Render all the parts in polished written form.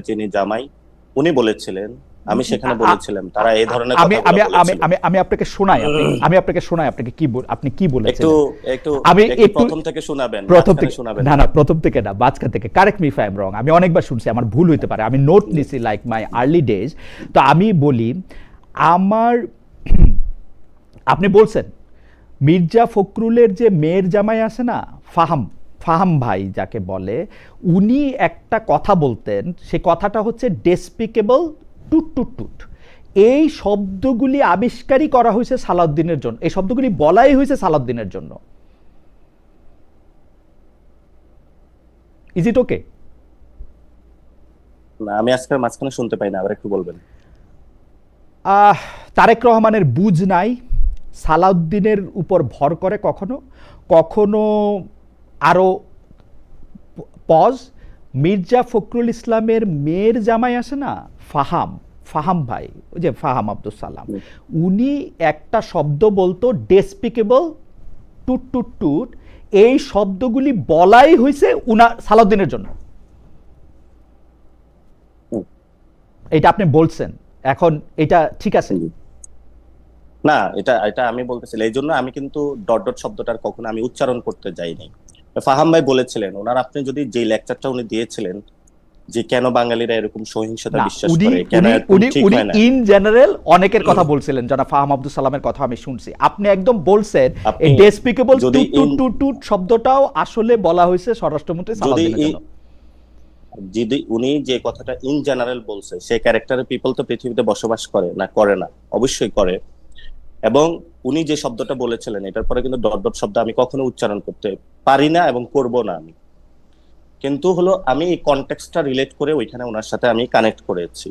যিনি জামাই উনি বলেছিলেন, আমি সেখানে বলেছিলাম তারা এই ধরনের আমি আমি কথাগুলো আমি বলেছিল। আমি আমি আপনাকে শোনাই, আপনাকে কি আপনি কি একটু বলেছিলেন। একটু আমি একটু একটু প্রথম থেকে শোনাবেন, প্রথম মাঝখানে থেকে, শোনাবেন না না। না প্রথম থেকে না, মাঝখান থেকে। Correct me if I am রং, আমি অনেকবার শুনছি, আমার ভুল হইতে পারে, আমি নোট জি, নিছি লাইক মাই আর্লি ডেজ। তো আমি বলি, আমার আপনি বলছেন মির্জা ফখরুলের যে মেয়ের জামাই আছে না, ফাহাম, ফাহাম ভাই যাকে বলে, উনি একটা কথা বলতেন, সে কথাটা হচ্ছে ডেসপিকেবল টুট টুট টুট। এই শব্দগুলি আবিষ্কারই করা হয়েছে সালাউদ্দিনের জন্য, এই শব্দগুলি বলাই হয়েছে সালাউদ্দিনের জন্য। ইজ ইট ওকে? না, আমি আজকে মাঝখানে শুনতে পাই না, আবার একটু বলবেন। তারেক রহমানের বুঝ নাই, সালাউদ্দিনের উপর ভর করে কখনো কখনো। আরও পজ, মির্জা ফখরুল ইসলামের মেয়ের জামাই আছে না, ফাহাম, ফাহাম ভাই, ওই যে ফাহাম আব্দুল সালাম, হুম, উনি একটা শব্দ বলতো ডেসপিকেবল টুট টুট টুট। এই শব্দগুলি বলাই হয়েছে উনার সালাউদ্দিনের জন্য। হুম, এটা আপনি বলছেন, এখন এটা ঠিক আছে? জি। না, এটা এটা আমি বলতেছিলাম, এই জন্য আমি কিন্তু ডট ডট শব্দটার কখনো আমি উচ্চারণ করতে যাইনি। ফাহাম ভাই বলেছিলেন ওনার, আপনি যদি যে লেকচারটা উনি দিয়েছিলেন যে কেন বাঙালিরা এরকম সহিংসতা না, বিশ্বাস উনি করে, কেন উনি এরকম উনি ঠিক উনি হয় না। ইন জেনারেল অনেকের কথা বলছিলেন, যারা ফাহাম আব্দুল সালামের কথা আমি শুনছি। আপনি একদম বলছেন আপনি এই ডেসপিকেবল যদি টুট টুট টুট টুট শব্দটাও আসলে বলা হয়েছে স্বরাষ্ট্রমন্ত্রী যদি সালাউদ্দিনের জন্য। যদি উনি যে কথাটা ইন জেনারেল বলছে, সে ক্যারেক্টারের পিপল তো পৃথিবীতে বসবাস করে না, করে না? অবশ্যই করে। এবং উনি যে শব্দটা বলেছিলেন এটার পরে কিন্তু ডট ডট শব্দ আমি কখনো উচ্চারণ করতে পারি না এবং করব না আমি। কিন্তু হলো আমি এই কনটেক্সটটা রিলেট করে ওইখানে ওনার সাথে আমি কানেক্ট করেছি।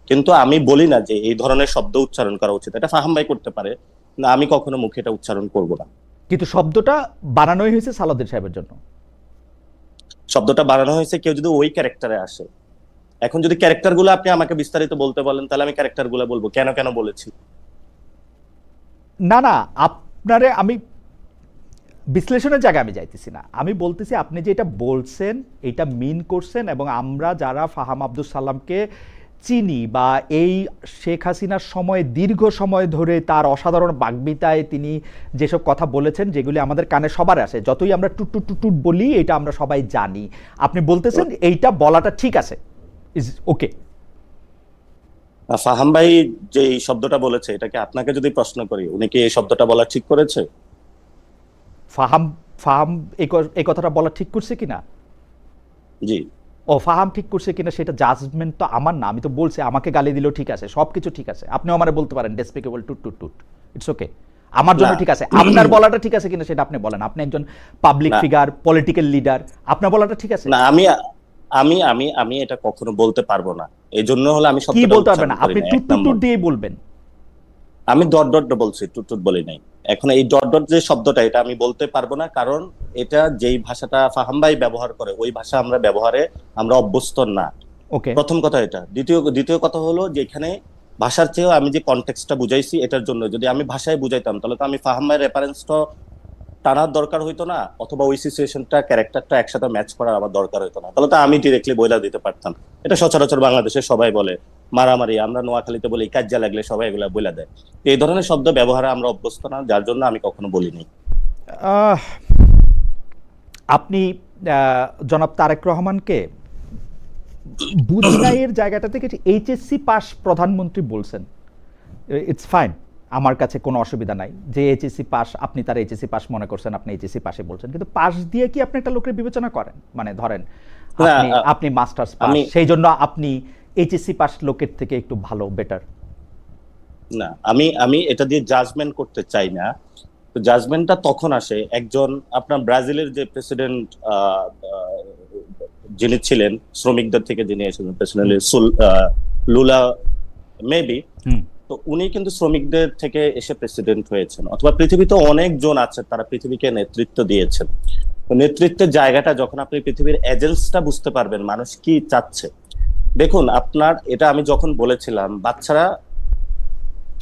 কিন্তু আমি বলি না যে এই ধরনের শব্দ উচ্চারণ করা উচিত, এটা ফাহাম ভাই করতে পারে, না আমি কখনো মুখে এটা উচ্চারণ করব না। কিন্তু শব্দটা বানানোই হয়েছে সালাউদ্দিন সাহেবের জন্য। শব্দটা বানানো হয়েছে কেউ যদি ওই ক্যারেক্টারে আসে। এখন যদি ক্যারেক্টার গুলো আপনি আমাকে বিস্তারিত বলতে বলেন, তাহলে আমি ক্যারেক্টার গুলো বলবো কেন কেন বলেছি। না না, আপনারে আমি বিশ্লেষণের জায়গায় আমি যাইতেছি না, আমি বলতেছি আপনি যেটা বলছেন এটা মিন করছেন, এবং আমরা যারা ফাহাম আব্দুল সালামকে চিনি বা এই শেখ হাসিনার সময় দীর্ঘ সময় ধরে তার অসাধারণ বাগ্মিতায় তিনি যেসব কথা বলেছেন, যেগুলি আমাদের কানে সবার আসে, যতই আমরা টুট টুট টুট টুট বলি এটা আমরা সবাই জানি। আপনি বলতেছেন এইটা বলাটা ঠিক আছে, ইজ ওকে? ফাহাম ভাই যে এই শব্দটা বলেছে, এটাকে আপনাকে যদি প্রশ্ন করি, উনি কি এই শব্দটা বলা ঠিক করেছে? ফাহাম, ফাহাম এই কথাটা বলা ঠিক করছে কিনা? জি। ও, ফাহাম ঠিক করছে কিনা সেটা জাজমেন্ট তো আমার না, আমি তো বলছি আমাকে গালি দিলেও ঠিক আছে, সবকিছু ঠিক আছে, আপনিও আমারে বলতে পারেন ডেসপিকেবল টুট টুট টুট, ইটস ওকে, আমার জন্য না, ঠিক আছে। আপনার বলাটা ঠিক আছে কিনা সেটা আপনি বলেন, আপনি একজন পাবলিক না, ফিগার, পলিটিক্যাল লিডার, আপনার বলাটা ঠিক আছে? না, আমি আমি আমি আমি এটা কখনো বলতে পারবো না। এই জন্য হলো আমি কি শব্দটা বলতে পারবেন উচ্চারণ না? করি আপনি না, টুট এক টুট নম্বর। টুট দিয়েই বলবেন। আমি ডট ডট বলছি, টুট টুট বলি নাই। এখন এই ডট ডট যে শব্দটা, এটা আমি বলতে পারবো না, কারণ এটা যেই ভাষাটা ফাহাম ভাই ব্যবহার করে ওই ভাষা আমরা ব্যবহারে আমরা অভ্যস্ত না। ওকে, প্রথম কথা এটা। দ্বিতীয় দ্বিতীয় কথা হলো যে এখানে ভাষার চেয়েও আমি যে কনটেক্সটটা বুঝাইছি এটার জন্য, যদি আমি ভাষায় বুঝাইতাম তাহলে তো আমি ফাহাম ভাইয়ের রেফারেন্সটা টানার দরকার হইতো না, অথবা ওই সিচুয়েশনটা ক্যারেক্টারটা একসাথে ম্যাচ করার আমার দরকার হইতো না, তাহলে তো আমি ডিরেক্টলি বইলা দিতে পারতাম। এটা সচরাচর বাংলাদেশে সবাই বলে, মারামারি, আমরা নোয়াখালীতে বলি কাজ্জা লাগলে সবাই এগুলা বইলা দেয়। এই ধরনের শব্দ ব্যবহারে আমরা অভ্যস্ত না, যার জন্য আমি কখনো বলিনি। আপনি জনাব তারেক রহমানকে বুঝনাইয়ের জায়গাটা থেকে এইচএসসি পাস প্রধানমন্ত্রী বলছেন, ইটস ফাইন, আমার কাছে কোনো অসুবিধা নাই যে এইচএসসি পাস, আপনি তার এইচএসসি পাস মনে করছেন, আপনি এইচএসসি পাসে বলছেন, কিন্তু পাস দিয়ে কি আপনি একটা লোকের বিবেচনা করেন? মানে ধরেন না, আপনি আপনি মাস্টার্স পাস, আমি সেই জন্য আপনি এইচএসসি পাস লোকের থেকে একটু ভালো, বেটার? না, আমি আমি এটা দিয়ে জাজমেন্ট করতে চাই না। তো জাজমেন্টটা তখন আসে, একজন আপনার ব্রাজিলের যে প্রেসিডেন্ট যিনি ছিলেন, শ্রমিকদের থেকে যিনি এসেছেন, প্রেসিডেন্ট লুলা মেবি। হুম, তো উনি কিন্তু শ্রমিকদের থেকে এসে প্রেসিডেন্ট হয়েছেন, অথবা পৃথিবীতে অনেকজন আছে তারা পৃথিবীকে নেতৃত্ব দিয়েছেন। তো নেতৃত্বের জায়গাটা যখন আপনি পৃথিবীর এজেন্সটা বুঝতে পারবেন মানুষ কি চাচ্ছে। দেখুন, আপনার এটা আমি যখন বলেছিলাম, বাচ্চারা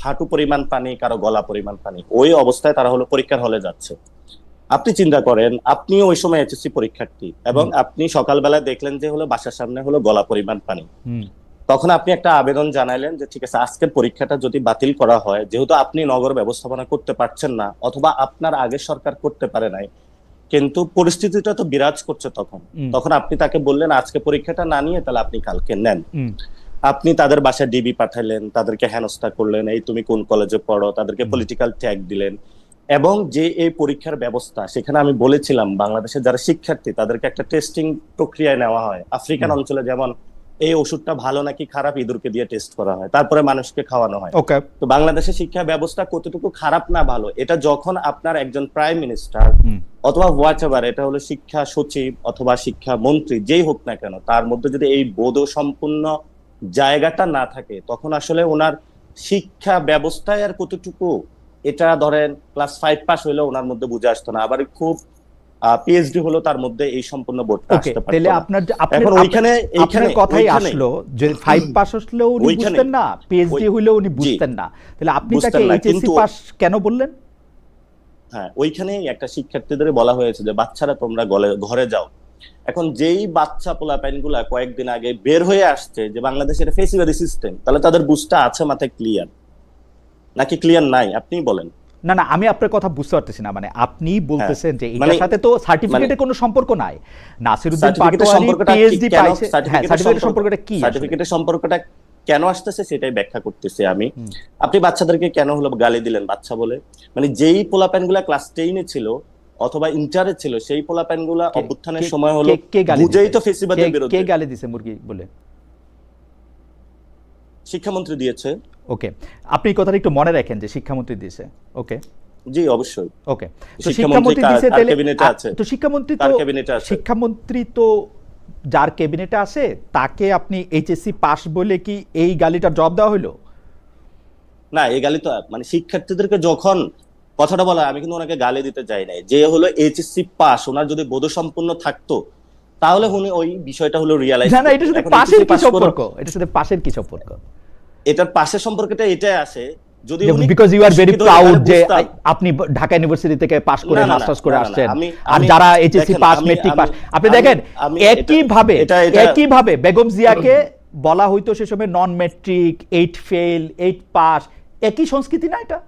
হাঁটু পরিমাণ পানি, কারো গলা পরিমাণ পানি, ওই অবস্থায় তারা হলো পরীক্ষার হলে যাচ্ছে। আপনি চিন্তা করেন, আপনিও ওই সময় এইচএসসি পরীক্ষার্থী এবং আপনি সকালবেলা দেখলেন যে হলো বাসার সামনে হলো গলা পরিমাণ পানি। তখন আপনি একটা আবেদন জানাইলেন যে ঠিক আছে, আজকের পরীক্ষাটা যদি বাতিল করা হয়, যেহেতু আপনি নগর ব্যবস্থাপনা করতে পারছেন না অথবা আপনার আগের সরকার করতে পারে নাই, কিন্তু পরিস্থিতিটা তো বিরাজ করছে তখন তখন আপনি তাকে বললেন আজকে পরীক্ষাটা না নিয়ে তাহলে আপনি কালকে নেন। আপনি তাদের বাসায় ডিবি পাঠালেন, তাদেরকে হেনস্থা করলেন, এই তুমি কোন কলেজে পড়ো, তাদেরকে পলিটিক্যাল ট্যাগ দিলেন। এবং যে এই পরীক্ষার ব্যবস্থা, সেখানে আমি বলেছিলাম বাংলাদেশের যারা শিক্ষার্থী তাদেরকে একটা টেস্টিং প্রক্রিয়ায় নেওয়া হয়। আফ্রিকান অঞ্চলে যেমন এই ওষুধটা ভালো নাকি খারাপ ইঁদুরকে দিয়ে টেস্ট করা হয়, তারপরে মানুষকে খাওয়ানো হয়। তো বাংলাদেশের শিক্ষা ব্যবস্থা কতটুকু খারাপ না ভালো, এটা যখন আপনার একজন প্রাইম মিনিস্টার অথবা হোয়াট এভার, এটা হলো শিক্ষা সচিব অথবা শিক্ষা মন্ত্রী যেই হোক না কেন, তার মধ্যে যদি এই বোধ সম্পূর্ণ জায়গাটা না থাকে, তখন আসলে ওনার শিক্ষা ব্যবস্থায় আর কতটুকু, এটা ধরেন ক্লাস 5 পাস হইলে ওনার মধ্যে বুঝে আসতো না, আবার খুব পিএইচডি হলো তার মধ্যে এই সম্পূর্ণ বোর্ডটা আসতে পারতো তাহলে না। আপনার এখন এইখানে কথাই আসলো যে 5 পাস হলেও উনি বুঝতেন না, পিএইচডি হইলেও উনি বুঝতেন না, তাহলে আপনি তাকে এইচএসসি পাস কেন বললেন? হ্যাঁ, ওইখানেই একটা শিক্ষার্থীদের বলা হয়েছে যে বাচ্চারা তোমরা ঘরে যাও। এখন যেই বাচ্চা পোলাপাইনগুলা কয়েকদিন আগে বের হয়ে আসছে যে বাংলাদেশের ফেসিবাদী সিস্টেম, তাহলে তাদের বুঝটা আছে মাথায় ক্লিয়ার নাকি ক্লিয়ার নাই আপনি বলেন। না না, আমি আপনার কথা বুঝতে পারতেছি না। মানে আপনি বলতেছেন যে এটার সাথে তো সার্টিফিকেটের কোনো সম্পর্ক নাই। নাসিরউদ্দিন পাটোয়ারি পিএইচডি পাইছে, হ্যাঁ, সার্টিফিকেটের সম্পর্কটা কি? সার্টিফিকেটের সম্পর্কটা কেন আসতেছে সেটাই ব্যাখ্যা করতেছি আমি। আপনি বাচ্চাদেরকে কেন হলো গালি দিলেন বাচ্চা বলে? মানে যেই পোলাপ্যানগুলা ক্লাস 10 ছিল অথবা ইন্টারে ছিল, সেই পোলাপ্যানগুলা অভ্যুত্থানের সময় হলো বুঝেই তো ফেসিবাদের বিরুদ্ধে। কে গালি দিছে মুরগি বলে? শিক্ষামন্ত্রী দিয়েছে। ওকে, আপনি এই কথাটা একটু মনে রাখেন যে শিক্ষামন্ত্রী দিয়েছে। ওকে, জি অবশ্যই। ওকে, তো শিক্ষামন্ত্রী দিয়েছে, তাহলে তো শিক্ষামন্ত্রী তো যার ক্যাবিনেটে আছে তাকে আপনি এইচএসসি পাস বলে কি এই গালিটার জবাব দেওয়া হলো? না, এই গালি তো মানে শিক্ষার্থীদেরকে যখন কথাটা বলা, আমি কিন্তু ওনাকে গালি দিতে যাই নাই। যে হলো এইচএসসি পাস, ওনার যদি বোধসম্পন্ন থাকতো তাহলে উনি ওই বিষয়টা হলো রিয়ালাইজ। না না, এটার সাথে পাশের কি সম্পর্ক? এটার সাথে পাশের কি সম্পর্ক? এটার পাশের সম্পর্কটা এটাই আসে, যদি উনি because you are very proud যে আপনি ঢাকা ইউনিভার্সিটি থেকে পাস করে মাস্টার্স করে আসছেন, আর যারা এইচএসসি পাস মেট্রিক পাস, আপনি দেখেন একইভাবে বেগম জিয়াকে বলা হইতো সে সময় নন মেট্রিক, 8 ফেল, 8 পাস, একই সংস্কৃতি না এটা?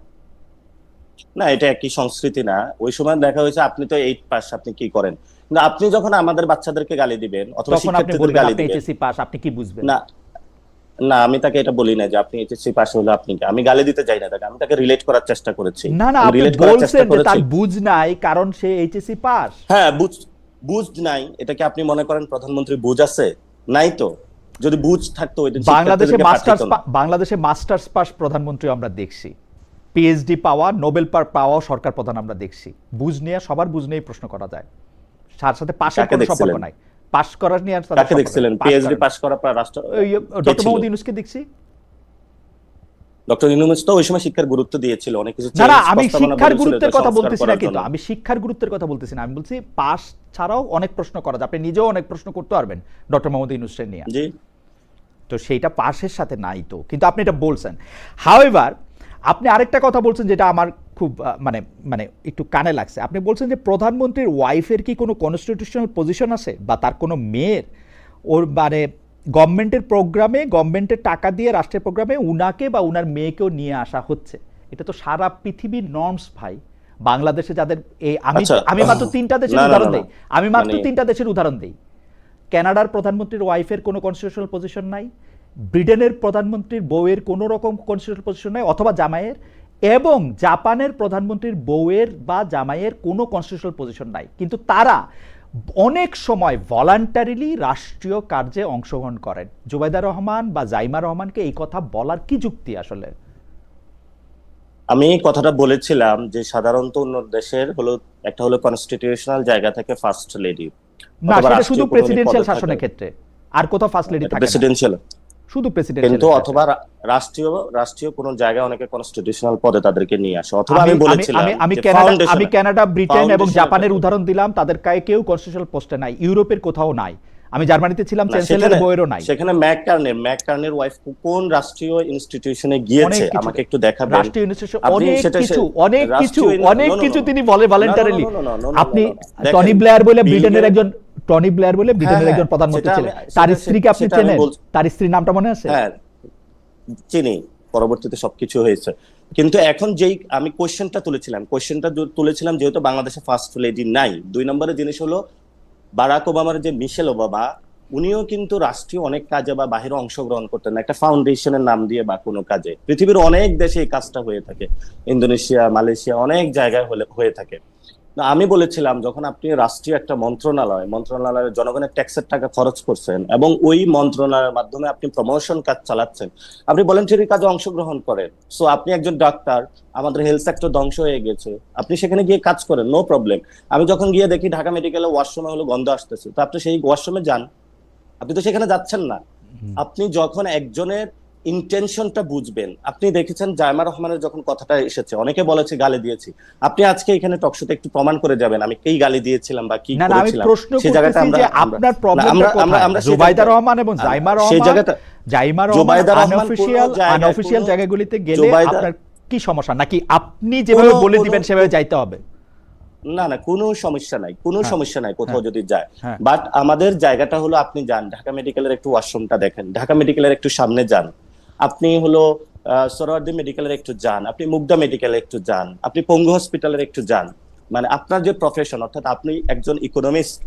না, এটা একই সংস্কৃতি না। ওই সময় দেখা হয়েছে আপনি তো 8 পাস, আপনি কি করেন? কিন্তু আপনি যখন আমাদের বাচ্চাদেরকে গালি দিবেন অথবা শিক্ষার্থীদের গালি দিবেন, এইচএসসি পাস আপনি কি বুঝবেন? না না, আমি তাকে এটা বলি না যে আপনি এইচএসসি পাস হলো আপনি কি, আমি গালি দিতে চাই না তাকে, আমি তাকে রিলেট করার চেষ্টা করেছি। না না, আপনি বলছেন যে তার বুঝ নাই কারণ সে এইচএসসি পাস। হ্যাঁ, বুঝ নাই, এটা কি আপনি মনে করেন প্রধানমন্ত্রী বুঝ আছে? নাই তো। যদি বুঝ থাকতো ওই দিন বাংলাদেশে মাস্টার্স পাস প্রধানমন্ত্রী আমরা দেখছি, পিএইচডি পাওয়া, নোবেল পাওয়া সরকার প্রধান আমরা দেখছি। বুঝ নিয়ে সবার বুঝ নিয়ে প্রশ্ন করা যায়, সাথে সাথে পাশের কোনো সম্পর্ক নাই। পাস করার নিয়ে কাকে দেখছিলেন? পিএইচডি পাস করা রাষ্ট্র ডক্টর মোহাম্মদ ইউনূসকে দেখছি। ডক্টর ইউনূস তো ওই সময় শিক্ষার গুরুত্ব দিয়েছিল, অনেক কিছু। না না, আমি শিক্ষার গুরুত্বের কথা বলতেছি না, কিন্তু আমি শিক্ষার গুরুত্বের কথা বলতেছি না, আমি বলছি পাস ছাড়াও অনেক প্রশ্ন করা যায়, আপনি নিজেও অনেক প্রশ্ন করতে পারবেন ডক্টর মোহাম্মদ ইউনূসের নিয়ে। জি, তো সেইটা পাশের সাথে নাই তো, কিন্তু আপনি এটা বলছেন। হাউএভার আপনি আরেকটা কথা বলছেন যেটা আমার খুব মানে একটু কানে লাগছে। আপনি বলছেন যে প্রধানমন্ত্রীর ওয়াইফের কি কোনো কনস্টিটিউশনাল পজিশন আছে, বা তার কোনো মেয়ের ওর মানে গভর্নমেন্টের প্রোগ্রামে, গভর্নমেন্টের টাকা দিয়ে রাষ্ট্রের প্রোগ্রামে উনাকে বা উনার মেয়েকেও নিয়ে আসা হচ্ছে। এটা তো সারা পৃথিবীর নর্মস ভাই। বাংলাদেশে যাদের আমি মাত্র 3টা দেশের উদাহরণ দেই, উদাহরণ দেই। কানাডার প্রধানমন্ত্রীর ওয়াইফের কোনো কনস্টিটিউশনাল পজিশন নাই, ব্রিটেনের প্রধানমন্ত্রীর বউয়ের কোনো রকম কনস্টিটিউশনাল পজিশন নাই অথবা জামাইয়ের, এবং জাপানের প্রধানমন্ত্রীর বউয়ের বা জামাইয়ের কোনো কনস্টিটিউশনাল পজিশন নাই, কিন্তু তারা অনেক সময় ভলান্টারিলি রাষ্ট্রীয় কার্যে অংশগ্রহণ করেন। জুবাইদা রহমান বা জাইমা রহমানকে এই কথা বলার কি যুক্তি আসলে? আমি কথাটা বলেছিলাম যে সাধারণত অন্য দেশের হলো একটা হলো কনস্টিটিউশনাল জায়গা থেকে ফার্স্ট লেডি, না সেটা শুধু প্রেসিডেন্সিয়াল শাসনের ক্ষেত্রে, আর কোথাও ফার্স্ট লেডি থাকে না, প্রেসিডেন্সিয়াল শুধু প্রেসিডেন্সিয়াল। কিন্তু অথবা রাষ্ট্রীয় কোন জায়গায় অনেকে কনস্টিটিউশনাল পদে তাদেরকে নিয়ে আসে। অথবা আমি বলেছিলাম আমি কানাডা, ব্রিটেন এবং জাপানের উদাহরণ দিলাম, তাদের কেউ কনস্টিটিউশনাল পোস্টে নাই, ইউরোপের কোথাও নাই। আমি জার্মানিতে ছিলাম, না, চ্যান্সেলরের বইয়েরও নাই। সেখানে ম্যাককার্নের ওয়াইফ কোন রাষ্ট্রীয় ইনস্টিটিউশনে অনেক গিয়েছে কিছু আমাকে একটু দেখাবেন। রাষ্ট্রীয় ইনস্টিটিউশন, আপনি অনেক সেটা কিছু অনেক কিছু অনেক কিছু তিনি বলে ভলেন্টারিলি। আপনি দেখেন, টনি ব্লেয়ার বলে বিল ব্রিটেনের গেটস- একজন, টনি ব্লেয়ার বলে ব্রিটেনের হ্যাঁ, একজন প্রধানমন্ত্রী সেটা ছিলেন, আমি- তার সেটা- স্ত্রীকে আপনি সেটা আমি চেনেন? বলছি। তার স্ত্রীর নামটা মনে আছে? হ্যাঁ, চিনি, পরবর্তীতে সবকিছু হয়েছে। কিন্তু এখন যেই আমি কোয়েশ্চেনটা তুলেছিলাম যেহেতু বাংলাদেশে ফার্স্ট লেডি নাই, 2 নম্বরের জিনিস হলো বারাক ওবামার যে মিশেল ওবামা, উনিও কিন্তু রাষ্ট্রীয় অনেক কাজে বা বাহিরে অংশগ্রহণ করতেন না, একটা ফাউন্ডেশনের নাম দিয়ে বা কোনো কাজে। পৃথিবীর অনেক দেশে এই কাজটা হয়ে থাকে, ইন্দোনেশিয়া, মালয়েশিয়া, অনেক জায়গায় হয়ে থাকে। না, আমি বলেছিলাম যখন আপনি রাষ্ট্রীয় একটা মন্ত্রণালয়ের জনগণের ট্যাক্সের টাকা খরচ করছেন এবং ওই মন্ত্রণালয়ের মাধ্যমে আপনি প্রমোশন কাজ চালাচ্ছেন, আপনি ভলান্টারি কাজে অংশগ্রহণ করেন। সো আপনি একজন ডাক্তার, আমাদের হেলথ সেক্টর ধ্বংস হয়ে গেছে, আপনি সেখানে গিয়ে কাজ করেন, নো প্রবলেম। আমি যখন গিয়ে দেখি ঢাকা মেডিকেলে ওয়াশরুমে হলো গন্ধ আসতেছে, তো আপনি সেই ওয়াশরুমে যান, আপনি তো সেখানে যাচ্ছেন না। আপনি যখন একজনের ইন্টেনশনটা বুঝবেন, আপনি দেখেছেন জায়মা রহমানের যখন কথাটা এসেছে, অনেকে বলেছে গালি দিয়েছি, আপনি আজকে এখানে টকশোতে একটু প্রমাণ করে যাবেন আমি কি গালি দিয়েছিলাম বা কি না না, আমি করেছিলাম। প্রশ্ন সেই জায়গাটা করতেছি যে আপনার প্রবলেমটা কোথায়? জুবাইদা রহমান এবং জাইমা সেই রহমান, জায়গাটা জাইমা রহমান জুবাইদা রহমান আনঅফিশিয়াল জায়গাগুলিতে গেলে জুবাইদা- আপনার কি সমস্যা, নাকি আপনি যেভাবে বলে দিবেন সেভাবে যাইতে হবে? না না, কোনো সমস্যা নাই, কোনো হ্যাঁ, সমস্যা নাই কোথাও হ্যাঁ, যদি যায়। হ্যাঁ। বাট আমাদের জায়গাটা হলো, আপনি যান ঢাকা মেডিকেলের একটু ওয়াশরুমটা দেখেন, ঢাকা মেডিকেলের একটু সামনে যান, আপনি হলো সোহরাওয়ার্দী মেডিকেলের একটু যান, আপনি মুগদা মেডিকেলে একটু যান, আপনি পঙ্গু হসপিটালের একটু যান। মানে আপনার যে প্রফেশন, অর্থাৎ আপনি একজন ইকোনমিস্ট,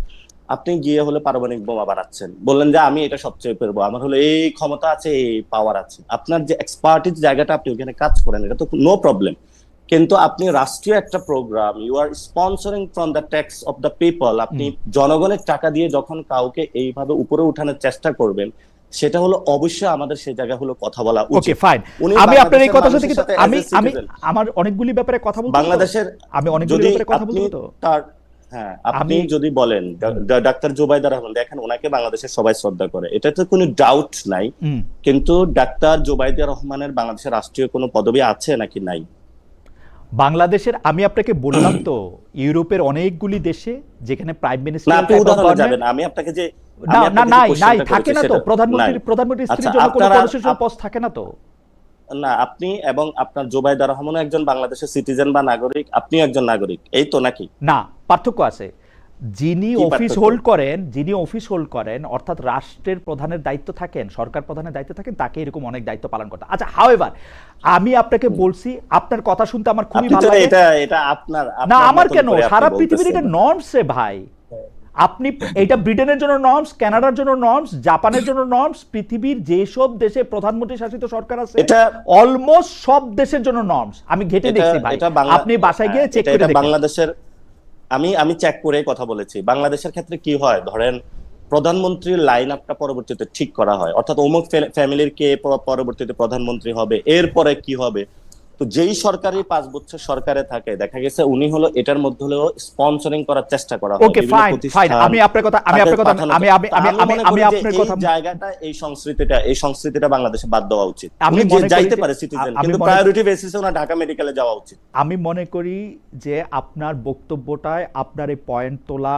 আপনি গিয়ে হলো পারমাণবিক বোমা বানাচ্ছেন, বললেন যে আমি এটা সবচেয়ে পারবো, আমার হলো এই ক্ষমতা আছে, এই পাওয়ার আছে, আপনার যে এক্সপার্টিস জায়গাটা আপনি ওখানে কাজ করেন, এটা তো নো প্রবলেম। কিন্তু আপনি রাষ্ট্রীয় একটা program, you are sponsoring from the tax of the people, আপনি জনগণের টাকা দিয়ে যখন কাউকে এইভাবে উপরে উঠানোর চেষ্টা করবেন, সেটা হলো অবশ্যই আমাদের সেই জায়গা হলো কথা বলা ওকে উচিত। ফাইন, উনি আমি আপনার এই বাংলাদেশের কথার সাথে মানুষের কিন্তু সাথে আমি as a আমি citizen, আমার অনেকগুলি ব্যাপারে কথা বলতে, বাংলাদেশের আমি অনেকগুলি যদি ব্যাপারে কথা আপনি বলবো তো। তার হ্যাঁ, আপনি আমি- যদি বলেন ডাক্তার জুবাইদা রহমান, দেখেন ওনাকে বাংলাদেশের সবাই শ্রদ্ধা করে, এটা তো কোনো ডাউট নাই। হুম। কিন্তু ডাক্তার জুবাইদা রহমানের বাংলাদেশের রাষ্ট্রীয় কোনো পদবি আছে নাকি নাই? বাংলাদেশের, আমি আপনাকে বললাম তো, ইউরোপের অনেকগুলি দেশে যেখানে প্রাইম না, মিনিস্টার আপনি উদাহরণে যাবেন, আমি আপনাকে যে না আমি না আপনাকে যে নাই নাই কোশ্চেনটা থাকে করেছি না তো, সেটা প্রধানমন্ত্রীর নাই। স্ত্রীর আচ্ছা, জন্য কোনো আপনারা কনস্টিটিউশনাল পোস্ট থাকে না তো। না, আপনি এবং আপনার জুবাইদা রহমানও একজন বাংলাদেশের সিটিজেন বা নাগরিক, আপনিও একজন নাগরিক, এই তো নাকি? না, পার্থক্য আছে। যিনি কি অফিস পার্থক্য? হোল্ড করেন অর্থাৎ রাষ্ট্রের প্রধানের দায়িত্ব থাকেন, সরকার প্রধানের দায়িত্ব থাকেন, তাকে এরকম অনেক দায়িত্ব পালন করতে। আচ্ছা, হাউএভার আমি আপনাকে বলছি, আপনার কথা শুনতে আমার খুবই আপনি ভালো তো লাগে। এটা আপনার না, আমার মতন কেন, করে আপনি সারা বলতেছেন। পৃথিবীর এটা নর্মস রে ভাই। আপনি এটা ব্রিটেনের জন্য নর্মস, কানাডার জন্য নর্মস, জাপানের জন্য নর্মস, পৃথিবীর যেসব দেশে প্রধানমন্ত্রী শাসিত সরকার আছে এটা অলমোস্ট সব দেশের জন্য নর্মস। আমি ঘেটে দেখছি ভাই, আপনি বাসায় গিয়ে চেক করে দেখেন। বাংলাদেশের আমি চেক করে কথা বলেছি। বাংলাদেশের ক্ষেত্রে কি হয়, ধরেন প্রধানমন্ত্রীর লাইন আপটা পরবর্তীতে ঠিক করা হয়, অর্থাৎ অমুক ফ্যামিলির কে পরবর্তীতে প্রধানমন্ত্রী হবে, এরপরে কি হবে। তো যেই সরকারি 5 বছর সরকারে থাকে, দেখা গেছে উনি হলো এটার মধ্যে হলেও স্পন্সরিং করার চেষ্টা করা হয়। ওকে ফাইন ফাইন, আমি আপনার কথা আপনার কথা জায়গাটা, এই সংস্কৃতিটা বাংলাদেশে বাদ দেওয়া উচিত। আমি উনি মনে যাইতে করি পারে সিটিজেন, কিন্তু প্রায়োরিটি বেসিসে ওনা ঢাকা মেডিকেলে যাওয়া উচিত। আমি মনে করি যে আপনার বক্তব্যটায় আপনার এই পয়েন্ট তোলা,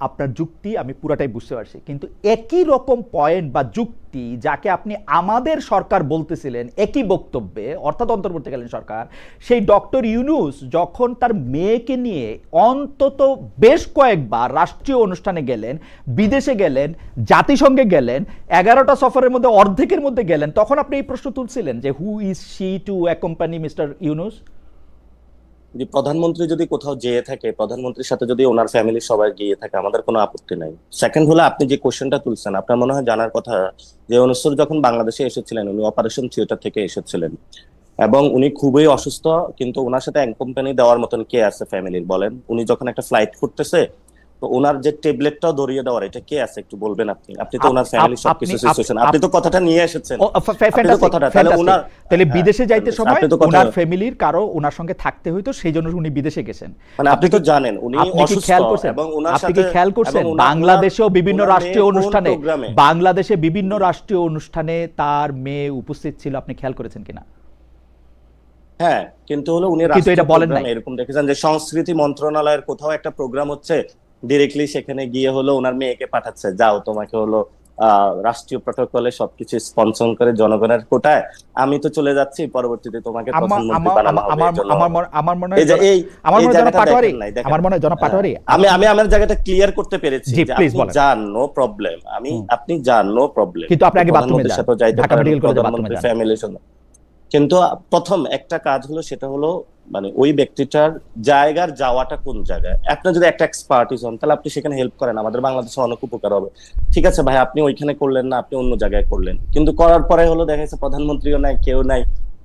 আপনার যুক্তি আমি পুরাটাই বুঝতে পারছি, কিন্তু একই রকম পয়েন্ট বা যুক্তি যাকে আপনি আমাদের সরকার বলতেছিলেন একই বক্তব্যে, অর্থাৎ অন্তর্বর্তীকালীন সরকার, সেই ডক্টর ইউনূস যখন তার মেয়েকে নিয়ে অন্তত বেশ কয়েকবার রাষ্ট্রীয় অনুষ্ঠানে গেলেন, বিদেশে গেলেন, জাতিসংঘে গেলেন, 11টা সফরের মধ্যে অর্ধেকের মধ্যে গেলেন, তখন আপনি এই প্রশ্ন তুলছিলেন যে who is she to accompany mister Yunus. যে প্রধানমন্ত্রী যদি কোথাও যেয়ে থাকে, প্রধানমন্ত্রীর সাথে যদি ওনার ফ্যামিলির সবাই গিয়ে থাকে, আমাদের কোনো আপত্তি নাই। সেকেন্ড হলো, আপনি যে কোশ্চেনটা তুলছেন, আপনার মনে হয় জানার কথা যে অনুসর যখন বাংলাদেশে এসেছিলেন, উনি অপারেশন থিয়েটার থেকে এসেছিলেন এবং উনি খুবই অসুস্থ, কিন্তু ওনার সাথে কোম্পানি দেওয়ার মতন কে আছে ফ্যামিলির, বলেন? উনি যখন একটা ফ্লাইট করতেছে, তো ওনার যে ট্যাবলেটটাও ধরিয়ে দেওয়ার, এটা কে আছে একটু বলবেন আপনি? আপনি তো ওনার ফ্যামিলি সবকিছু সিচুয়েশন, আপনি তো কথাটা নিয়ে এসেছেন, তাহলে বিদেশে যাইতে সময় ওনার ফ্যামিলির কারো ওনার সঙ্গে থাকতে হইতো, সেই জন্য উনি বিদেশে গেছেন। মানে আপনি তো জানেন উনি অসুস্থ, এবং ওনার সাথে আপনি কি খেয়াল করছেন বাংলাদেশেও বিভিন্ন রাষ্ট্রীয় অনুষ্ঠানে, বাংলাদেশে বিভিন্ন রাষ্ট্রীয় অনুষ্ঠানে তার মেয়ে উপস্থিত ছিল, আপনি খেয়াল করেছেন কিনা? হ্যাঁ, কিন্তু হলো উনি এটা বলেন নাই। এরকম দেখেছেন যে সংস্কৃতি মন্ত্রণালয়ের কোথাও একটা প্রোগ্রাম হচ্ছে, ডিরেক্টলি সেখানে গিয়ে হলো ওনার মেয়েকে পাঠাচ্ছে, যাও তোমাকে হলো রাষ্ট্রীয় প্রটোকলে সবকিছু স্পন্সর করে জনগণের কোটায়, আমি তো চলে যাচ্ছি, পরবর্তীতে তোমাকে আমার প্রধানমন্ত্রী আমার বানানো হবে আমার এই জন্য। আমার মনে- আমার মনে হয় এই যে এই আমার এই মনে হয় জনাব জায়গাটা পাটোয়ারি, দেখেন নাই, দেখেন। আমার মনে হয় জনাব পাটোয়ারি, আমি আমি আমার জায়গাটা ক্লিয়ার করতে পেরেছি জি যে প্লিজ আপনি বলেন। যান, নো প্রবলেম, হুম। আপনি যান, নো প্রবলেম, কিন্তু আপনি আগে বাথরুমে প্রধানমন্ত্রীর যান, সাথে যাইতে ঢাকা পারেন, মেডিকেল কলেজে বাথরুমে প্রধানমন্ত্রীর যান। ফ্যামিলির সাথে। কিন্তু প্রথম একটা কাজ হলো, সেটা হলো মানে ওই ব্যক্তিটার জায়গার যাওয়াটা কোন জায়গায়। আপনি যদি একটা এক্সপার্টিস হন তাহলে আপনি সেখানে হেল্প করেন, আমাদের বাংলাদেশে অনেক উপকার হবে। ঠিক আছে ভাই, আপনি ওইখানে করলেন না, আপনি অন্য জায়গায় করলেন, কিন্তু করার পরে হলো দেখা যাচ্ছে প্রধানমন্ত্রীও নাই, কেউ নাই,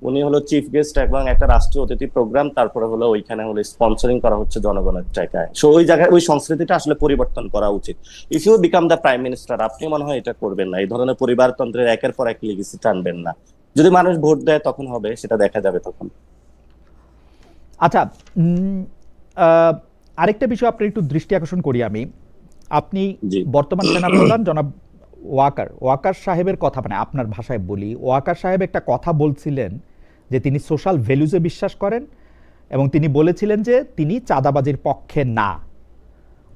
উনি হলো চিফ গেস্ট এবং একটা রাষ্ট্রীয় অতিথি প্রোগ্রাম, তারপরে হলো ওইখানে হলো স্পন্সরিং করা হচ্ছে জনগণের টাকায়। সো ওই জায়গায় ওই সংস্কৃতিটা আসলে পরিবর্তন করা উচিত। If you become the prime minister, আপনি মনে হয় এটা করবেন না, এই ধরনের পরিবারতন্ত্রের একের পর এক লিগেসি টানবেন না। যদি মানুষ ভোট দেয় তখন হবে, সেটা দেখা যাবে তখন। আচ্ছা, আহ, আরেকটা বিষয় আপনি একটু দৃষ্টি আকর্ষণ করি আমি। আপনি জি। বর্তমান সেনাপ্রধান জনাব ওয়াকার সাহেবের কথা, মানে আপনার ভাষায় বলি, ওয়াকার সাহেব একটা কথা বলছিলেন যে তিনি সোশ্যাল ভ্যালুজে বিশ্বাস করেন এবং তিনি বলেছিলেন যে তিনি চাঁদাবাজির পক্ষে না।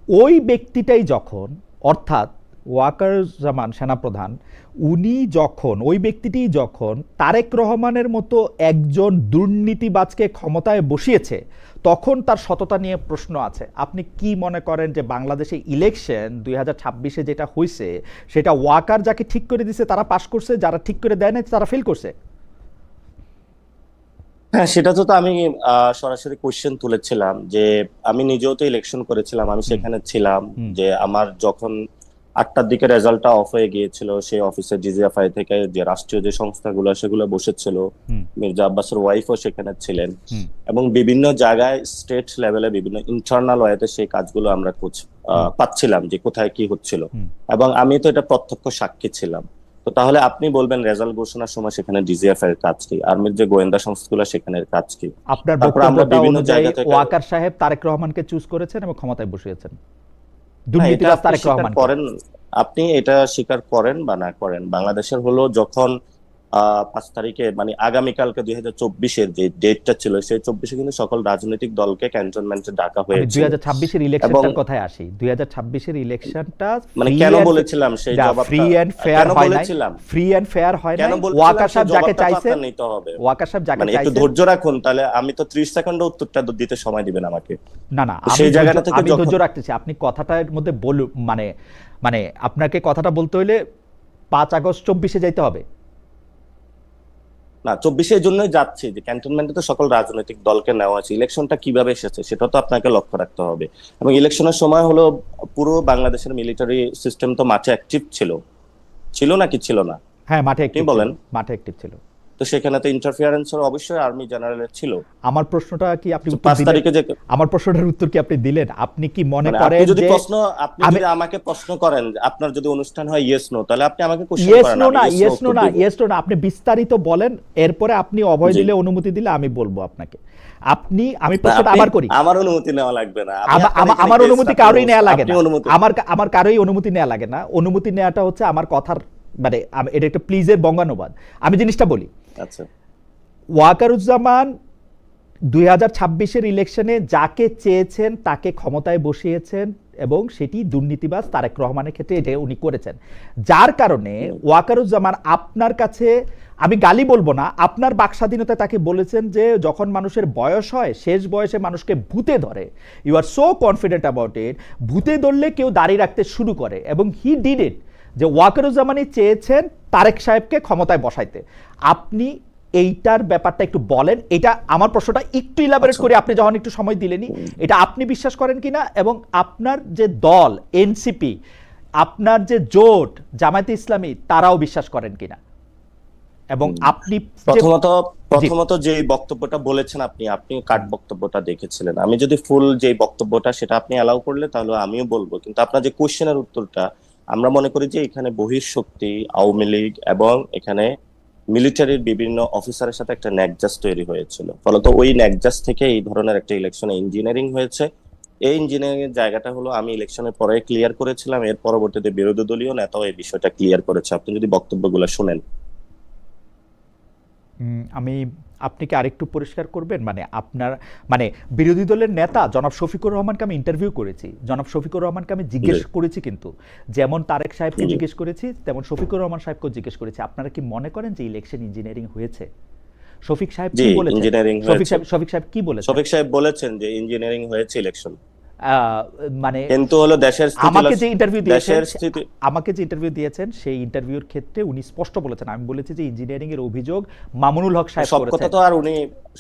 ওই ব্যক্তিটাই যখন, অর্থাৎ ওয়াকারুজ্জামান সেনাপ্রধান, ওই ব্যক্তিটি যখন তারেক রহমানের মতো একজন দুর্নীতিবাজকে ক্ষমতায় বসিয়েছে, তখন তার সততা নিয়ে প্রশ্ন আছে। আপনি কি মনে করেন যে বাংলাদেশে ইলেকশন 2026-এ যেটা হয়েছে, সেটা ওয়াকার যাকে ঠিক করে দিছে তারা পাশ করছে, যারা ঠিক করে দেয় না তারা ফেল করছে? হ্যাঁ, সেটা তো আমি সরাসরি কোশ্চেন তুলেছিলাম যে আমি নিজেও তো ইলেকশন করেছিলাম, আমি সেখানে ছিলাম। যে আমার যখন 8টার দিকে রেজাল্টটা অফ হয়ে গিয়েছিল, সেই অফিসে ডিজিএফআই থেকে যে রাষ্ট্রীয় যে সংস্থাগুলো সেগুলো বসেছিল, মির্জা আব্বাসের ওয়াইফও সেখানে ছিলেন, এবং বিভিন্ন জায়গায় স্টেট লেভেলে বিভিন্ন ইন্টারনাল ওয়েতে সেই কাজগুলো আমরা পাচ্ছিলাম যে কোথায় কি হচ্ছিল, এবং আমি তো এটা প্রত্যক্ষ সাক্ষী ছিলাম। তো তাহলে আপনি বলবেন রেজাল্ট ঘোষণার সময় সেখানে ডিজিএফ এর কাজ কি, আর্মির যে গোয়েন্দা সংস্থাগুলো সেখানের কাজ কি? আপনার তারপর আমরা বক্তব্যটা বিভিন্ন অনুযায়ী জায়গা থেকে ওয়াকার সাহেব তারেক রহমানকে চুজ করেছেন এবং ক্ষমতায় বসিয়েছেন, হ্যাঁ, এটা দুর্নীতিবাজ আপনি তারেক স্বীকার রহমানকে। করেন, আপনি এটা স্বীকার করেন বা না করেন, বাংলাদেশের হলো যখন 5 তারিখে মানে আগামীকালকে 2024-এর যে ডেটটা ছিল, সেই 24-এ কিন্তু সকল রাজনৈতিক দলকে ক্যান্টনমেন্টে ডাকা আমি হয়েছিল। 2026-এর এবং ইলেকশনটার কথায় আসি। 2026-এর ইলেকশনটা মানে কেন বলেছিলাম সেই জবাবটা, ফ্রি এন্ড ফেয়ার কেন হয় নাই, বলেছিলাম, ফ্রি এন্ড ফেয়ার হয় কেন নাই। বলেছিলাম ওয়াকার সেই সাহেব যাকে জবাবটা তো চাইছেন, আপনার নিতে হবে। ওয়াকার সাহেব যাকে মানে একটু চাইছেন, ধৈর্য রাখুন, তাহলে আমি তো 30 সেকেন্ডে উত্তরটা দিতে সময় দিবেন আমাকে। না না, তো সেই জায়গাটা থেকে আমি ধৈর্য রাখতেছি। আপনি কথাটার মধ্যে বলুন, মানে মানে আপনাকে কথাটা বলতে হলে 5 আগস্ট 24-এ যাইতে হবে। না, 24-এর জন্যই যাচ্ছি যে ক্যান্টনমেন্টে তো সকল রাজনৈতিক দলকে নেওয়া আছে, ইলেকশনটা কিভাবে এসেছে সেটা তো আপনাকে লক্ষ্য রাখতে হবে। এবং ইলেকশনের সময় হলো পুরো বাংলাদেশের মিলিটারি সিস্টেম তো মাঠে অ্যাক্টিভ ছিল, ছিল নাকি ছিল না? হ্যাঁ, মাঠে আপনি অ্যাক্টিভ বলেন। ছিল, মাঠে অ্যাক্টিভ ছিল। তো সেখানে তো ইন্টারফিয়ারেন্সের অবশ্যই আর্মি জেনারেলের ছিল। আমার প্রশ্নটা কি আপনি উত্তর 5 দিলেন? তারিখে যে আমার প্রশ্নটার উত্তর কি আপনি দিলেন? আপনি কি মনে মানে করেন আপনি যদি যে আপনি আমি যদি আমাকে প্রশ্ন করেন, আপনার যদি অনুষ্ঠান হয় ইয়েস নো, তাহলে আপনি আমাকে কোশ্চেন ইয়েস করেন, নো আমি না, ইয়েস নো ইয়েস নো উত্তর না, দিব। ইয়েস নো না, আপনি বিস্তারিত বলেন, এরপরে আপনি অভয় জি। দিলে, অনুমতি দিলে আমি বলবো আপনাকে। আমি না, প্রশ্নটা আপনি আবার করি। আমার অনুমতি নেওয়া লাগবে না, আমি আপনার এখানে আমার guest, অনুমতি আপনি কারোই নেওয়া লাগে আপনি না। অনুমতি। আমার কারোই অনুমতি নেওয়া লাগে না। অনুমতি নেওয়াটা হচ্ছে আমার কথার, মানে এটা একটা প্লিজের বঙ্গানুবাদ। আমি জিনিসটা বলি। আচ্ছা, ওয়াকারুজ্জামান 2026-এর ইলেকশনে যাকে চেয়েছেন তাকে ক্ষমতায় বসিয়েছেন, এবং সেটি দুর্নীতিবাজ তারেক রহমানের ক্ষেত্রে এটা উনি করেছেন। যার কারণে ওয়াকারুজ্জামান আপনার কাছে, আমি গালি বলবো না, আপনার বাকস্বাধীনতায় তাকে বলেছেন যে যখন মানুষের বয়স হয়, শেষ বয়সে মানুষকে ভূতে ধরে, you are so confident about it, ভূতে ধরলে কেউ দাঁড়িয়ে রাখতে শুরু করে, এবং হি ডিড ইট। যে ওয়াকারুজ্জামানই চেয়েছেন তারেক সাহেবকে ক্ষমতায় বসাইতে। আপনি এইটার ব্যাপারটা একটু বলেন। এটা আমার প্রশ্নটা একটু ইলাবোরেট করে আপনি যখন একটু সময় দিলেনি, এটা আপনি বিশ্বাস করেন কিনা, এবং আপনার যে দল এনসিপি, আপনার যে জোট জামায়াতে ইসলামী, তারাও বিশ্বাস করেন কিনা, এবং আপনি প্রথমত যে বক্তব্যটা বলেছেন আপনি কাট বক্তব্যটা দেখেছিলেন, আমি যদি ফুল যে বক্তব্যটা সেটা আপনি অ্যালাউ করলে তাহলে আমিও বলবো। কিন্তু আপনার যে কোশ্চেনের উত্তরটা, আমরা মনে করি যে এখানে বহিঃশক্তি, আওয়ামী লীগ এবং এখানে মিলিটারির বিভিন্ন অফিসারের সাথে একটা নেকজাস তৈরি হয়েছিল, ফলত ওই নেকজাস থেকে এই ধরনের একটা ইলেকশনে ইঞ্জিনিয়ারিং হয়েছে। এই ইঞ্জিনিয়ারিং এর জায়গাটা হলো আমি ইলেকশনের পরে ক্লিয়ার করেছিলাম, এর পরবর্তীতে বিরোধী দলীয় নেতাও এই বিষয়টা ক্লিয়ার করেছে, আপনি যদি বক্তব্যগুলো শুনেন। আমি আপনি কি আরেকটু পরিষ্কার করবেন, মানে আপনার মানে বিরোধী দলের নেতা জনাব শফিকুর রহমানকে আমি ইন্টারভিউ করেছি, জনাব শফিকুর রহমানকে আমি জিজ্ঞেস জি করেছি, কিন্তু যেমন তারেক সাহেবকে জি জিজ্ঞেস করেছি তেমন শফিকুর রহমান সাহেবকেও জিজ্ঞেস করেছি, আপনারা কি মনে করেন যে ইলেকশন ইঞ্জিনিয়ারিং হয়েছে? শফিক সাহেব জি কি বলেছেন? ইঞ্জিনিয়ারিং হয়েছে। শফিক সাহেব কি বলেছেন? শফিক সাহেব বলেছেন যে ইঞ্জিনিয়ারিং হয়েছে ইলেকশন, আহ, মানে কিন্তু হলো দেশের স্থিতি, আমাকে যে ইন্টারভিউ দিয়েছেন, দেশের স্থিতি। আমাকে যে ইন্টারভিউ দিয়েছেন সেই ইন্টারভিউর ক্ষেত্রে উনি স্পষ্ট বলেছেন, আমি বলেছি যে ইঞ্জিনিয়ারিং এর অভিযোগ মামুনুল হক সাহেব সব কথা করেছেন। তো আর উনি,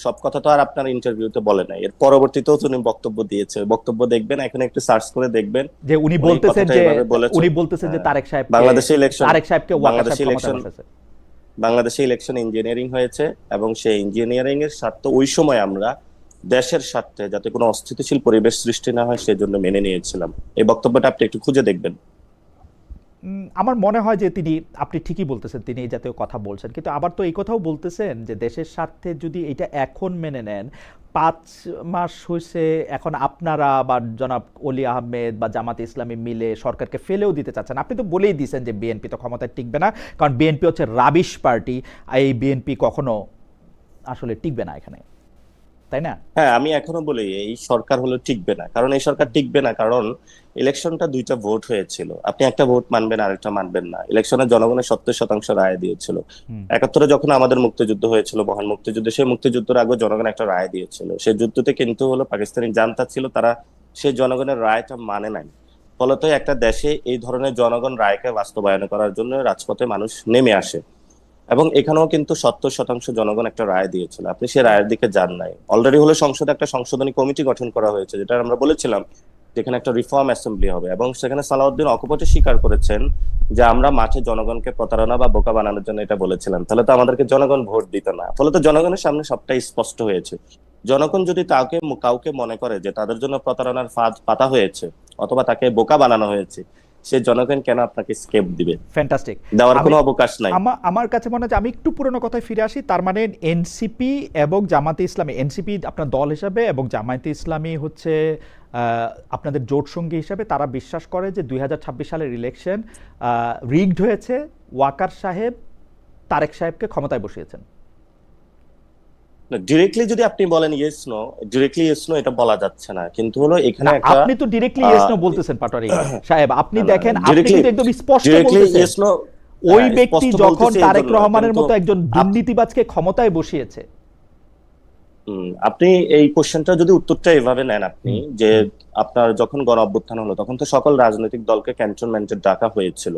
সব কথা তো আর আপনার ইন্টারভিউতে বলে নাই, এর পরবর্তীতেও তো উনি বক্তব্য দিয়েছে, বক্তব্য দেখবেন, এখন একটু সার্চ করে দেখবেন যে উনি উনি বলতেছেন কথাটা যে এভাবে বলেছেন। উনি বলতেছেন যে হ্যাঁ, তারেক সাহেব বাংলাদেশে ইলেকশন, তারেক সাহেবকে ওয়াকার বাংলাদেশে সাহেব ক্ষমতায় ইলেকশন, বসাইছে। বাংলাদেশে ইলেকশন ইঞ্জিনিয়ারিং হয়েছে এবং সেই ইঞ্জিনিয়ারিং এর স্বার্থ ওই সময় আমরা দেশের স্বার্থে যাতে কোনো অস্থিতিশীল পরিবেশ সৃষ্টি না হয় সেজন্য মেনে নিয়েছিলাম। এই বক্তব্যটা আপনি একটু খুঁজে দেখবেন। আমার মনে হয় যে তিনি, আপনি ঠিকই বলতেছেন, তিনি এই জাতীয় কথা বলছেন, কিন্তু আবার তো এই কথাও বলতেছেন যে দেশের স্বার্থে যদি এটা এখন মেনে নেন, 5 মাস হয়েছে, এখন আপনারা বা জনাব অলি আহমেদ বা জামাত ইসলামী মিলে সরকারকে ফেলেও দিতে চাচ্ছেন। আপনি তো বলেই দিয়েছেন যে বিএনপি তো ক্ষমতায় টিকবে না, কারণ বিএনপি হচ্ছে রাবিশ পার্টি, এই বিএনপি কখনো আসলে টিকবে না এখানে, তাই না? হ্যাঁ, আমি এখনো বলি এই সরকার হলো টিকবে না, কারণ এই সরকার টিকবে না কারণ ইলেকশনটা 2টা ভোট হয়েছিল, আপনি একটা ভোট মানবেন আরেকটা মানবেন না। ইলেকশনে জনগণের 70% রায় দিয়েছিল। 71-এ যখন আমাদের মুক্তিযুদ্ধ হয়েছিল, মহান মুক্তিযুদ্ধ, সেই মুক্তিযুদ্ধের আগে জনগণ একটা রায় দিয়েছিল, সেই যুদ্ধতে কিন্তু হলো পাকিস্তানি জান্তা ছিল, তারা সেই জনগণের রায়টা মানে নাই। ফলত একটা দেশে এই ধরনের জনগণ রায়কে বাস্তবায়ন করার জন্য রাজপথে মানুষ নেমে আসে, এবং এখানেও কিন্তু 70% জনগণ একটা রায় দিয়েছিল, আপনি সেই রায়ের দিকে যান নাই। অলরেডি হলো সংসদে একটা সংশোধনী কমিটি গঠন করা হয়েছে, যেটা আমরা বলেছিলাম যেখানে একটা রিফর্ম অ্যাসেম্বলি হবে, এবং সেখানে সালাউদ্দিন অকপটে স্বীকার করেছেন যে আমরা মাঠে জনগণকে প্রতারণা বা বোকা বানানোর জন্য এটা বলেছিলাম, তাহলে তো আমাদেরকে জনগণ ভোট দিত না। ফলে তো জনগণের সামনে সবটাই স্পষ্ট হয়েছে। জনগণ যদি কাউকে মনে করে যে তাদের জন্য প্রতারণার ফাঁদ পাতা হয়েছে অথবা তাকে বোকা বানানো হয়েছে, সে জনগণ কেন আপনাকে স্কেপ দিবে? ফ্যান্টাস্টিক। দেওয়ার কোনো অবকাশ নাই। আমার কাছে মনে হয় যে আমি একটু পুরনো কথায় ফিরে আসি, তার মানে এনসিপি এবং জামাতে ইসলামী, এনসিপি আপনার দল হিসাবে এবং জামায়াতে ইসলামী হচ্ছে আপনাদের জোট সঙ্গী হিসাবে, তারা বিশ্বাস করে যে 2026 সালের ইলেকশন রিগড হয়েছে, ওয়াকার সাহেব তারেক সাহেবকে ক্ষমতায় বসিয়েছেন। ডিরেক্টলি যদি আপনি বলেন yes no, directly yes no এটা বলা যাচ্ছে না, কিন্তু হলো এখানে একটা, আপনি তো ডিরেক্টলি ইয়েস নো বলতেছেন পাটোয়ারি সাহেব, আপনি দেখেন আপনি ডিরেক্টলি, কিন্তু একদম স্পষ্ট ডিরেক্টলি বলতেছেন ইয়েস নো। ওই ব্যক্তি যখন তারেক রহমানের মতো একজন দুর্নীতিবাজকে ক্ষমতায় বসিয়েছে। আপনি এই কোশ্চেনটা যদি উত্তরটা এভাবে নেন, আপনি যে আপনার যখন গণ অভ্যুত্থান হলো তখন তো সকল রাজনৈতিক দলকে ক্যান্টনমেন্টে ডাকা হয়েছিল,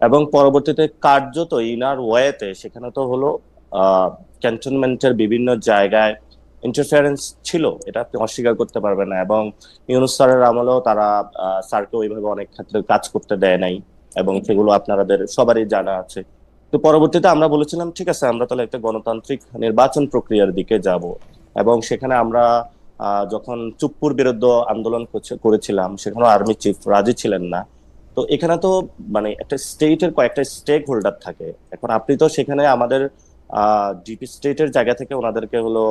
এবং পরবর্তীতে কার্যত ইনার ওয়েতে সেখানে তো হলো ক্যান্টনমেন্টের বিভিন্ন জায়গায় ইন্টারফারেন্স ছিল, এটা আপনি অস্বীকার করতে পারবেন না। এবং ইউনূস স্যারের আমলেও তারা স্যারকে ওইভাবে অনেক ক্ষেত্রে কাজ করতে দেয় নাই, এবং সেগুলো আপনাদের সবারই জানা আছে। তো পরবর্তীতে আমরা বলেছিলাম ঠিক আছে, আমরা তাহলে একটা গণতান্ত্রিক নির্বাচন প্রক্রিয়ার দিকে যাব, এবং সেখানে আমরা যখন চুপ্পুর বিরুদ্ধে আন্দোলন করেছিলাম সেখানে আর্মি চিফ রাজি ছিলেন না। তো এখানে তো মানে একটা স্টেটের কয়েকটা স্টেক হোল্ডার থাকে, এখন আপনি তো সেখানে আমাদের ডিপি স্টেটের জায়গা থেকে ওনাদেরকে হলো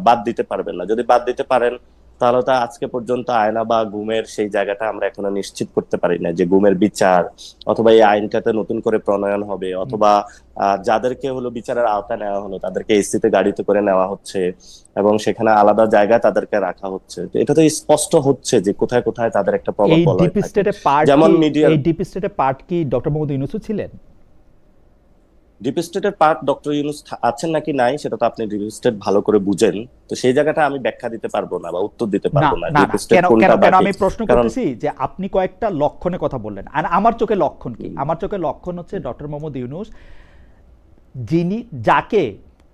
বাদ দিতে পারবেন না। যদি বাদ দিতে পারেন তাহলে তো আজকে পর্যন্ত আয়না বা গুমের সেই জায়গাটা আমরা এখনো নিশ্চিত করতে পারি না, যে গুমের বিচার অথবা এই আইনটাতে নতুন করে প্রণয়ন হবে, অথবা যাদেরকে হলো বিচারের আওতায় নেওয়া হলো তাদেরকে এসিতে গাড়িতে করে নেওয়া হচ্ছে এবং সেখানে আলাদা জায়গায় তাদেরকে রাখা হচ্ছে। তো এটা তো স্পষ্ট হচ্ছে যে কোথায় কোথায় তাদের একটা প্রভাব এই বলয় ডিপ থাকে। স্টেটের পার্ট, যেমন মিডিয়া, এই ডিপ স্টেটের পার্ট কি ডক্টর মোহাম্মদ ইউনূসও ছিলেন? ডিপ স্টেটের পার্ট ডক্টর ইউনূস আছেন নাকি নাই সেটা তো আপনি ডিপ স্টেট ভালো করে বুঝেন, তো সেই জায়গাটা আমি ব্যাখ্যা দিতে পারবো না বা উত্তর দিতে পারবো না। ডিপ স্টেট কোনটা কেন বাকি, আমি প্রশ্ন কারণ করতেছি যে আপনি কয়েকটা লক্ষণের কথা বললেন, আর আমার চোখে লক্ষণ কি? আমার চোখে লক্ষণ হচ্ছে ডক্টর মোহাম্মদ ইউনূস, যিনি যাকে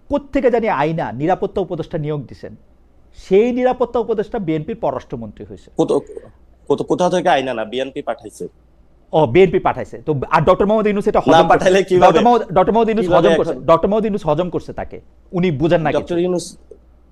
কোত্থেকে জানি আইনা নিরাপত্তা উপদেষ্টা নিয়োগ দিয়েছেন, সেই নিরাপত্তা উপদেষ্টা বিএনপির পররাষ্ট্রমন্ত্রী হয়েছে। কোথা থেকে আইনা না, বিএনপি পাঠাইছে। ও, বিএনপি পাঠাইছে। তো আর ডক্টর মোহাম্মদ ইউনূস এটা হজম পাঠাইলে কিভাবে? ডক্টর মোহাম্মদ ইউনূস হজম করছে, ডক্টর মোহাম্মদ ইউনূস হজম করছে তাকে, উনি বুঝেন না ডক্টর ইউনূস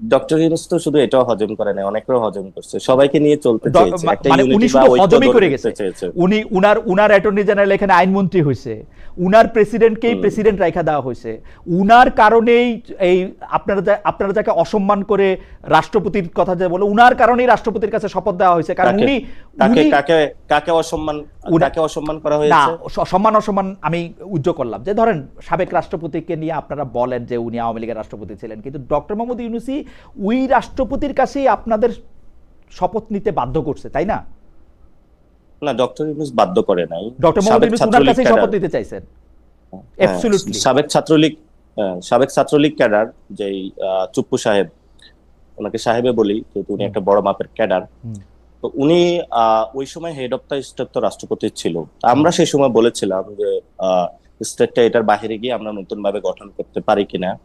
ডক্টর ইউনূস তো শুধু এটাও হজম করে নাই, অনেকেরও হজম করছে, সবাইকে নিয়ে চলতে চেয়েছে, একটা মানে উনি ইউনিটি বা শুধু ঐক্য হজমই ধরে করে রাখতে গেছে, চেয়েছে। উনি উনার অ্যাটর্নি জেনারেল এখানে আইনমন্ত্রী হয়েছে, উনার প্রেসিডেন্টকেই হুম। প্রেসিডেন্ট রাখা দেওয়া হয়েছে, উনার কারণেই এই আপনারা যাকে অসম্মান করে রাষ্ট্রপতির কথা যে বলে, উনার কারণেই রাষ্ট্রপতির কাছে শপথ দেওয়া হয়েছে, কারণ কাকে উনি কাকে উনি কাকে কাকে অসম্মান উনা- কাকে অসম্মান করা না, হয়েছে? সম্মান অসম্মান আমি উজ্জ্বল করলাম যে ধরেন সাবেক রাষ্ট্রপতিকে নিয়ে আপনারা বলেন যে উনি আওয়ামী লীগের রাষ্ট্রপতি ছিলেন, কিন্তু ডক্টর মোহাম্মদ ইউনূসই ওই রাষ্ট্রপতির কাছেই আপনাদের শপথ নিতে বাধ্য করছে, তাই না? না, ডক্টর ইউনূস বাধ্য করে নাই। ডক্টর মোহাম্মদ সাবেক ইউনূস ওনার ছাত্রলীগ কাছেই ক্যাডার, শপথ নিতে চাইছেন অ্যাবসলিউটলি। সাবেক ছাত্রলীগ ক্যাডার যেই চুপ্পু সাহেব, ওনাকে সাহেবে বলি যেহেতু উনি একটা বড় মাপের ক্যাডার, তো উনি ওই সময় হেড অফ দ্য স্টেট তো রাষ্ট্রপতি ছিল। আমরা সেই সময় বলেছিলাম যে স্টেটটা এটার বাইরে গিয়ে আমরা নতুন ভাবে গঠন করতে পারি কিনা।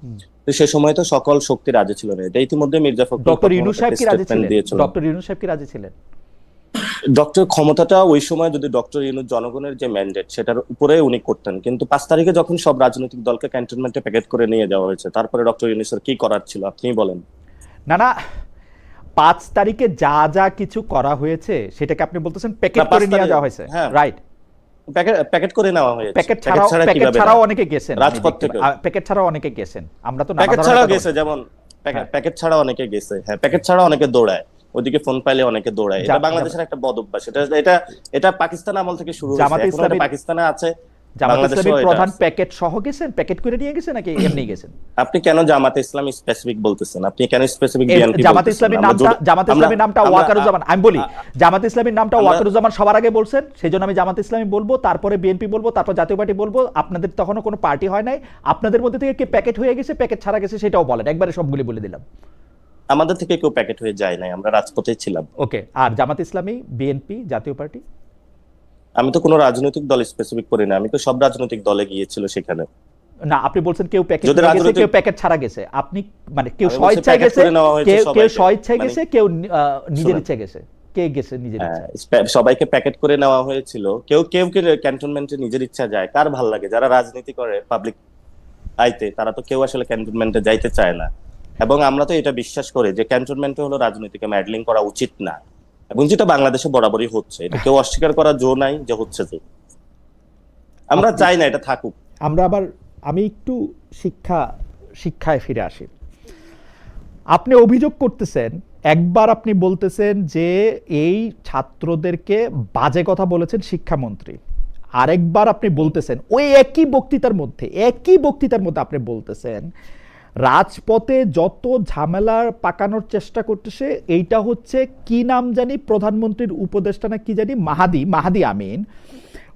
তো সে সময় তো সকল শক্তি রাজি ছিল না, এটা ইতিমধ্যে মির্জা ফখরুল ডক্টর ইউনূস সাহেব কি রাজি ছিলেন? দিয়েছিল। ডক্টর ইউনূস সাহেব কি রাজি ছিলেন? ডক্টর ক্ষমতাটা ওই সময় যদি ডক্টর ইউনূস জনগণের যে ম্যান্ডেট সেটার উপরে উনি করতেন, কিন্তু 5 তারিখে যখন সব রাজনৈতিক দলকে ক্যান্টনমেন্টে প্যাকেট করে নিয়ে যাওয়া হয়েছে, তারপরে ডক্টর ইউনূসের কি করার ছিল আপনি বলেন? না না, 5 তারিখে যা যা কিছু করা হয়েছে সেটাকে আপনি বলতেছেন প্যাকেট না, 5 করে নিয়ে তারিখ- যাওয়া হয়েছে, হ্যাঁ। রাইট? প্যাকেট করে নেওয়া হয়েছে। প্যাকেট প্যাকেট ছাড়া প্যাকেট কিভাবে ছাড়াও হয়? অনেকে গেছেন, রাজপথ থেকে। প্যাকেট ছাড়াও অনেকে গেছেন, আমরা তো নানা প্যাকেট ধরনের ছাড়াও কথা গেছে, বলি। যেমন হ্যাঁ। প্যাকেট ছাড়াও অনেকে গেছে। হ্যাঁ, প্যাকেট ছাড়াও অনেকে দৌড়ায়, ওইদিকে ফোন পাইলে অনেকে দৌড়ায়। এটা বাংলাদেশের একটা বদ অভ্যাস। এটা পাকিস্তান আমল থেকে শুরু হয়েছে, জামাতে এখন এটা ইসলামী- পাকিস্তানে আছে, জামাত বাংলাদেশেও ইসলামীর এটা প্রধান আছে। প্যাকেট সহ গেছেন, প্যাকেট করে নিয়ে গেছেন নাকি এমনি গেছেন? আপনি কেন জামাতে ইসলামী স্পেসিফিক বলতেছেন? আপনি কেন স্পেসিফিক জামাত ইসলামীর নামটা ওয়াকারুজ্জামান, আমি বলি জামাত ইসলামীর নামটা ওয়াকারুজ্জামান সবার আগে বলছেন, সেই জন্য আমি জামাত ইসলামী বলবো, তারপরে বিএনপি বলবো, তারপর জাতীয় পার্টি বলবো। আপনাদের তখনও কোনো পার্টি হয় নাই, আপনাদের মধ্যে থেকে কে প্যাকেট হয়ে গেছে, প্যাকেট ছাড়া গেছে সেটাও বলেন, একবারে সবগুলি বলে দিলাম। আমাদের থেকে কেউ প্যাকেট হয়ে যায় নাই, আমরা রাজপথে ছিলাম। ওকে, আর জামাত ইসলামী, বিএনপি, জাতীয় পার্টি? আমি তো কোনো রাজনৈতিক দল স্পেসিফিক করি না, আমি তো সব রাজনৈতিক দলে গিয়েছিল সেখানে। না, আপনি বলছেন কেউ প্যাকেট যদি হয়ে গেছে, রাজনৈতিক- কেউ প্যাকেট ছাড়া গেছে, আপনি মানে কেউ আমি বলছি স্বেচ্ছায় প্যাকেট গেছে, করে নেওয়া হয়েছে কেউ সবাইকে। স্বেচ্ছায় মানে- গেছে, কেউ নিজের শুনুন। ইচ্ছা গেছে, কে গেছে নিজের ইচ্ছা? সবাইকে প্যাকেট করে নেওয়া হয়েছিল। কেউ কেউ ক্যান্টনমেন্টে নিজের ইচ্ছা যায়, কার ভাল লাগে? যারা রাজনীতি করে পাবলিক আইতে, তারা তো কেউ আসলে ক্যান্টনমেন্টে যাইতে চায় না। এবং আমরা তো এটা বিশ্বাস করি যে ক্যান্টনমেন্টে হলো রাজনীতিকে ম্যাডলিং করা উচিত না, এবং যেটা বাংলাদেশে বরাবরই হচ্ছে, এটা কেউ অস্বীকার করার জো নাই যে হচ্ছে। যে আমরা চাই না এটা থাকুক। আমি একটু শিক্ষায় ফিরে আসি। আপনি অভিযোগ করতেছেন, একবার আপনি বলতেছেন যে এই ছাত্রদেরকে বাজে কথা বলেছেন শিক্ষামন্ত্রী, আরেকবার আপনি বলতেছেন ওই একই বক্তৃতার মধ্যে আপনি বলতেছেন রাজপথে যত ঝামেলা পাকানোর চেষ্টা করতেছে এইটা হচ্ছে কি নাম জানি, প্রধানমন্ত্রীর উপদেষ্টা না কি জানি, মাহাদি আমিন,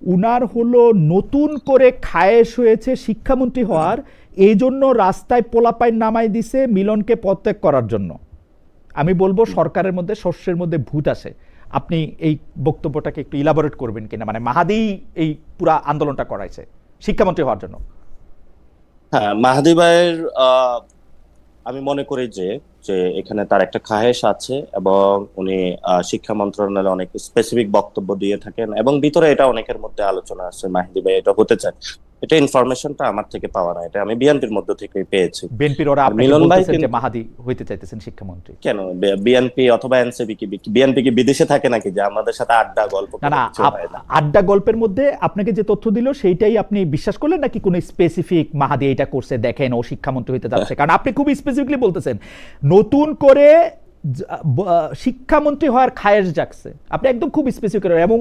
উনার হলো নতুন করে খায়েশ হয়েছে শিক্ষামন্ত্রী হওয়ার, এই জন্য রাস্তায় পোলাপাইন নামাই দিছে মিলনকে পদত্যাগ করার জন্য। আমি বলবো সরকারের মধ্যে শস্যের মধ্যে ভূত আছে। আপনি এই বক্তব্যটাকে একটু ইলাবোরেট করবেন কিনা, মানে মাহাদি এই পুরা আন্দোলনটা করাইছে শিক্ষামন্ত্রী হওয়ার জন্য? হ্যাঁ, মাহাদি ভাইয়ের আমি মনে করি যে যে এখানে তার একটা খাহেশ আছে, এবং উনি শিক্ষা মন্ত্রণালয়ে অনেক স্পেসিফিক বক্তব্য দিয়ে থাকেন, এবং ভিতরে এটা অনেকের মধ্যে আলোচনা আছে মাহাদি ভাই এটা হতে চায়। এটা ইনফরমেশনটা আমার থেকে পাওয়া না, এটা আমি বিএনপির মধ্য থেকে পেয়েছি। বিএনপির ওরা আপনাকে মিলন ভাই বলতেছেন যে মাহাদি হইতে চাইতেছেন শিক্ষামন্ত্রী? কেন বিএনপি অথবা এনসিপি কি বিএনপি কি বিদেশে থাকে নাকি যে আমাদের সাথে আড্ডা গল্প না না, কিছু হয় না? আড্ডা গল্পের মধ্যে আপনাকে যে তথ্য দিল সেইটাই আপনি বিশ্বাস করলেন নাকি কোনো স্পেসিফিক মাহাদি এটা করছে দেখেন ও শিক্ষামন্ত্রী হইতে যাচ্ছে? কারণ আপনি খুব স্পেসিফিকলি বলতেছেন নতুন করে শিক্ষামন্ত্রী হওয়ার খায়েশ জাগছে, আপনি একদম খুব স্পেসিফিক, এবং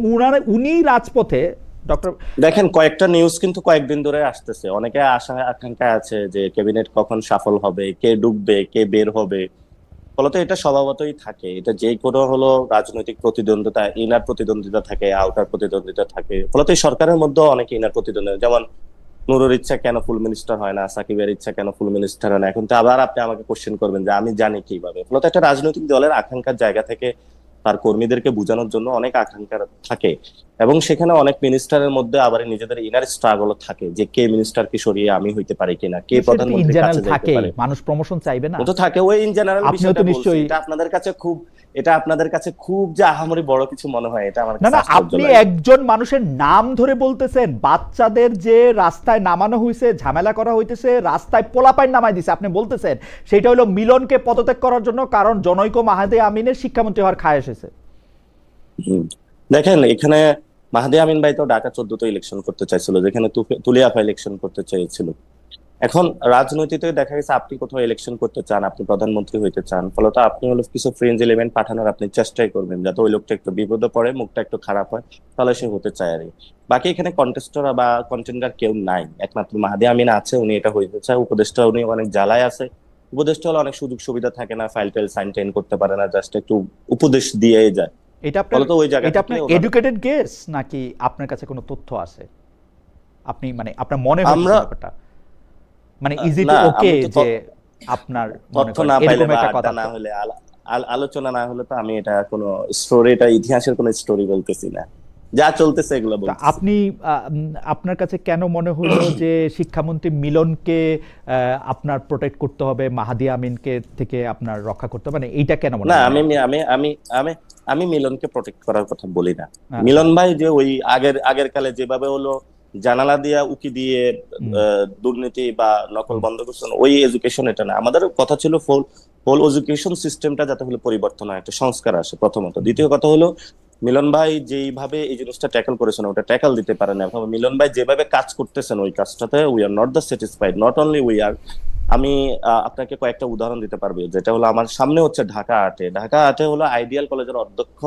উনি রাজপথে ডক্টর দেখেন, কয়েকটা নিউজ কিন্তু কয়েকদিন ধরে আসতেছে, অনেকে আশা আকাঙ্ক্ষা আছে যে ক্যাবিনেট কখন সাফল হবে, কে ঢুকবে, কে বের হবে। ফলত এটা স্বভাবতই থাকে, এটা যে কোনো হলো রাজনৈতিক প্রতিদ্বন্দ্বিতা, ইনার প্রতিদ্বন্দ্বিতা থাকে, আউটার প্রতিদ্বন্দ্বিতা থাকে। ফলত এই সরকারের মধ্যেও অনেক ইনার প্রতিদ্বন্দ্বিতা, যেমন নুরুর ইচ্ছা কেন ফুল মিনিস্টার হয় না, সাকিবের ইচ্ছা কেন ফুল মিনিস্টার হয় না। এখন তো আবার আপনি আমাকে কোশ্চেন করবেন যে আমি জানি কিভাবে। ফলত একটা রাজনৈতিক দলের আকাঙ্ক্ষার জায়গা থেকে তার কর্মীদেরকে বোঝানোর জন্য অনেক আকাঙ্ক্ষা থাকে, এবং সেখানে অনেক মিনিস্টারের মধ্যে আবার নিজেদের ইনার স্ট্রাগল থাকে যে কে মিনিস্টারকে সরিয়ে আমি হইতে পারি কিনা, কে সেটা তো ইন প্রধানমন্ত্রীর জেনারেল কাছে যাইতে থাকে, পারে। মানুষ প্রমোশন চাইবে না। ও তো থাকে, ওই ইন জেনারেল আপনিও বিষয়টা তো বলছি। নিশ্চয়ই, এটা আপনাদের কাছে খুব যে আহামরি বড় কিছু মনে হয়, এটা আমার না কাছে না, আশ্চর্য আপনি লাগে। একজন মানুষের নাম ধরে বলতেছেন, বাচ্চাদের যে রাস্তায় নামানো হয়েছে, ঝামেলা করা হইতেছে, রাস্তায় পোলাপাইন নামাই দিছে, আপনি বলতেছেন সেটা হলো মিলনকে পদত্যাগ করার জন্য, কারণ জনৈক মাহাদি আমিনের শিক্ষামন্ত্রী হওয়ার খায় এসেছে। হুম। দেখেন এখানে মাহদি আমিন ভাই তো ঢাকা 14 ইলেকশন করতে চাইছিল, যেখানে তুলিয়াফা ইলেকশন করতে চেয়েছিল। এখন রাজনীতিতে দেখা গেছে আপনি কোথাও ইলেকশন করতে চান, আপনি প্রধানমন্ত্রী হইতে চান, ফলত আপনি হলো কিছু ফ্রেঞ্জ এলিমেন্ট পাঠানোর আপনি চেষ্টাই করবেন যাতে ওই লোকটা একটু বিপদে পড়ে, মুখটা একটু খারাপ হয়, তাহলে সে হতে চায় আর কি। বাকি এখানে কন্টেস্টর বা কন্টেন্ডার কেউ নাই, একমাত্র মাহদি আমিন আছে, উনি এটা হইতে চায়। উপদেষ্টা উনি অনেক জ্বালায় আছে। উপদেষ্টা হলে অনেক সুযোগ সুবিধা থাকে না, ফাইল টাইল সাইন টাইন করতে পারে না, জাস্ট একটু উপদেশ দিয়ে যায়। এটা আপনার ফলত ওই জায়গা এটা থেকে আপনার ওনার এডুকেটেড গেস, নাকি আপনার কাছে কোনো তথ্য আছে? আপনি মানে আপনার মনে হচ্ছে আমরা ব্যাপারটা, মানে ইজ ইট না, ওকে আমি তো যে আপনার মনে তথ্য করেন না পাইলে এরকম বা একটা আড্ডা কথা? না হলে আলোচনা না হলে তো আমি এটা কোনো স্টোরি, এটা ইতিহাসের কোনো স্টোরি বলতেছি না, যা চলতেছে এগুলো তা বলতেছি। আপনি আপনার কাছে কেন মনে হলো যে শিক্ষামন্ত্রী মিলনকে আপনার প্রোটেক্ট করতে হবে, মাহাদি আমিনকে থেকে আপনার রক্ষা করতে হবে, মানে এইটা কেন মনে না, হলো? আমি মানে আমি আমি আমি আমি মিলনকে প্রোটেক্ট করার কথা বলি না। আচ্ছা। মিলন ভাই যে ওই আগের কালে যেভাবে হলো জানালা দিয়া উকি দিয়ে হুম দুর্নীতি বা নকল হুম বন্ধ করছেন, ওই এডুকেশন এটা না। আমাদের কথা ছিল হোল হোল এডুকেশন সিস্টেমটা যাতে হলো পরিবর্তন হয়, একটা সংস্কার আসে প্রথমত। হুম দ্বিতীয় কথা হলো মিলন ভাই যেইভাবে এই জিনিসটা ট্যাকল করেছেন ওটা ট্যাকল দিতে পারেন না। এখন মিলন ভাই যেভাবে কাজ করতেছেন ওই কাজটাতে we are not the satisfied, not only we are. আমি আপনাকে কয়েকটা উদাহরণ দিতে পারবো, যেটা হলো আমার সামনে হচ্ছে ঢাকা আটে হলো আইডিয়াল কলেজের অধ্যক্ষ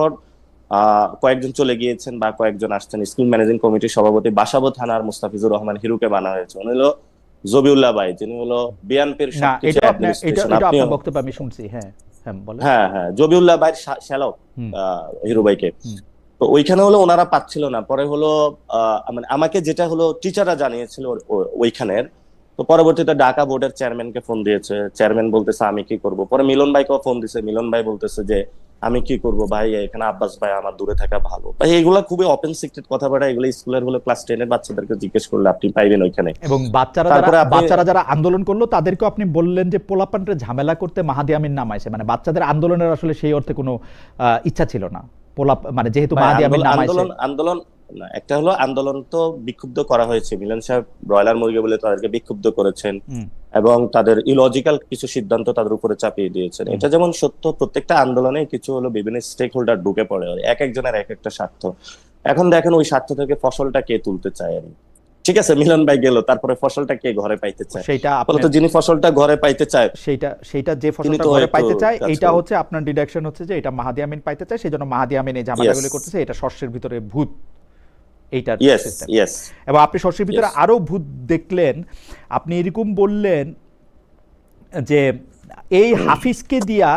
কয়েকজন চলে গিয়েছেন বা কয়েকজন আসছেন। স্কুল ম্যানেজিং কমিটির সভাপতি বাসাবো থানার মুস্তাফিজুর রহমান হিরুকে বানা হয়েছে, উনি হলো জবিউল্লাহ ভাই, যিনি হলো বিএনপির না, সবকিছু এটা আপনার অ্যাডমিনিস্ট্রেশন। এটা আপনিও আপনার বক্তব্য আমি শুনছি। হ্যাঁ হ্যাঁ, বলেন। হ্যাঁ হ্যাঁ, জবিউল্লাহ ভাইয়ের শ্যালক হুম হিরু ভাইকে। হুম তো ওইখানে হলো ওনারা পাচ্ছিল না, পরে হলো মানে আমাকে যেটা হলো টিচাররা জানিয়েছিল ওইখানের। তো পরবর্তীতে ঢাকা বোর্ডের চেয়ারম্যানকে ফোন দিয়েছে, চেয়ারম্যান বলতেছে আমি কি করব। পরে মিলন ভাইকেও ফোন দিছে, মিলন ভাই বলতেছে যে আমি কি করব ভাই, এখানে আব্বাস ভাই আমার দূরে থাকা ভালো। ভাই এগুলা খুবই ওপেন সিক্রেট কথাবার্তা, এগুলো স্কুলের হলো ক্লাস 10-এর বাচ্চাদেরকে জিজ্ঞেস করলে আপনি পাইবেন ওইখানে। এবং তারপরে আপনি বাচ্চারা যারা আন্দোলন করলো তাদেরকেও আপনি বললেন যে পোলাপানরে ঝামেলা করতে মাহাদি আমিন নামাইছে, মানে বাচ্চাদের আন্দোলনের আসলে সেই অর্থে কোনো ইচ্ছা ছিল না। মানে যেহেতু ভাই মাহাদি আমিন নামাইছে। আন্দোলন আন্দোলন না, একটা হলো আন্দোলন তো বিক্ষুব্ধ করা হয়েছে, মিলন সাহেব ব্রয়লার মুরগি বলে তাদেরকে বিক্ষুব্ধ করেছেন হুম এবং তাদের ইলজিক্যাল কিছু সিদ্ধান্ত তাদের উপরে চাপিয়ে দিয়েছেন। হুম এটা যেমন সত্য, প্রত্যেকটা আন্দোলনে কিছু হলো বিভিন্ন স্টেক হোল্ডার ঢুকে পড়ে, আর এক একজনের এক একটা স্বার্থ। এখন দেখেন ওই স্বার্থ থেকে ফসলটা কে তুলতে চায় আর কি। ঠিক আছে, মিলন ভাই গেল, তারপরে ফসলটা কে ঘরে পাইতে চায়? সেইটা ফলত আপনার, যিনি ফসলটা ঘরে পাইতে চায় সেইটা যে তিনি ফসলটা তো ঘরে একটু পাইতে চায়, কাজ এইটা করেন। হচ্ছে আপনার ডিডাকশন হচ্ছে যে এটা মাহাদি আমিন পাইতে চায়, সেই জন্য মাহাদি আমিন এই ইয়েস ঝামেলাগুলি করতেছে, এটা শস্যের ভিতরে ভূত, এইটার ইয়েস সিস্টেম। ইয়েস এবং আপনি শস্যের ভিতরে ইয়েস। আরো ভূত দেখলেন। আপনি এরকম বললেন যে এই হাফিজকে দিয়া,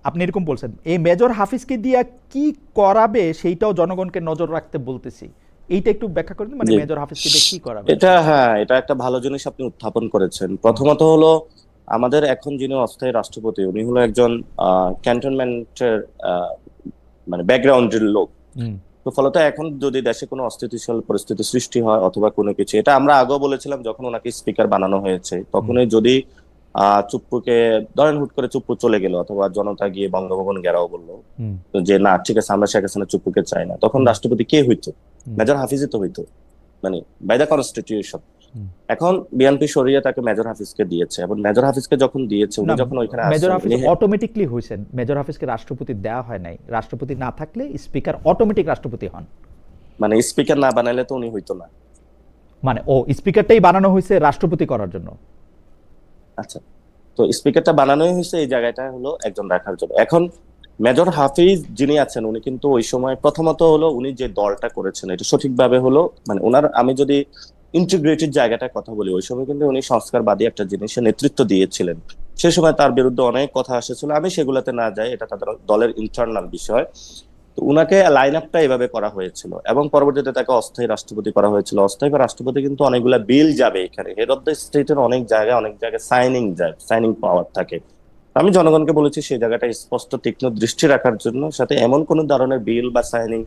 আপনি এরকম বলছেন এই মেজর হাফিজকে দিয়া কি করাবে সেইটাও জনগণকে নজর রাখতে বলতেছি। এইটা একটু ব্যাখ্যা করে দিন, মানে জি, মেজর হাফিজকে দিয়ে কি করাবে? এটা হ্যাঁ, এটা একটা ভালো জিনিস আপনি উত্থাপন করেছেন। প্রথমত হলো আমাদের এখন যিনি অস্থায়ী রাষ্ট্রপতি উনি হলো একজন ক্যান্টনমেন্টের মানে ব্যাকগ্রাউন্ডের লোক। হুম তো ফলত এখন যদি দেশে কোনো অস্থিতিশীল পরিস্থিতি সৃষ্টি হয় অথবা কোনো কিছু, এটা আমরা আগেও বলেছিলাম যখন ওনাকে স্পিকার বানানো হয়েছে, হুম তখনই যদি চুপ্পুকে ধরেন হুট করে চুপ্পু চলে গেল অথবা জনতা গিয়ে বঙ্গভবন ঘেরাও বললো হুম যে না ঠিক আছে আমরা শেখ হাসিনা চুপ্পুকে চাই না, তখন হুম রাষ্ট্রপতি কে হইতো? হুম মেজর হাফিজই তো হইতো, মানে বাই দ্য কনস্টিটিউশন। হুম। এখন বিএনপি সরিয়ে তাকে মেজর হাফিজকে দিয়েছে, এবং মেজর হাফিজকে যখন দিয়েছে উনি না, যখন ওইখানে মেজর আসছেন হাফিজ উনি অটোমেটিকলি হয়েছেন, মেজর হাফিজকে রাষ্ট্রপতি দেওয়া হয় নাই। রাষ্ট্রপতি না থাকলে স্পিকার অটোমেটিক রাষ্ট্রপতি হন। মানে স্পিকার না বানাইলে তো উনি হইতো না। মানে ও স্পিকারটাই বানানো হয়েছে রাষ্ট্রপতি করার জন্য। আচ্ছা, তো স্পিকারটা বানানোই হয়েছে এই জায়গাটা হলো একজন রাখার জন্য। এখন মেজর হাফিজ যিনি আছেন উনি কিন্তু ওই সময় প্রথমত হলো উনি যে দলটা করেছেন এটা সঠিকভাবে হলো মানে ওনার, আমি যদি ইন্টিগ্রেটেড জায়গাটার কথা বলি, ওই সময় কিন্তু উনি সংস্কারবাদী একটা জিনিসের নেতৃত্ব দিয়েছিলেন। সে সময় তার বিরুদ্ধে অনেক কথা এসেছিল, আমি সেগুলোতে না যাই, এটা তাদের দলের ইন্টারনাল বিষয়। তো উনাকে লাইন আপটা এভাবে করা হয়েছিল এবং পরবর্তীতে তাকে অস্থায়ী রাষ্ট্রপতি করা হয়েছিল। অস্থায়ী রাষ্ট্রপতি কিন্তু অনেকগুলা বিল যাবে এখানে, হেড অফ দ্য স্টেটের অনেক জায়গায় সাইনিং পাওয়ার থাকে। আমি জনগণকে বলেছি সেই জায়গাটা স্পষ্ট তীক্ষ্ণ দৃষ্টি রাখার জন্য, সাথে এমন কোন ধরনের বিল বা সাইনিং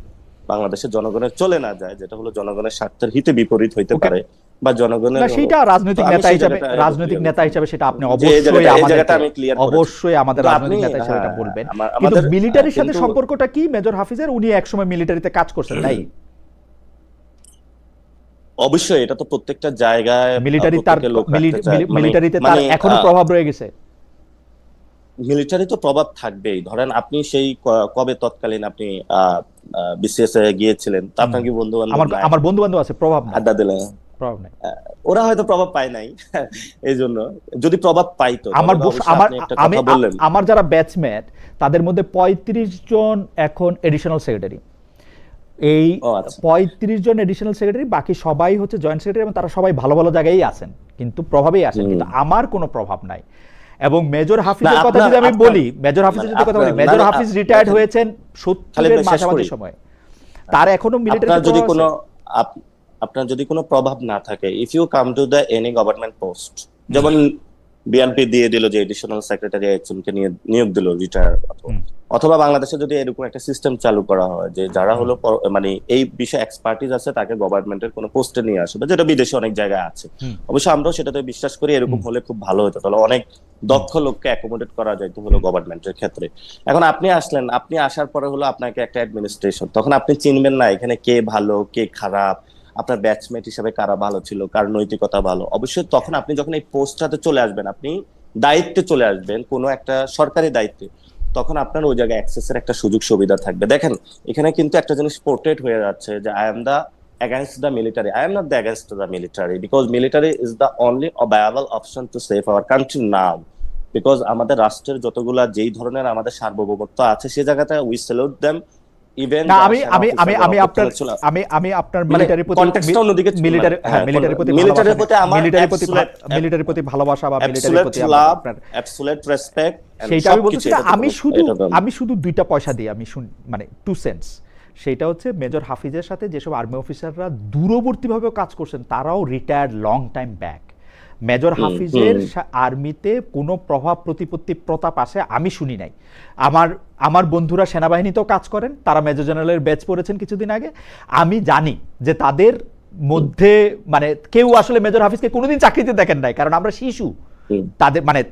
বাংলাদেশের জনগণের চলে না যায়, যেটা হলো জনগণের স্বার্থের হিতে বিপরীত হইতে ওকে, পারে বা জনগণের না সেটা রাজনৈতিক তো আমি নেতা সেই হিসেবে, জায়গাটা রাজনৈতিক clear নেতা হিসেবে সেটা আপনি যে এই অবশ্যই জায়গাটা আমাদেরকে, আমি ক্লিয়ার করেছি। অবশ্যই আমাদের কিন্তু রাজনৈতিক আপনি নেতা হিসেবে এটা হ্যাঁ, বলবেন, কিন্তু আমাদের মিলিটারির সাথে কিন্তু সম্পর্কটা কি মেজর হাফিজের? উনি একসময় মিলিটারিতে কাজ করছেন, তাই? অবশ্যই এটা তো প্রত্যেকটা জায়গায় মিলিটারি তার প্রত্যেকের লোক রাখতে চায়, মিলিটারিতে তার মানে এখনো প্রভাব রয়ে গেছে। মিলিটারি তো প্রভাব থাকবেই। ধরেন আপনি সেই কবে তৎকালীন আপনি বিসিএস এ গিয়েছিলেন, তা আপনার কি বন্ধু বান্ধব আমার নাই? আমার বন্ধু বান্ধব আছে, প্রভাব নাই, আড্ডা দিলেন, প্রভাব নাই। ওরা হয়তো প্রভাব পায় নাই এই জন্য। যদি প্রভাব পাইতো আমার তাহলে অবশ্যই আমার আপনি একটা আমি কথা বললেন। আমার যারা ব্যাচমেট তাদের মধ্যে 35 জন এখন এডিশনাল সেক্রেটারি। এই ও আচ্ছা। 35 জন এডিশনাল সেক্রেটারি, বাকি সবাই হচ্ছে জয়েন্ট সেক্রেটারি, এবং তারা সবাই ভালো ভালো জায়গায় আছেন, কিন্তু প্রভাবেই আসেন, কিন্তু আমার কোনো প্রভাব নাই। এবং মেজর হাফিজের না, কথা যদি আমি বলি, মেজর হাফিজের যদি কথা বলি, মেজর হাফিজ রিটায়ার্ড হয়েছেন 70 এর মাঝামাঝি সময়, তার এখনো মিলিটারি আপনার যদি কোনো আপনার যদি কোনো প্রভাব না থাকে, if you come to the any government post, যেমন বিএনপি দিয়ে দিল যে এডিশনাল সেক্রেটারি একজনকে নিয়োগ দিল রিটায়ার, অথবা বাংলাদেশে যদি এরকম একটা সিস্টেম চালু করা হয় যে যারা হলো মানে এই বিষয়ে এক্সপার্টিস আছে তাকে গভর্নমেন্টের কোনো পোস্টে নিয়ে আসবে, যেটা বিদেশে অনেক জায়গায় আছে, অবশ্য আমরাও সেটাতে বিশ্বাস করি এরকম হলে খুব ভালো হতো, তাহলে অনেক দক্ষ লোককে অ্যাকোমোডেট করা যায় হলো গভর্নমেন্টের ক্ষেত্রে। এখন আপনি আসলেন, আপনি আসার পরে হলো আপনাকে একটা অ্যাডমিনিস্ট্রেশন, তখন আপনি চিনবেন না এখানে কে ভালো কে খারাপ, আপনার ব্যাচমেট হিসেবে কারা ভালো ছিল, কার নৈতিকতা ভালো। অবশ্যই তখন আপনি যখন এই পোস্টটাতে চলে আসবেন, আপনি দায়িত্বে চলে আসবেন কোনো একটা সরকারি দায়িত্বে, তখন আপনার ওই জায়গায় অ্যাক্সেসের একটা সুযোগ সুবিধা থাকবে। দেখেন এখানে কিন্তু একটা জিনিস পোর্ট্রেট হয়ে যাচ্ছে যে I am the against the military. I am not the against the military because military is the only viable option to save our country now. Because আমাদের রাষ্ট্রের যতগুলা যেই ধরনের আমাদের সার্বভৌমত্ব আছে সেই জায়গাতে we salute them. ইভেন না, আমি আপনার মিলিটারি প্রতি, মিলিটারি প্রতি ভালোবাসা বা মিলিটারি প্রতি আপনার অ্যাবসলিউট রেসপেক্ট, সেইটা আমি বলছি না। আমি শুধু 2টা পয়সা দিই, আমি মানে 2 সেন্টস। সেটা হচ্ছে মেজর হাফিজের সাথে যেসব আর্মি অফিসাররা দূরবর্তীভাবে কাজ করছেন তারাও retired long time back. Major হাফিজের আর্মিতে কোনো প্রভাব প্রতিপত্তি প্রতাপ আসে আমি শুনি নাই। আমার বন্ধুরা সেনাবাহিনীতেও কাজ করেন, তারা মেজর জেনারেলের ব্যাচ পড়েছেন কিছুদিন আগে। আমি জানি যে তাদের মধ্যে মানে কেউ আসলে মেজর হাফিজকে কোনোদিন চাকরিতে দেখেন নাই, কারণ আমরা শিশু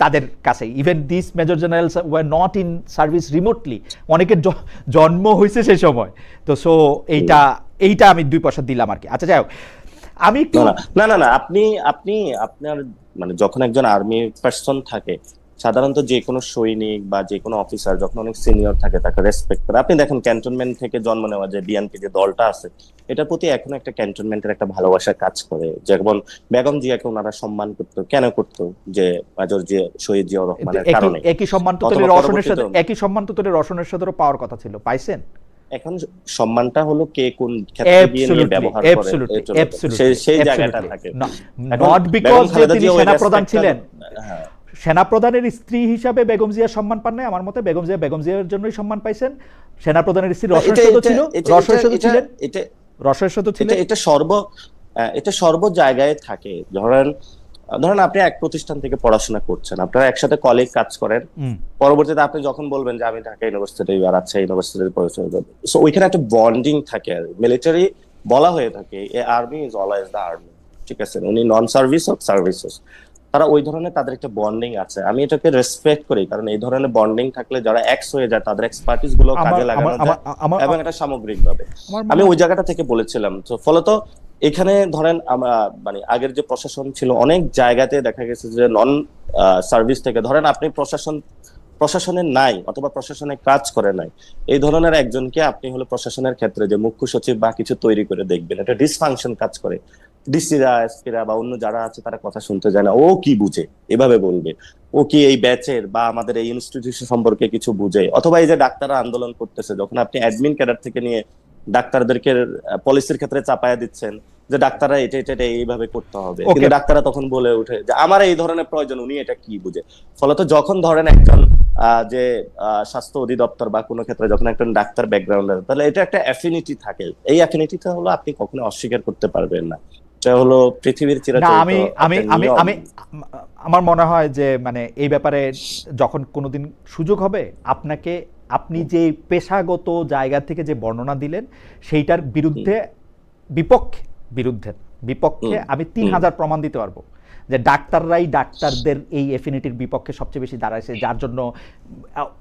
তাদের কাছে। Even this major generals were not in service remotely, অনেকের জন্ম হয়েছে সেই সময়। তো সো এইটা আমি 2 পয়সা দিলাম আর কি। আচ্ছা যাই হোক, আমি একটু না আপনি আপনার মানে যখন একজন আর্মি পার্সন থাকে, সাধারণত যে কোনো সৈনিক বা যে কোনো অফিসার যখন অনেক সিনিয়র থাকে তাকে রেসপেক্ট করে। আপনি দেখেন ক্যান্টনমেন্ট থেকে জন্ম নেওয়া যে বিএনপি যে দলটা আছে, এটার প্রতি এখনো একটা ক্যান্টনমেন্টের একটা ভালোবাসা কাজ করে। যেমন বেগম জিয়াকে ওনারা সম্মান করতো, কেন করতো? যে মেজর জিয়া, শহীদ জিয়াউর রহমানের কারণে। একই সম্মান তো রওশনের সাথেও পাওয়ার কথা ছিল, পাইছেন? এখন সম্মানটা হলো কে কোন ক্ষেত্রে গিয়ে নিয়ে ব্যবহার করে, সেই জায়গাটা থাকে। নট বিকজ যে তিনি সেনাপ্রধান ছিলেন, সেনাপ্রধানের স্ত্রী হিসাবে বেগম জিয়া সম্মান পান নাই। আমার মতে বেগম জিয়ার জন্যই সম্মান পাইছেন। সেনাপ্রধানের স্ত্রী রসের সাথে ছিলেন। এটা সর্ব জায়গায় থাকে। ধরেন আপনি এক প্রতিষ্ঠান থেকে পড়াশোনা করছেন, আপনারা একসাথে কলিগ কাজ করেন, পরবর্তীতে আপনি যখন বলবেন যে আমি ঢাকা ইউনিভার্সিটি আর আচ্ছা ইউনিভার্সিটির পরিচয় দেব, সো ওইখানে একটা বন্ডিং থাকে। মিলিটারি বলা হয়ে থাকে a army is always the army, ঠিক আছে, উনি নন সার্ভিস হোক সার্ভিসেস, তারা ওই ধরনের তাদের একটা বন্ডিং আছে। আমি এটাকে রেসপেক্ট করি, কারণ এই ধরনের বন্ডিং থাকলে যারা এক্স হয়ে যায় তাদের এক্সপার্টিস গুলো কাজে লাগানো যায় এবং এটা সামগ্রিক ভাবে। আমি ওই জায়গাটা থেকে বলেছিলাম। তো ফলত এখানে ধরেন আমরা মানে আগের যে প্রশাসন ছিল অনেক জায়গাতে দেখা গেছে যে নন সার্ভিস থেকে, ধরেন আপনি প্রশাসনের নাই অথবা প্রশাসনে কাজ করে নাই, এই ধরনের একজনকে আপনি হলো প্রশাসনের ক্ষেত্রে যে মুখ্য সচিব বা কিছু তৈরি করে দেখবেন, এটা ডিসফাংশন কাজ করে। ডিসিরা, এসপিরা বা অন্য যারা আছে তারা কথা শুনতে যায় না। ও কি বুঝে এভাবে বলবে? ও কি এই ব্যাচের বা আমাদের এই ইনস্টিটিউশন সম্পর্কে কিছু বুঝে? অথবা এই যে ডাক্তাররা আন্দোলন করতেছে, যখন আপনি অ্যাডমিন ক্যাডার থেকে নিয়ে ডাক্তারদেরকে পলিসির ক্ষেত্রে চাপায়া দিচ্ছেন যে ডাক্তাররা এটা এইভাবে করতে হবে, কিন্তু ডাক্তাররা তখন বলে উঠে যে আমার এই ধরনের প্রয়োজন, উনি এটা কি বুঝে? ফলত যখন ধরেন একজন যে স্বাস্থ্য অধিদপ্তর বা কোনো ক্ষেত্রে যখন একজন ডাক্তার ব্যাকগ্রাউন্ডের, তাহলে এটা একটা অ্যাফিনিটি থাকে। এই অ্যাফিনিটিটা হলো আপনি কখনো অস্বীকার করতে পারবেন না। এটা হলো পৃথিবীর চিরাচরিত। আমার মনে হয় যে মানে এই ব্যাপারে যখন কোনোদিন সুযোগ হবে আপনাকে আপনি যে পেশাগত জায়গা থেকে যে বর্ণনা দিলেন সেইটার বিরুদ্ধে বিপক্ষে আমি 3000 প্রমাণ দিতে পারবো যে ডাক্তাররাই ডাক্তারদের এই এফিনিটির বিপক্ষে সবচেয়ে বেশি দাঁড়াইছে, যার জন্য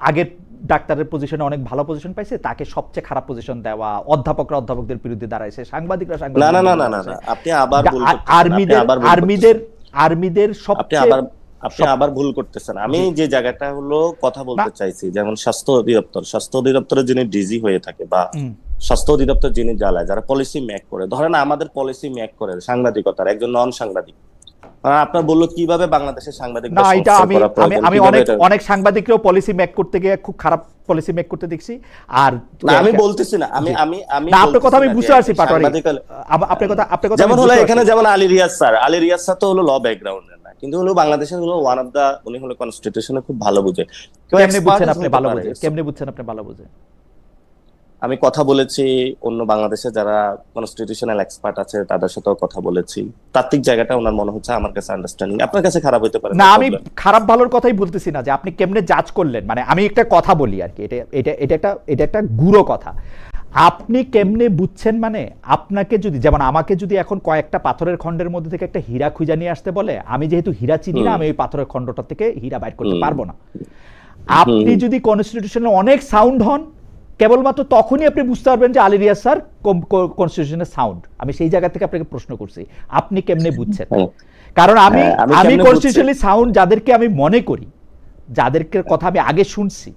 আগের ডাক্তারের পজিশনে অনেক ভালো পজিশন পাইছে তাকে সবচেয়ে খারাপ পজিশন দেওয়া, অধ্যাপকদের বিরুদ্ধে দাঁড়াইছে, সাংবাদিকরা না আপনি আবার ভুল আর্মিদের সবচেয়ে আপনি আবার ভুল করতেছেন। আমি যে জায়গাটা হলো কথা বলতে চাইছি, যেমন স্বাস্থ্য অধিদপ্তরের যিনি ডিজি হয়ে থাকে বা স্বাস্থ্য অধিদপ্তর যিনি যারা পলিসি মেক করে, ধরেন আমাদের পলিসি মেক করে সাংবাদিকতার একজন নন সাংবাদিক, আপনার বললো কিভাবে বাংলাদেশের সাংবাদিক না, এটা আমি অনেক সাংবাদিকরাও পলিসি মেক করতে গিয়ে খুব খারাপ পলিসি মেক করতে দেখছি। আর আমি বলতেছি না, আমি আপনার কথা আমি বুঝতে পারছি পাটোয়ারি, আপনার কথা যেমন হলো এখানে যেমন আলী রিয়াজ স্যার তো হলো ল ব্যাকগ্রাউন্ডের না, কিন্তু হলো বাংলাদেশের হলো ওয়ান অফ দা, উনি হলো কনস্টিটিউশনে খুব ভালো বুঝে। কেমনে বুঝছেন আপনি ভালো বুঝে? আমি কথা বলেছি অন্য বাংলাদেশে যারা কনস্টিটিউশনাল এক্সপার্ট আছে তাদের সাথেও কথা বলেছি, তাত্ত্বিক জায়গাটা ওনার মনে হচ্ছে আমার কাছে আন্ডারস্ট্যান্ডিং, আপনার কাছে খারাপ হতে পারে না। আমি খারাপ ভালোর কথাই বলতেছি না, যে আপনি কেমনে জাজ করলেন, মানে আমি একটা কথা বলি আর কি, এটা একটা গুঁড়ো কথা। আপনি কেমনে বুঝছেন, মানে আপনাকে যদি, যেমন আমাকে যদি এখন কয়েকটা পাথরের খণ্ডের মধ্যে থেকে একটা হীরা খুঁজে নিয়ে আসতে বলে, আমি যেহেতু হীরা চিনি না, আমি ওই পাথরের খণ্ডটা থেকে হীরা বাইর করতে পারবো না। আপনি যদি কনস্টিটিউশনে অনেক সাউন্ড হন, কেবলমাত্র তখনই আপনি বুঝতে পারবেন যে আলী রিয়াজ স্যার কনস্টিটিউশনের সাউন্ড। আমি সেই জায়গা থেকে আপনাকে প্রশ্ন করছি, আপনি কেমনে বুঝছেন? কারণ আমি কনস্টিটিউশনালি সাউন্ড যাদেরকে আমি মনে করি, যাদেরকে কথা আমি আগে শুনছি,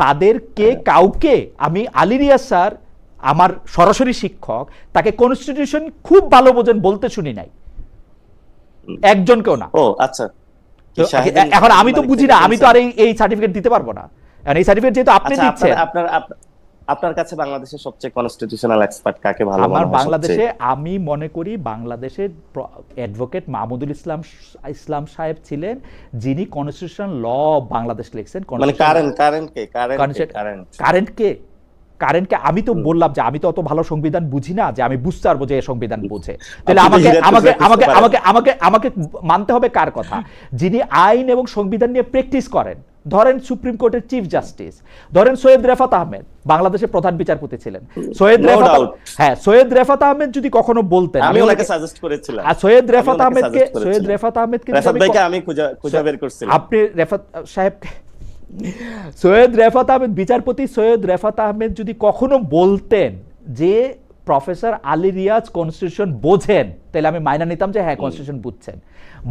তাদেরকে কাউকে আমি আলী রিয়াজ স্যার আমার সরাসরি শিক্ষক, তাকে কনস্টিটিউশন খুব ভালো বোঝেন বলতে শুনি নাই, একজনকেও না। ও আচ্ছা, এখন আমি তো বুঝি না, আমি তো আর এই সার্টিফিকেট দিতে পারবো না। এই সার্টিফিকেট যেহেতু আপনি দিচ্ছেন, আপনার কাছে বাংলাদেশের সবচেয়ে কনস্টিটিউশনাল এক্সপার্ট কাকে ভালো মনে হয়? আমার বাংলাদেশে আমি মনে করি বাংলাদেশের অ্যাডভোকেট মাহমুদুল ইসলাম সাহেব ছিলেন, যিনি কনস্টিটিউশনাল ল বাংলাদেশ লিখছেন। মানে কারেন্টকে আমি তো বললাম যে আমি তো অত ভালো সংবিধান বুঝি না যে আমি বুঝতে পারবো যে সংবিধান বুঝে। তাহলে আমাকে মানতে হবে কার কথা? যিনি আইন এবং সংবিধান নিয়ে প্র্যাকটিস করেন। ধরেন সুপ্রিম কোর্টের চিফ জাস্টিস, ধরেন সৈয়দ রেফাত আহমেদ, বাংলাদেশের প্রধান বিচারপতি ছিলেন। সৈয়দ রেফাত আহমেদ যদি কখনো বলতেন, আমি ওনাকে সাজেস্ট করেছিলাম, সৈয়দ রেফাত আহমেদকে আপনি রেফাত সাহেব, সৈয়দ রেফাত আহমেদ, বিচারপতি সৈয়দ রেফাত আহমেদ যদি কখনো বলতেন যে প্রফেসর আলী রিয়াজ কনস্টিটিউশন বোঝেন, তাহলে আমি মাইনা নিতাম যে হ্যাঁ কনস্টিটিউশন বুঝছেন।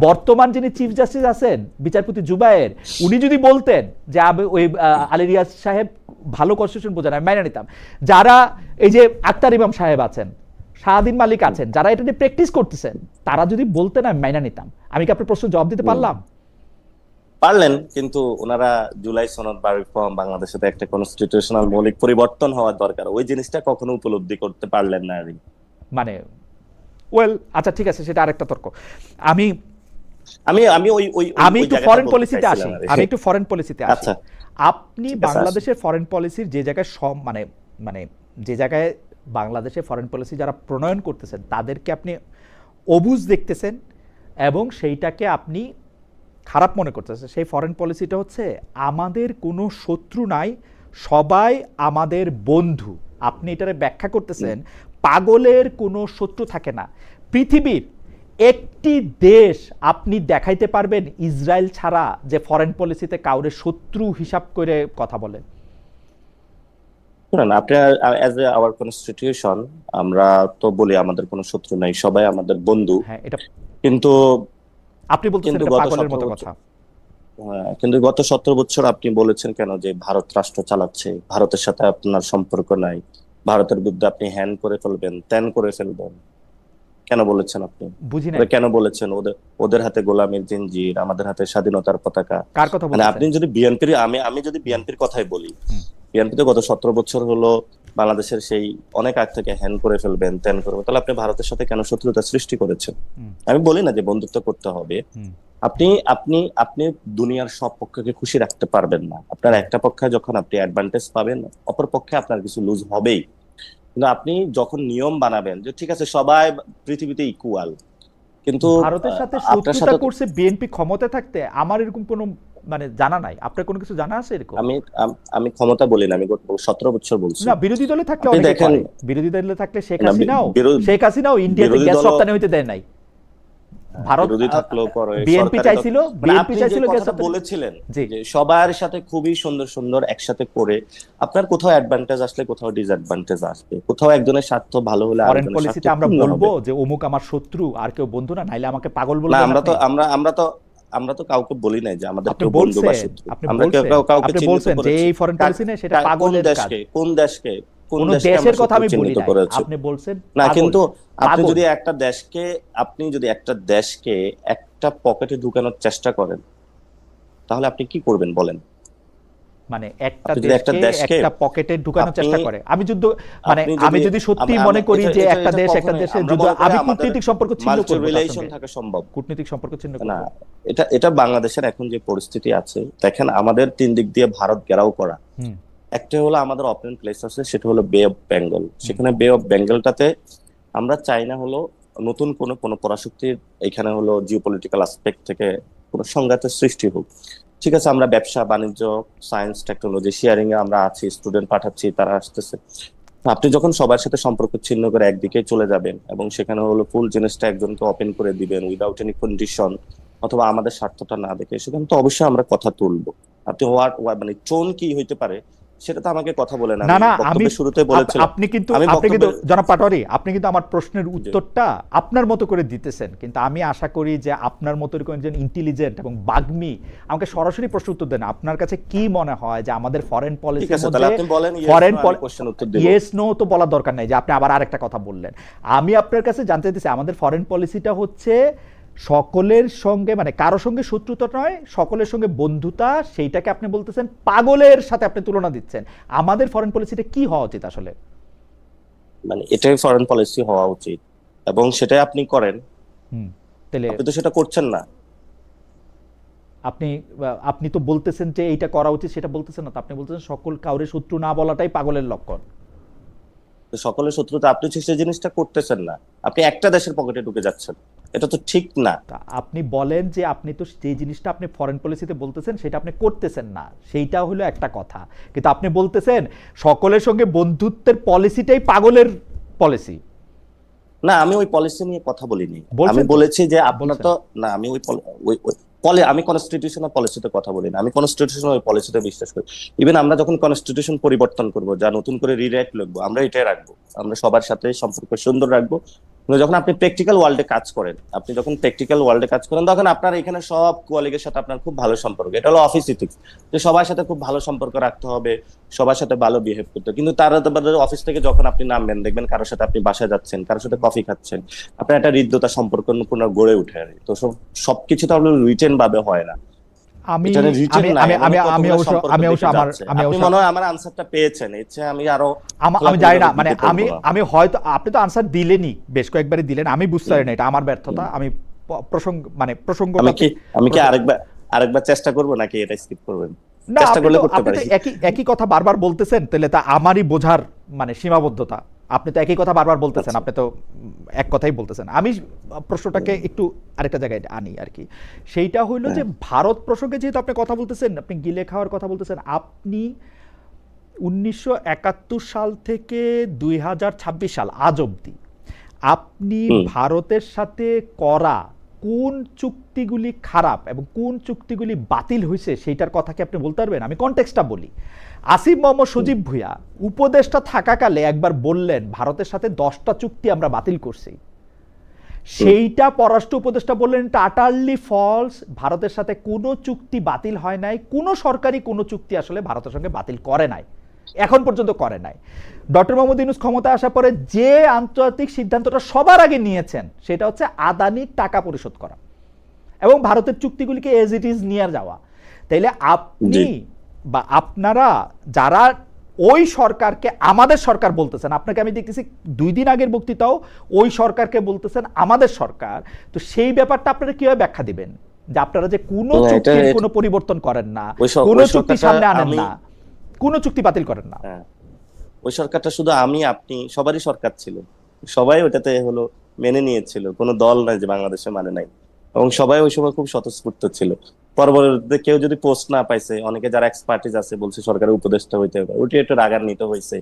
বর্তমান যিনি চিফ জাস্টিস আছেন বিচারপতি জুবায়ের, উনি যদি বলতেন যে ওই আলী রিয়াজ সাহেব ভালো কনস্টিটিউশন বোঝেন, আমি মাইনা নিতাম। যারা এই যে আক্তার ইমাম সাহেব আছেন, শাহাদিন মালিক আছেন, যারা এটা নিয়ে প্র্যাকটিস করতেছেন, তারা যদি বলতেন আমি মাইনা নিতাম। আমি কি আপনার প্রশ্ন জবাব দিতে পারলাম? পারলেন, কিন্তু ওনারা জুলাই সনদ বা রিফর্ম, বাংলাদেশে তো একটা কনস্টিটিউশনাল মৌলিক পরিবর্তন হওয়ার দরকার, ওই জিনিসটা কখনো উপলব্ধি করতে পারলেন না। মানে আচ্ছা ঠিক আছে, সেটা আরেকটা তর্ক। আমি একটু ফরেন পলিসিতে আসি। আপনি বাংলাদেশের ফরেন পলিসির যে জায়গায় মানে যে জায়গায় বাংলাদেশের ফরেন পলিসি যারা প্রণয়ন করতেছেন তাদেরকে আপনি অবুঝ দেখতেছেন এবং সেইটাকে আপনি খারাপ মনে করতেছেন। সেই ফরেন পলিসিটা হচ্ছে আমাদের কোনো শত্রু নাই, সবাই আমাদের বন্ধু। আপনি এটারে ব্যাখ্যা করতেছেন পাগলের কোনো শত্রু থাকে না। পৃথিবীর একটি দেশ আপনি দেখাইতে পারবেন ইসরায়েল ছাড়া যে ফরেন পলিসিতে কাউরে শত্রু হিসাব করে কথা বলে? আওয়ার কনস্টিটিউশন আমরা তো বলি আমাদের কোনো শত্রু নাই, সবাই আমাদের বন্ধু। হ্যাঁ, এটা কিন্তু আপনি বলতেছেন পাগলের মতো কথা। কিন্তু গত 17 বছর আপনি বলেছেন কেন যে ভারত রাষ্ট্র চালাচ্ছে, ভারতের সাথে আপনার সম্পর্ক নাই, ভারতের বিরুদ্ধে আপনি হ্যান করে ফেলবেন, ত্যান করে ফেলবেন, কেন বলেছেন? আপনি বুঝি না কেন বলেছেন ওদের হাতে গোলামীর জিঞ্জির, আমাদের হাতে স্বাধীনতার পতাকা? কার কথা বলেন? আপনি যদি বিএনপির, আমি যদি বিএনপির কথাই বলি, বিএনপি তো গত 17 বছর হলো বাংলাদেশের সেই অনেক আগ থেকে হ্যান করে ফেলবেন, ত্যান করবেন, তাহলে আপনি ভারতের সাথে কেন শত্রুতা সৃষ্টি করেছেন? আমি বলি না যে বন্ধুত্ব করতে হবে, আপনি আপনি আপনি দুনিয়ার সব পক্ষকে খুশি রাখতে পারবেন না। আপনার একটা পক্ষে যখন আপনি অ্যাডভান্টেজ পাবেন, অপর পক্ষে আপনার কিছু লুজ হবেই। কিন্তু আপনি যখন নিয়ম বানাবেন যে ঠিক আছে সবাই পৃথিবীতে ইকুয়াল, কিন্তু ভারতের সাথে শত্রুতা করছে বিএনপি ক্ষমতা থাকতে, আমার এরকম কোনো মানে জানা নাই? আপনার কোনো কিছু জানা আছে এরকম? আমি ক্ষমতা বলি না, আমি 17 বছর বলছি। না, বিরোধী দলে থাকলে আপনি অনেকে দেখেন, করে। বিরোধী দলে থাকলে না, শেখ হাসিনাও ইন্ডিয়াতে বিরোধী গ্যাস দল রপ্তানি হইতে দেয় নাই। ভারত বিরোধী থাকলেও করে, বিএনপি সরকারি চাইছিল, মানে বিএনপি আপনি যে চাইছিল গ্যাস কথাটা রপ্তানি। বলেছিলেন জি, যে সবার সাথে খুবই সুন্দর সুন্দর একসাথে করে আপনার কোথাও অ্যাডভান্টেজ আসলে কোথাও ডিসঅ্যাডভান্টেজ আসবে, কোথাও একজনের স্বার্থ ভালো হলে ফরেন আরেকজনের স্বার্থ পলিসিতে আমরা ক্ষুণ্ণ বলবো হবে। যে অমুক আমার শত্রু আর কেউ বন্ধু না, নাইলে আমাকে পাগল না, বলবেন আমরা তো আপনি। আমরা আমরা তো আমরা তো কাউকে বলি নাই যে আমাদের আপনি কেউ বন্ধু বা বলছেন, শত্রু। আমরা কেউ কাউকে আপনি চিহ্নিত বলছেন যে করেছি। এই ফরেন পলিসি নেই, সেটা কোন পাগলের কাজ। দেশকে, কোন কোন দেশকে আমরা দেশের কথা শত্রু আমি বলি চিহ্নিত নাই, করেছি? আপনি বলছেন না, পাগল। কিন্তু আপনি পাগল যদি একটা দেশকে একটা পকেটে ঢুকানোর চেষ্টা করেন, তাহলে আপনি কি করবেন বলেন? মানে একটা আপনি যদি একটা দেশকে দেশকে একটা পকেটে ঢুকানোর আপনি চেষ্টা করে। আমি যুদ্ধ মানে আপনি আমি যদি সত্যি আম- মনে আম- করি এটা যে এটা একটা এটা দেশ একটা কখনোই দেশের আমরা যুদ্ধ, মনে করি আমি আমাদের কূটনৈতিক সম্পর্ক ছিন্ন মাল্টি করব তার রিলেশন সঙ্গে। থাকা সম্ভব। কূটনৈতিক সম্পর্ক ছিন্ন না, করব। এটা বাংলাদেশের এখন যে পরিস্থিতি আছে, দেখেন আমাদের 3 দিক দিয়ে ভারত ঘেরাও করা। হুম, একটা হলো আমাদের ওপেন প্লেস আছে, সেটা হলো বে অফ বেঙ্গল। হুম। সেখানে বে অফ বেঙ্গলটাতে আমরা চাই না হলো নতুন কোনো পরাশক্তির এখানে হলো জিওপলিটিক্যাল আসপেক্ট থেকে কোনো সংঘাতের সৃষ্টি হোক। ঠিক আছে, আমরা ব্যবসা বাণিজ্য সায়েন্স টেকনোলজি শেয়ারিং এ আমরা আছি, স্টুডেন্ট পাঠাচ্ছি, তারা আসতেছে। তো আপনি যখন সবার সাথে সম্পর্ক ছিন্ন করে একদিকে চলে যাবেন এবং সেখানে হলো ফুল জিনিসটা একজনকে ওপেন করে দিবেন উইদাউট এনি কন্ডিশন, অথবা আমাদের স্বার্থটা না দেখে, সেখানে তো অবশ্যই আমরা কথা তুলবো। আপনি মানে টোন কি হইতে পারে সেটা তো আমাকে কথা বলেন। না, আমি না, আমি বক্তব্যের শুরুতে বলেছিলাম, আপনি কিন্তু আমি বক্তব্যের জনাব পাটোয়ারি, আপনি কিন্তু আমার প্রশ্নের উত্তরটা আপনার মতো করে দিতেছেন, কিন্তু আমি আশা করি যে আপনার মতো এরকম একজন ইন্টেলিজেন্ট এবং বাগ্মী আমাকে সরাসরি প্রশ্ন উত্তর দেন। আপনার কাছে কি মনে হয় যে আমাদের ফরেন ঠিক পলিসির আছে, তাহলে মধ্যে আপনি বলেন ফরেন কোশ্চেন উত্তর দিব। ইয়েস নো তো বলার দরকার নাই, যে আপনি আবার আরেকটা কথা বললেন। আমি আপনার কাছে জানতে চাইছি আমাদের ফরেন পলিসিটা হচ্ছে সকলের সঙ্গে, মানে কারো সঙ্গে শত্রুতা নয়, সকলের সঙ্গে বন্ধুতা, সেইটাকে আপনি বলতেছেন পাগলের সাথে আপনি তুলনা দিচ্ছেন। আমাদের ফরেন পলিসিটা কি হওয়া উচিত আসলে? মানে এটাই ফরেন পলিসি হওয়া উচিত এবং সেটাই আপনি করেন। হুম, তাহলে আপনি তো সেটা করছেন না। আপনি আপনি তো বলতেছেন যে এইটা করা উচিত, সেটা বলতেছেন না তো, আপনি বলতেছেন সকল কাউরে শত্রু না বলাটাই পাগলের লক্ষণ। তো সকলের শত্রুতা, আপনি সেই জিনিসটা করতেছেন না, আপনি একটা দেশের পকেটে ঢুকে যাচ্ছেন, এটা তো ঠিক না। তা আপনি বলেন যে আপনি তো যে জিনিসটা আপনি ফরেন পলিসিতে বলতেছেন সেটা আপনি করতেছেন না, সেইটা হলো একটা কথা, কিন্তু আপনি বলতেছেন সকলের সঙ্গে বন্ধুত্বের পলিসিটাই পাগলের পলিসি। না, আমি ওই পলিসি নিয়ে কথা বলিনি। বলছেন আমি তো? বলেছি যে আপনার বলছেন। তো না, আমি আমি কনস্টিটিউশনাল পলিসিতে কথা বলি না, আমি কনস্টিটিউশনাল ওই পলিসিতে বিশ্বাস করি। ইভেন আমরা যখন কনস্টিটিউশন পরিবর্তন করব, যা নতুন করে রিরাইট লিখবো, আমরা এটাই রাখবো, আমরা সবার সাথে সম্পর্ক সুন্দর রাখবো। কিন্তু যখন আপনি প্র্যাকটিক্যাল ওয়ার্ল্ডে কাজ করেন, তখন আপনার এখানে সব কোয়ালিগের সাথে আপনার খুব ভালো সম্পর্ক, এটা হলো অফিস ইথিক্স, যে সবার সাথে খুব ভালো সম্পর্ক রাখতে হবে, সবার সাথে ভালো বিহেভ করতে হবে। কিন্তু তার অফিস থেকে যখন আপনি নামবেন, দেখবেন কারোর সাথে আপনি বাসায় যাচ্ছেন, কারোর সাথে কফি খাচ্ছেন, আপনার একটা হৃদ্যতা সম্পর্ক পুনর গড়ে উঠে আর কি। তো সবকিছু তো আপনার রিটেন ভাবে হয় না। আমি এটা রিটেন আমি না, আমি আমি এমন আমি কতগুলো অবশ্য সম্পর্ক আমি অবশ্য দেখে আমার যাচ্ছে। আমি আপনি অবশ্য মনে হয় আমার আনসারটা পেয়েছেন, ইচ্ছে আমি আরো আমি জানি না, মানে দিতে আমি পারবো না। আমি হয়তো, আপনি তো আনসার দিলেনই, বেশ কয়েকবারই দিলেন, আমি বুঝতে পারি না, এটা আমার ব্যর্থতা। আমি প্রসঙ্গ মানে আমি প্রসঙ্গটা কি আমি কি আরেকবার চেষ্টা করব নাকি এটা স্কিপ করবেন? না, চেষ্টা করলে করতে আপনি পারি। তো একই একই কথা বারবার বলতেছেন, তাহলে তা আমারই বোঝার মানে সীমাবদ্ধতা। আপনি তো একই কথা বারবার বলতেছেন, আচ্ছা। আপনি তো এক কথাই বলতেছেন। আমি প্রশ্নটাকে একটু আরেকটা জায়গায় আনি আর কি। সেইটা হইলো যে ভারত প্রসঙ্গে যেহেতু আপনি কথা বলতেছেন, আপনি গিলে খাওয়ার কথা বলতেছেন, আপনি 1971 সাল থেকে 2026 সাল আজ অবধি আপনি ভারতের সাথে করা কোন চুক্তিগুলি খারাপ এবং কোন চুক্তিগুলি বাতিল হয়েছে সেইটার কথা কি আপনি বলতে পারবেন? আমি কনটেক্সটটা বলি। আসিফ মোহাম্মদ সজীব ভুঁইয়া উপদেষ্টা থাকাকালে একবার বললেন ভারতের সাথে 10টা চুক্তি আমরা বাতিল করছি। সেইটা পররাষ্ট্র উপদেষ্টা বললেন এটা আটারলি ফলস, ভারতের সাথে কোনো চুক্তি বাতিল হয় নাই, কোনো সরকারি কোনো চুক্তি আসলে ভারতের সঙ্গে বাতিল করে নাই, এখন পর্যন্ত করে নাই। ডক্টর মোহাম্মদ ইউনূস ক্ষমতায় আসার পরে যে আন্তর্জাতিক সিদ্ধান্তটা সবার আগে নিয়েছেন সেটা হচ্ছে আদানির টাকা পরিশোধ করা এবং ভারতের চুক্তিগুলিকে এজ ইট ইজ নিয়ে যাওয়া। তাইলে আপনি বা আপনারা যারা ওই সরকারকে আমাদের সরকার বলতেছেন, আপনাকে আমি দেখতেছি 2 দিন আগের বক্তৃতাও ওই সরকারকে বলতেছেন আমাদের সরকার, তো সেই ব্যাপারটা আপনারা কিভাবে ব্যাখ্যা দিবেন যে আপনারা যে কোনো চুক্তির কোনো পরিবর্তন করেন না, কোনো চুক্তি সামনে আনেন না, কোনো চুক্তি বাতিল করেন না? ওই সরকারটা শুধু আপনি সবারই সরকার ছিল, সবাই ওটাতে হলো মেনে নিয়েছিল, কোনো দল নাই যে বাংলাদেশে মানে নাই, এবং সবাই ওই সময় খুব স্বতঃস্ফূর্ত ছিল। পরবর্তীতে কেউ যদি পোস্ট না পাইছে, অনেকে যারা এক্সপার্টিস আছে বলছে সরকারের উপদেষ্টা হইতে হবে, ওটি একটু রাগান্বিত হয়েছে।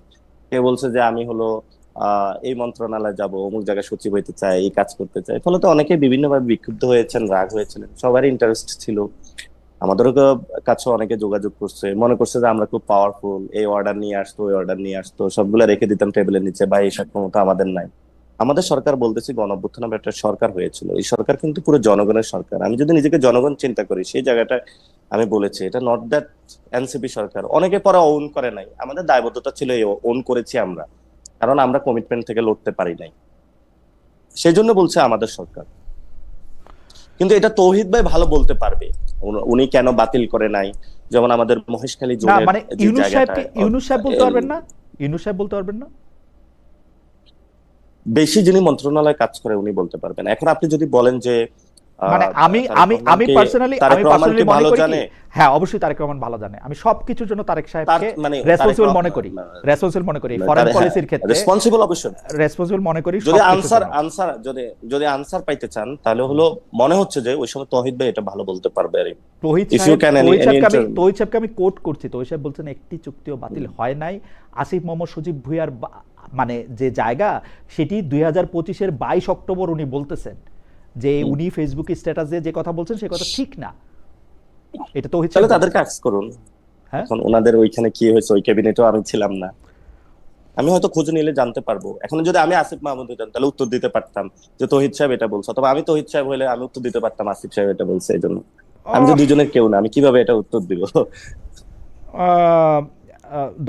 কেউ বলছে যে আমি হলো এই মন্ত্রণালয়ে যাব, অমুক জায়গায় সচিব হইতে চাই, এই কাজ করতে চাই। ফলে তো অনেকে বিভিন্নভাবে বিক্ষুব্ধ হয়েছেন, রাগ হয়েছিলেন, সবারই ইন্টারেস্ট ছিল। আমাদেরও কাছে অনেকে যোগাযোগ করছে, মনে করছে যে আমরা খুব পাওয়ারফুল, এই অর্ডার নিয়ে আসতো, ওই অর্ডার নিয়ে আসতো, সবগুলো রেখে দিতাম টেবিলের নিচে, বা এই ক্ষমতা আমাদের নাই। আমাদের সরকার, বলতেছি গণঅভ্যুত্থান নামে একটা সরকার হয়েছিল, এই সরকার কিন্তু পুরো জনগণের সরকার। আমি যদি নিজেকে জনগণ চিন্তা করি, সেই জায়গাটা আমি বলেছি, এটা নট দ্যাট এনসিপি সরকার। অনেকে পরে ওন করে নাই, আমাদের দায়বদ্ধতা ছিল এই ওন করেছি আমরা, কারণ আমরা কমিটমেন্ট থেকে লড়তে পারি নাই, সেই জন্য বলছে আমাদের সরকার। কিন্তু এটা তৌহিদ ভাই ভালো বলতে পারবে, উনি কেন বাতিল করে নাই। যেমন আমাদের মহেশখালী না জোনের মানে যে জায়গাটা, ইউনূস সাহেব বলতে পারবেন না? ইউনূস সাহেব বলতে পারবেন না? বেশি যিনি মন্ত্রণালয়ে কাজ করে উনি বলতে পারবেন। এখন আপনি যদি বলেন যে মানে আমি আমি আমি পার্সোনালি মনে ভালো করি জানে, হ্যাঁ অবশ্যই তারেক রহমান ভালো জানে। আমি সবকিছুর জন্য তারেক সাহেবকে মানে রেসপন্সিবল মনে করি, রেসপন্সিবল মনে করি ফরেন পলিসির ক্ষেত্রে রেসপন্সিবল অবশ্যই রেসপন্সিবল মনে করি। যদি যদি আনসার পাইতে চান, তাহলে হলো মনে হচ্ছে যে ওই সময় তৌহিদ ভাই এটা ভালো বলতে পারবে। আর তৌহিদ সাহেবকে আমি কোট করছি, তৌহিদ সাহেব বলছেন একটি চুক্তিও বাতিল হয় নাই। আসিফ মোহাম্মদ সজীব ভুঁইয়ার মানে যে জায়গা, সেটি 2025-এর 22 অক্টোবর উনি বলতেছেন যে উনি ফেসবুকে স্ট্যাটাসে যে কথা বলছেন সে কথা ঠিক না। এটা তৌহিদ সাহেব, তাদেরকে আক্স করুন। হ্যাঁ এখন ওনাদের ওইখানে কি হয়েছে, ওই ক্যাবিনেটেও আমি ছিলাম না, আমি হয়তো খোঁজ নিলে জানতে পারবো। এখন যদি আমি আসিফ মাহমুদ হইতাম, তাহলে উত্তর দিতে পারতাম যে তৌহিদ সাহেব এটা বলছে, অথবা আমি তৌহিদ সাহেব হলে আমি উত্তর দিতে পারতাম আসিফ সাহেব এটা বলছে। এই জন্য আমি যে দুজনের কেউ না, আমি কিভাবে এটা উত্তর দিব?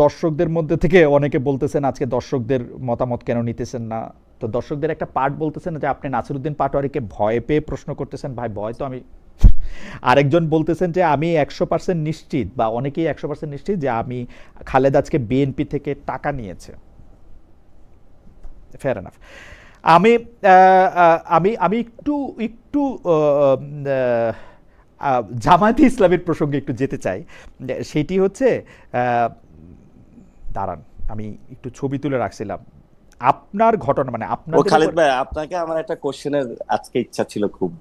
দর্শকদের মধ্যে থেকে অনেকে বলতেছেন আজকে দর্শকদের মতামত কেন নিতেছেন না। তো দর্শকদের একটা পার্ট বলতেছেন যে আপনি নাসিরউদ্দিন পাটোয়ারিকে ভয় পেয়ে প্রশ্ন করতেছেন। ভাই ভয় তো আমি, আরেকজন বলতেছেন যে আমি 100% নিশ্চিত, বা অনেকেই 100% নিশ্চিত যে আমি খালেদ আজকে বিএনপি থেকে টাকা নিয়েছে। Fair enough. আমি আমি আমি একটু একটু জামায়াতে ইসলামের প্রসঙ্গে একটু যেতে চাই। সেটি হচ্ছে, দাঁড়ান আমি একটু ছবি তুলে রাখছিলাম আপনার ঘটনা, মানে আপনার খালেদ ভাই, আপনাকে আমার একটা কোশ্চেনের আজকে ইচ্ছা ছিল খুব।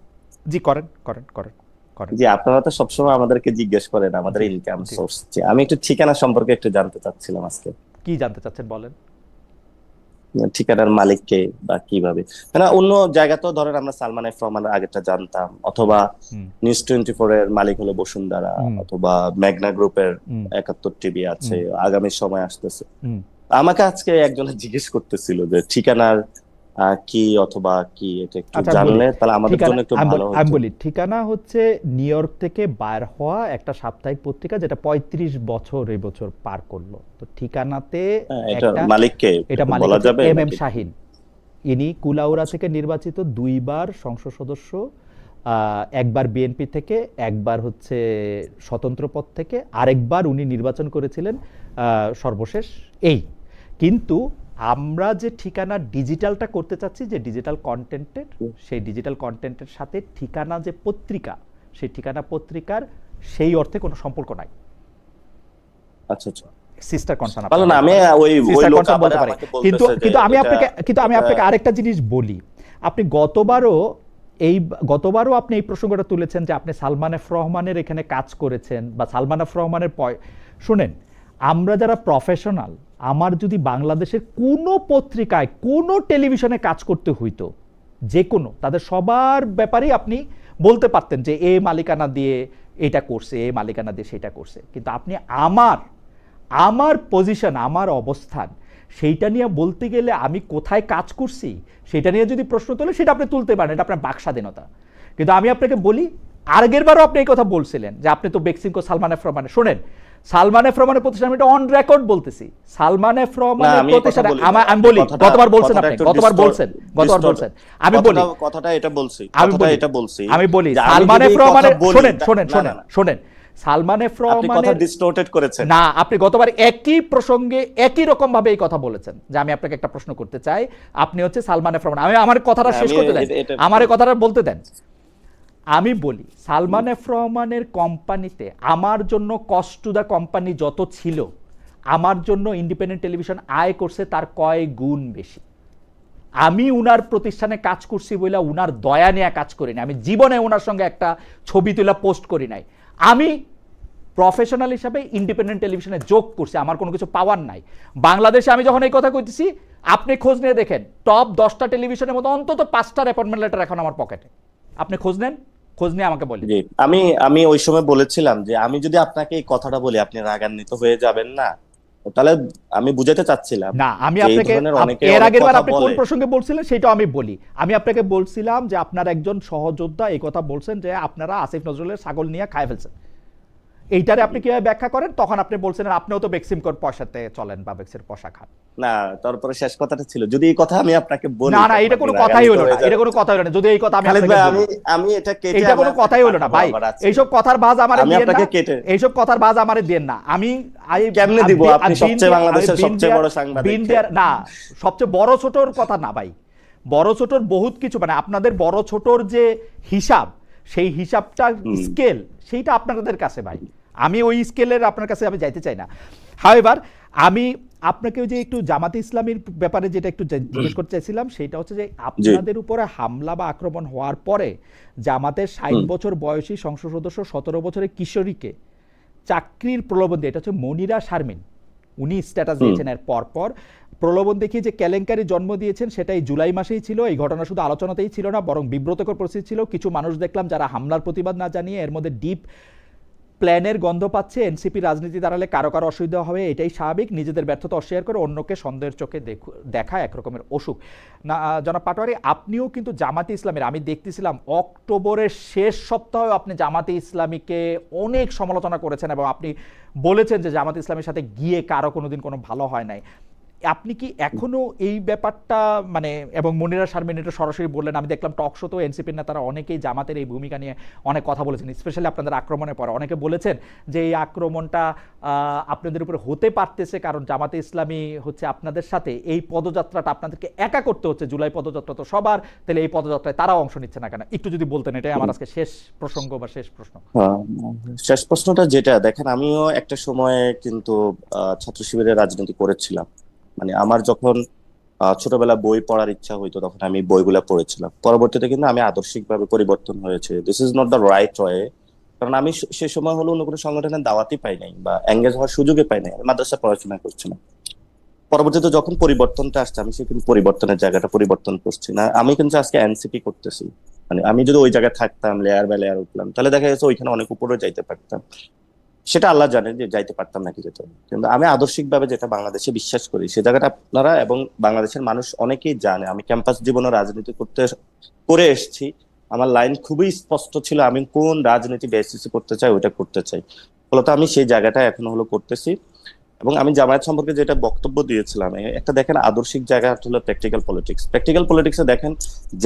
জি করেন করেন করেন করেন। জি, আপনারা তো সবসময় আমাদেরকে জিজ্ঞেস করেন আমাদের ইনকাম সোর্স। আমি একটু ঠিকানা সম্পর্কে একটু জানতে চাচ্ছিলাম আজকে। কি জানতে চাচ্ছেন বলেন? ঠিকানার মালিক কে, বা কিভাবে, মানে অন্য জায়গা তো ধরেন আমরা সালমান এফ রহমানের আগেটা জানতাম, অথবা নিউজ 24 এর মালিক হলো বসুন্ধরা, অথবা মেঘনা গ্রুপের 71 টিভি আছে, আগামী সময় আসতেছে। আমাকে আজকে একজনে জিজ্ঞেস করতেছিল যে ঠিকানার কি অথবা কি, এটা একটু জানলে তাহলে আমাদের জন্য একটু ভালো হতো। আমি বলি, ঠিকানা হচ্ছে নিউ ইয়র্ক থেকে বাইর হওয়া একটা সাপ্তাহিক পত্রিকা, যেটা 35 বছর এই বছর পার করলো। তো ঠিকানাতে এটা মালিককে এটা বলা যাবে, এম শাহিন। ইনি কুলাউড়া থেকে নির্বাচিত 2 বার সংসদ সদস্য, একবার বিএনপি থেকে, একবার হচ্ছে স্বতন্ত্র পদ থেকে, আরেকবার উনি নির্বাচন করেছিলেন সর্বশেষ এই। কিন্তু আমরা যে ঠিকানা ডিজিটালটা করতে চাচ্ছি, যে ডিজিটাল কন্টেন্টের, সেই ডিজিটাল কন্টেন্টের সাথে ঠিকানা যে পত্রিকা, সেই ঠিকানা পত্রিকার সেই অর্থে কোনো সম্পর্ক নাই। আচ্ছা আচ্ছা, সিস্টার কনসার্ন ভালো না, আমি ওই লোক বলতে পারি। কিন্তু আমি আপনাকে আরেকটা জিনিস বলি। আপনি গতবারও আপনি এই প্রসঙ্গটা তুলেছেন যে আপনি সালমান এফ রহমানের এখানে কাজ করেছেন, বা সালমান এফ রহমানের শুনেন, আমরা যারা প্রফেশনাল, আমার যদি বাংলাদেশের কোনো পত্রিকায় কোনো টেলিভিশনে কাজ করতে হইতো, যে কোনো, তাদের সবার ব্যাপারেই আপনি বলতে পারতেন যে এ মালিকানা দিয়ে এটা করছে, এ মালিকানা দিয়ে সেটা করছে। কিন্তু আপনি আমার পজিশন, আমার অবস্থান, সেইটা নিয়ে বলতে গেলে আমি কোথায় কাজ করছি সেটা নিয়ে যদি প্রশ্ন তোলে, সেটা আপনি তুলতে পারেন, এটা আপনার বাক স্বাধীনতা। কিন্তু আমি আপনাকে বলি, আগের বারও আপনি এই কথা বলছিলেন যে আপনি তো বেক্সিমকো সালমান এফ রহমানের, শোনেন, সালমান এফ রহমানের প্রতিষ্ঠান, আমি এটা অন রেকর্ড বলতেছি, সালমান এফ রহমানের প্রতিষ্ঠান, আমি বলি, গতবার বলছেন আপনি, গতবার বলছেন, আমি বলি কথাটা এটা বলছি, আমি বলি সালমান এফ রহমানের, শোনেন সালমান এফ রহমানের ডিসটর্টেড করেছেন না, আপনি গতবার একই প্রসঙ্গে একই রকম ভাবে এই কথা বলেছেন। যে আমি আপনাকে একটা প্রশ্ন করতে চাই, আপনি হচ্ছে সালমান এফ রহমান, আমি আমার কথাটা শেষ করতে দেন, আমার কথাটা বলতে দেন। আমি বলি, সালমান এফ রহমানের কোম্পানিতে আমার জন্য কস্ট টু দ্য কোম্পানি যত ছিল, আমার জন্য ইন্ডিপেন্ডেন্ট টেলিভিশন আয় করছে তার কয় গুণ বেশি। আমি উনার প্রতিষ্ঠানে কাজ করছি বলে উনার দয়া নিয়ে কাজ করি না, আমি জীবনে ওনার সঙ্গে একটা ছবি তুলে পোস্ট করি নাই। আমি প্রফেশনাল হিসাবে ইন্ডিপেন্ডেন্ট টেলিভিশনে যোগ করছি, আমার কোনো কিছু পাওয়ার নাই। বাংলাদেশে আমি যখন এই কথা কইতেছি, আপনি খোঁজ নিয়ে দেখেন টপ 10টা টেলিভিশনের মধ্যে অন্তত 5টার অ্যাপয়েন্টমেন্ট লেটার এখন আমার পকেটে। আপনি খোঁজ নেন, খোঁজ নিয়ে আমাকে বলেন। জি, আমি আমি ওই সময় বলেছিলাম যে আমি যদি আপনাকে এই কথাটা বলি আপনি রাগান্বিত হয়ে যাবেন না, তাহলে আমি বুঝাতে চাচ্ছিলাম না, আমি যে এই আপনাকে ধরনের অনেকে এর অনেক আগের বার কথা আপনি কোন বলে। প্রসঙ্গে বলছিলেন সেটাও আমি বলি। আমি আপনাকে বলছিলাম যে আপনার একজন সহযোদ্ধা এই কথা বলছেন যে আপনারা আসিফ নজরুলের ছাগল নিয়ে খায় ফেলছেন। এইটারে আপনি কিভাবে ব্যাখ্যা করেন? তখন আপনি বলছেন আপনিও তো বেক্সিম কোর পয়সাতে চলেন বা বেক্সির পয়সা খান। না, তারপরে শেষ কথাটা ছিল যদি এই কথা আমি আপনাকে বলি না না, তখন এটা আপনি কোনো কথাই রাগান্বিত হলো না, হয়ে এটা যাবেন। কোনো কথাই হলো না। যদি এই কথা আমি খালিদ আপনাকে ভাই, বলি, আমি এটা কেটে এইটা কোনো আমার কথাই হলো না পাঠাবো ভাই। আবার আজকে। এইসব কথার বাজ আমারে আমি দিয়েন না, আপনাকে কেটে এইসব কথার বাজ আমারে দেন না। আমি কেমনে দিব? আপনি সবচেয়ে বাংলাদেশের সবচেয়ে বড় সাংবাদিক। না, সবচেয়ে বড় ছোটর কথা না ভাই, বড় ছোটর বহুত কিছু, মানে আপনাদের বড় ছোটর যে হিসাব, সেই হিসাবটা স্কেল সেইটা আপনাদের কাছে ভাই। আমি ওই স্কেলের আপনার কাছে আমি যাইতে চাই না। হাওয়েভার, আমি আপনাকে ওই যে একটু জামাতে ইসলামীর ব্যাপারে যেটা একটু জিজ্ঞেস করতে চাইছিলাম, সেটা হচ্ছে যে আপনাদের উপরে হামলা বা আক্রমণ হওয়ার পরে জামাতের 60 বছর বয়সী সংসদ সদস্য 17 বছরের কিশোরীকে চাকরির প্রলোভন দিয়ে, এটা হচ্ছে মনিরা শারমিন, উনি স্ট্যাটাস দিয়েছেন এর পরপর প্রলোভন দেখিয়ে যে কেলেঙ্কারি জন্ম দিয়েছেন, সেটাই জুলাই মাসেই ছিল। এই ঘটনা শুধু আলোচনাতেই ছিল না, বরং বিব্রতকর পরিস্থিতি ছিল। কিছু মানুষ দেখলাম যারা হামলার প্রতিবাদ না জানিয়ে এর মধ্যে ডিপ প্ল্যানের গন্ধ পাচ্ছে। এনসিপি রাজনীতি দাঁড়ালে কারো কারো অসুবিধা হবে, এটাই স্বাভাবিক। নিজেদের ব্যর্থতা অস্বীকার করে অন্যকে সন্দেহের চোখে দেখা একরকমের অসুখ। না জনাব পাটোয়ারি, আপনিও কিন্তু জামাতে ইসলামের, আমি দেখতেছিলাম অক্টোবরের শেষ সপ্তাহে আপনি জামাতে ইসলামীকে অনেক সমালোচনা করেছেন এবং আপনি বলেছেন যে জামাতে ইসলামের সাথে গিয়ে কারো কোনোদিন কোনো ভালো হয় নাই। আপনি কি এখনো এই ব্যাপারটা মানে, এবং মনিরা শারমিন এটা সরাসরি বললেন, আমি দেখলাম টক শোতেও এনসিপির নেতারা অনেকেই জামাতের এই ভূমিকা নিয়ে অনেক কথা বলেছেন, স্পেশালি আপনাদের আক্রমণের পরে অনেকে বলেছেন যে এই আক্রমণটা আপনাদের উপরে হতে পারতেছে কারণ জামাতে ইসলামী হচ্ছে আপনাদের সাথে এই পদযাত্রাটা আপনাদেরকে একা করতে হচ্ছে। জুলাই পদযাত্রা তো সবার, তাহলে এই পদযাত্রায় তারাও অংশ নিচ্ছে না কেন? একটু যদি বলতেন, এটাই আমার আজকে শেষ প্রসঙ্গ বা শেষ প্রশ্ন। শেষ প্রশ্নটা যেটা দেখেন, আমিও একটা সময়ে কিন্তু ছাত্র শিবিরের রাজনীতি করেছিলাম। মানে আমার যখন ছোটবেলা বই পড়ার ইচ্ছা হইতো তখন আমি বইগুলা পড়েছিলাম। পরবর্তীতে কিন্তু আমি আদর্শিকভাবে পরিবর্তন হয়েছে। This is not the right way, কারণ আমি সে সময় হলো অন্য কোনো সংগঠনের দাওয়াতই পাই নাই বা এঙ্গেজ হওয়ার সুযোগই পাই নাই, আমি মাদ্রাসা পড়াশোনা করছিলাম। পরবর্তীতে যখন পরিবর্তনটা আসছে আমি সে কিন্তু পরিবর্তনের জায়গাটা পরিবর্তন করছি না, আমি কিন্তু আজকে এনসিপি করতেছি। মানে আমি যদি ওই জায়গায় থাকতাম, লেয়ার বাই লেয়ার উঠলাম, তাহলে দেখা যাচ্ছে ওইখানে অনেক উপরে যাইতে পারতাম। সেটা আল্লাহ জানে যে যাইতে পারতাম নাকি যেত, কিন্তু আমি আদর্শিকভাবে যেটা বাংলাদেশে বিশ্বাস করি সে জায়গাটা আপনারা এবং বাংলাদেশের মানুষ অনেকেই জানে। আমি ক্যাম্পাস জীবনে রাজনীতি করে এসেছি, আমার লাইন খুবই স্পষ্ট ছিল, আমি কোন রাজনীতি বেসিসে করতে চাই ওইটা করতে চাই। ফলত আমি সেই জায়গাটা এখন হলো করতেছি। এবং আমি জামায়াত সম্পর্কে যেটা বক্তব্য দিয়েছিলাম, একটা দেখেন আদর্শিক জায়গা হলো প্র্যাকটিক্যাল পলিটিক্স। প্র্যাকটিক্যাল পলিটিক্সে দেখেন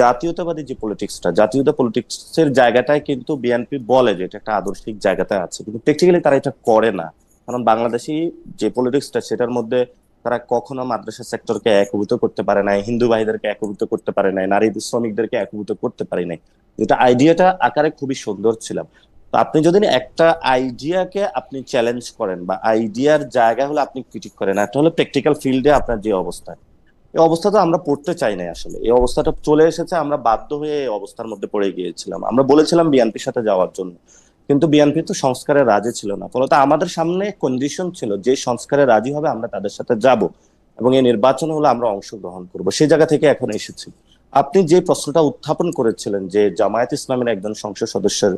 জাতীয়তাবাদী যে পলিটিক্সটা, জাতীয়তা পলিটিক্সের জায়গাটায় কিন্তু বিএনপি বলে যে এটা একটা আদর্শিক জায়গাতে আছে, কিন্তু প্র্যাকটিক্যালি তারা এটা করে না। কারণ বাংলাদেশি যে পলিটিক্সটা সেটার মধ্যে তারা কখনো মাদ্রাসা সেক্টরকে একীভূত করতে পারে নাই, হিন্দু ভাইদেরকে একীভূত করতে পারে নাই, নারী শ্রমিকদেরকে একীভূত করতে পারে নাই। যেটা আইডিয়াটা আকারে খুবই সুন্দর ছিল। তো আপনি যদি একটা আইডিয়াকে আপনি চ্যালেঞ্জ করেন বা আইডিয়ার জায়গা হলে আপনি ক্রিটিক করেন, একটা হলো প্র্যাকটিক্যাল ফিল্ডে আপনার যে অবস্থা, এই অবস্থা তো আমরা পড়তে চাই না। আসলে এই অবস্থাটা চলে এসেছে, আমরা বাধ্য হয়ে এই অবস্থার মধ্যে পড়ে গিয়েছিলাম। আমরা বলেছিলাম বিএনপির সাথে যাওয়ার জন্য, কিন্তু বিএনপি তো সংস্কারে রাজি ছিল না। ফলত আমাদের সামনে কন্ডিশন ছিল যে সংস্কারে রাজি হবে আমরা তাদের সাথে যাব এবং এই নির্বাচন হলে আমরা অংশগ্রহণ করব। সেই জায়গা থেকে এখন এসেছি। আপনি যে প্রশ্নটা উত্থাপন করেছিলেন যে জামায়াত ইসলামের একজন সংসদ সদস্যের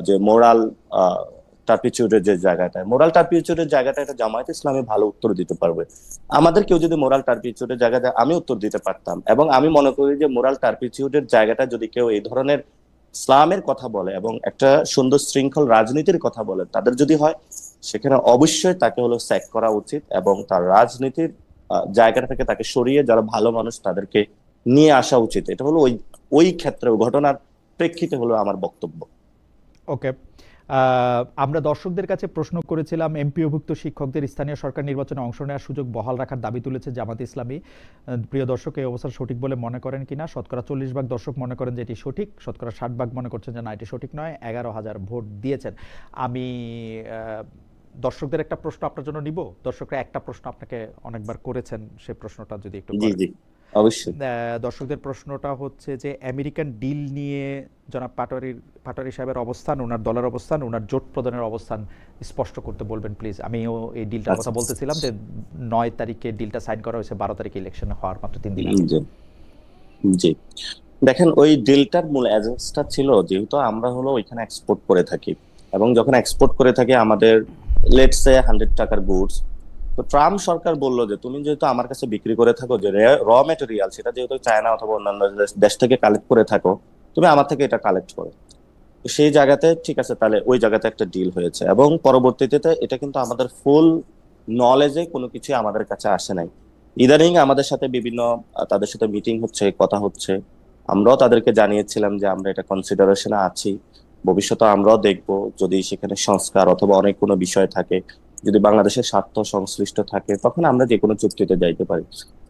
যে মোরাল টার্পিচিউডের যে জায়গাটা, মোরাল টার্পিচিউডের জায়গাটা, এটা জামায়াত ইসলামী ভালো উত্তর দিতে পারবে। আমাদের কেউ যদি মোরাল টার্পিচিউডের জায়গাটা, আমি উত্তর দিতে পারতাম। এবং আমি মনে করি যে মোরাল টার্পিচিউডের জায়গাটা যদি কেউ এই ধরনের ইসলামের কথা বলে এবং একটা সুন্দর শৃঙ্খল রাজনীতির কথা বলে, তাদের যদি হয়, সেখানে অবশ্যই তাকে হলো স্যাক করা উচিত এবং তার রাজনীতির জায়গাটা থেকে তাকে সরিয়ে যারা ভালো মানুষ তাদেরকে নিয়ে আসা উচিত। এটা হলো ওই ওই ক্ষেত্রে ঘটনার প্রেক্ষিতে হলো আমার বক্তব্য। ওকে, আমরা দর্শকদের কাছে প্রশ্ন করেছিলাম এমপিওভুক্ত শিক্ষকদের স্থানীয় সরকার নির্বাচনে অংশ নেওয়ার সুযোগ বহাল রাখার দাবি তুলেছে জামাতে ইসলামী। প্রিয় দর্শক, এই অবস্থা সঠিক বলে মনে করেন কিনা? শতকরা 40% দর্শক মনে করেন যে এটি সঠিক, শতকরা 60% মনে করছেন যে না এটি সঠিক নয়। 11,000 ভোট দিয়েছেন। আমি দর্শকদের একটা প্রশ্ন আপনার জন্য নিব। দর্শকরা একটা প্রশ্ন আপনাকে অনেকবার করেছেন, সেই প্রশ্নটা যদি একটু জি করেন। জি অবশ্যই। দর্শকদের প্রশ্নটা হচ্ছে যে আমেরিকান ডিল নিয়ে জনাব পাটোয়ারি সাহেবের অবস্থান, ওনার দলের অবস্থান, ওনার জোট প্রধানের অবস্থান স্পষ্ট করতে বলবেন প্লিজ। আমিও এই ডিলটার আচ্ছা। কথা বলতেছিলাম যে 9 তারিখে ডিলটা সাইন করা হয়েছে, 12 তারিখে ইলেকশন হওয়ার মাত্র 3 দিন আগে। জি জি। দেখেন, ওই ডিলটার মূল এজেন্সটা ছিল যেহেতু আমরা হলো ওইখানে এক্সপোর্ট করে থাকি, এবং যখন এক্সপোর্ট করে থাকি আমাদের লেটস সে 100 টাকার গুডস, তো ট্রাম্প সরকার বললো যে তুমি যেহেতু আমার কাছে বিক্রি করে থাকো, যে র মেটেরিয়াল সেটা যেহেতু চায়না অথবা অন্যান্য দেশ থেকে কালেক্ট করে থাকো, তুমি আমার থেকে এটা কালেক্ট করো। তো সেই জায়গাতে ঠিক আছে, তাহলে ওই জায়গাতে একটা ডিল হয়েছে, এবং পরবর্তীতে এটা কিন্তু আমাদের ফুল নলেজে কোনো কিছু আমাদের কাছে আসে নাই। ইদানিং আমাদের সাথে বিভিন্ন তাদের সাথে মিটিং হচ্ছে, কথা হচ্ছে, আমরাও তাদেরকে জানিয়েছিলাম যে আমরা এটা কনসিডারেশনে আছি, ভবিষ্যতে আমরাও দেখব যদি সেখানে সংস্কার অথবা অনেক কোনো বিষয় থাকে, যদি বাংলাদেশের স্বার্থ সংশ্লিষ্ট থাকে, তখন আমরা যে কোনো চুক্তিতে যাইতে পারি।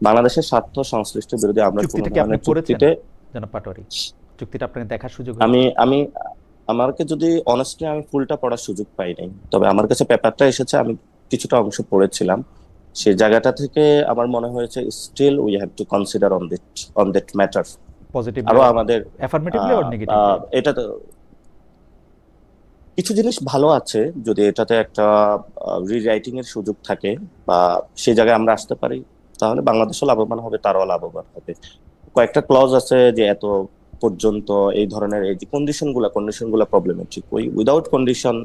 বাংলাদেশের স্বার্থ সংশ্লিষ্ট বিরোধী আমরা কোনো চুক্তিটা কি আপনি ধরনের পড়েছেন চুক্তিতে জনাব পাটোয়ারি? চুক্তিটা আপনাকে দেখার সুযোগ আমি হয়েছে? আমি আমাকে যদি অনেস্টলি আমি ফুলটা পড়ার সুযোগ পাই নাই, তবে আমার কাছে পেপারটা এসেছে, আমি কিছুটা অংশ পড়েছিলাম। সেই জায়গাটা থেকে আমার মনে হয়েছে still we have to consider on that matter. Positively আরো অর আমাদের অ্যাফার্মেটিভলি অর নেগেটিভলি? এটা তো কিছু জিনিস ভালো আছে, যদি এটাতে একটা রিরাইটিং এর সুযোগ থাকে বা সেই জায়গায় আমরা আসতে পারি, তাহলে বাংলাদেশও লাভবান হবে, তারাও লাভবান হবে। কয়েকটা ক্লজ আছে যে এত পর্যন্ত এই ধরনের এই যে কন্ডিশনগুলো প্রবলেমেটিক, ওই উইদাউট কন্ডিশন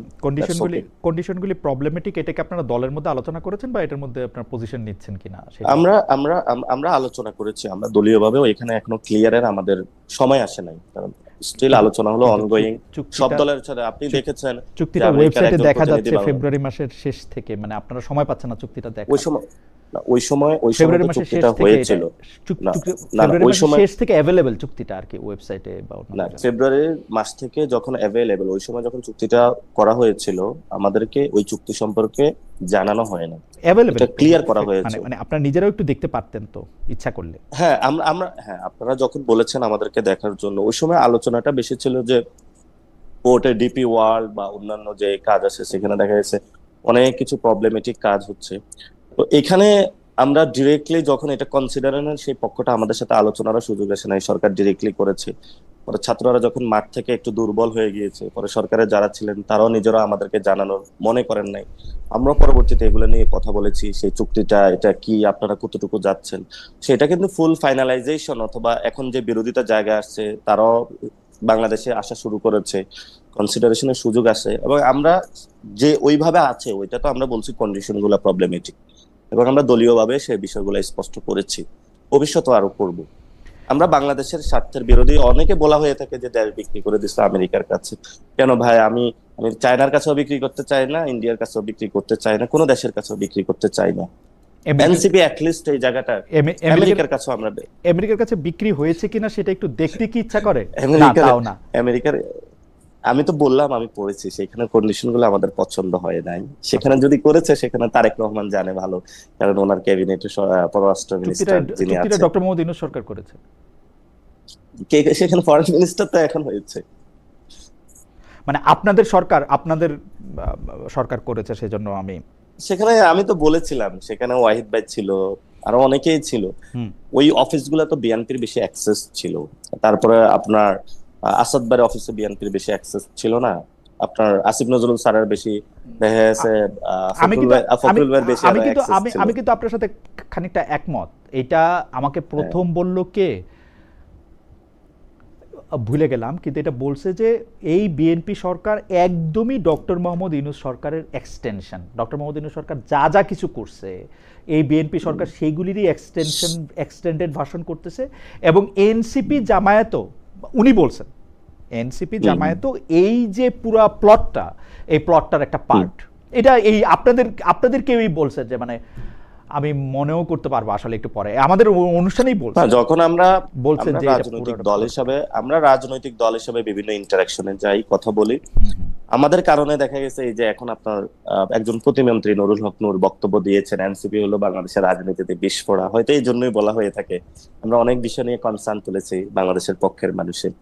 কন্ডিশনগুলি প্রবলেমেটিক, এটাকে আপনারা দলের মধ্যে আলোচনা করেছেন বা এটার মধ্যে আপনারা পজিশন নিচ্ছেন কিনা সেটা? আমরা আমরা আমরা আলোচনা করেছি, আমরা দলীয়ভাবেও এখানে এখনো ক্লিয়ারের আমাদের সময় আসে নাই, কারণ স্টিল আলোচনা হলো অনগোয়িং সব দলের সাথে। আপনি দেখেছেন চুক্তিটা ওয়েবসাইটে দেখা যাচ্ছে ফেব্রুয়ারি মাসের শেষ থেকে, মানে আপনারা সময় পাচ্ছেন না চুক্তিটা দেখা। ওই সময় ফেব্রুয়ারি মাসের শেষ চুক্তিটা থেকে হয়েছিল ফেব্রুয়ারি মাসের শেষ থেকে অ্যাভেলেবল চুক্তিটা আর কি ওয়েবসাইটে বা না, ফেব্রুয়ারি মাস থেকে যখন অ্যাভেলেবল, ওই সময় যখন চুক্তিটা করা হয়েছিল আমাদেরকে ওই চুক্তি সম্পর্কে জানানো হয় না, অ্যাভেলেবল ক্লিয়ার করা হয়েছে। মানে আপনারা নিজেরাও একটু দেখতে পারতেন তো ইচ্ছা করলে। হ্যাঁ, হ্যাঁ, আপনারা যখন বলেছেন আমাদেরকে দেখার জন্য, ওই সময় আলোচনাটা বেশি ছিল যে পোর্টে ডিপি ওয়ার্ল্ড বা অন্যান্য যে কাজ আছে সেখানে দেখা গেছে অনেক কিছু প্রবলেমেটিক কাজ হচ্ছে। তো এখানে আমরা ডিরেক্টলি যখন এটা কনসিডার নেন, সেই পক্ষটা আমাদের সাথে আলোচনারও সুযোগ আসে নাই, সরকার ডিরেক্টলি করেছে। পরে ছাত্ররা যখন মাঠ থেকে একটু দুর্বল হয়ে গিয়েছে, পরে সরকারের যারা ছিলেন তারাও নিজেরা আমাদেরকে জানানোর মনে করেন নাই। আমরা পরবর্তীতে এগুলো নিয়ে কথা বলেছি, সেই চুক্তিটা এটা কি, আপনারা কতটুকু যাচ্ছেন, সেটা কিন্তু ফুল ফাইনালাইজেশন অথবা এখন যে বিরোধিতা জায়গা আসছে তারাও বাংলাদেশে আসা শুরু করেছে, কনসিডারেশনের সুযোগ আছে, এবং আমরা যে ওইভাবে আছে ওইটা তো আমরা বলছি কন্ডিশন গুলো প্রবলেমেটিক, এবং আমরা দলীয়ভাবে সেই বিষয়গুলো স্পষ্ট করেছি, ভবিষ্যতে আরো করব। আমরা বাংলাদেশের স্বার্থের বিরোধী, অনেকে বলা হয়ে থাকে যে দেশ বিক্রি করে দিচ্ছে আমেরিকার কাছে। কেন ভাই, আমি চায়নার কাছেও বিক্রি করতে চাই না, ইন্ডিয়ার কাছেও বিক্রি করতে চাই না, কোনো দেশের কাছেও বিক্রি করতে চাই না। এনসিপি অ্যাটলিস্ট এই জায়গাটা আমেরিকার কাছে, আমরা আমেরিকার কাছে বিক্রি হয়েছে কিনা সেটা একটু দেখতে কি ইচ্ছা করে? আমেরিকার আমি তো বললাম আমি পড়েছি, সেখানে কন্ডিশন গুলো আমাদের পছন্দ হয় নাই। সেখানে যদি করেছে সেখানে তারেক রহমান জানে ভালো, কারণ ওনার ক্যাবিনেটে পররাষ্ট্র মিনিস্টার যিনি আছেন, ডক্টর মোহাম্মদ ইউনূস সরকার করেছে। সেখানে ফরেন মিনিস্টার তো এখন হয়েছে, মানে আপনাদের সরকার করেছে, সেজন্য সেখানে আমি তো বলেছিলাম সেখানে ওয়াহিদ ভাই ছিল, আরো অনেকেই ছিল। ওই অফিসগুলো তো বিএনপির বেশি অ্যাক্সেস ছিল, তারপরে আপনার আসাদ ভাইয়ের অফিসে বিএনপির বেশি অ্যাক্সেস ছিল না, আপনার আসিফ নজরুল স্যারের বেশি দেখা গেছে, আমি কিন্তু আপনার সাথে খানিকটা একমত। এটা আমাকে প্রথম বললো কে ভুলে গেলাম, কিন্তু এটা বলছে যে এই বিএনপি সরকার একদমই ডক্টর মোহাম্মদ ইউনূস সরকারের এক্সটেনশন। ডক্টর মোহাম্মদ ইউনূস সরকার যা যা কিছু করছে এই বিএনপি সরকার সেইগুলিরই এক্সটেন্ডেড ভার্সন করতেছে। এবং এনসিপি জামায়াতও, উনি বলছেন এনসিপি জামায়াতও এই যে পুরা প্লটটা, এই প্লটটার একটা পার্ট। এটা এই আপনাদের কেউই বলছে যে, মানে আমি মনেও করতে পারবো আসলে একটু পরে আমাদের অনুষ্ঠানেই বলছি, যখন আমরা বলছেন যে রাজনৈতিক দল হিসেবে বিভিন্ন ইন্টারাকশনে যাই, কথা বলি, আমাদের কারণে দেখা গেছে এই যে এখন আপনার একজন প্রতিমন্ত্রী নুরুল হক নূর বক্তব্য দিয়েছেন এনসিপি হলো বাংলাদেশের রাজনীতিতে বিস্ফোরা, হয়তো এই জন্যই বলা হয়ে থাকে। আমরা অনেক বিষয় নিয়ে কনসার্ন তুলেছি বাংলাদেশের পক্ষের মানুষের।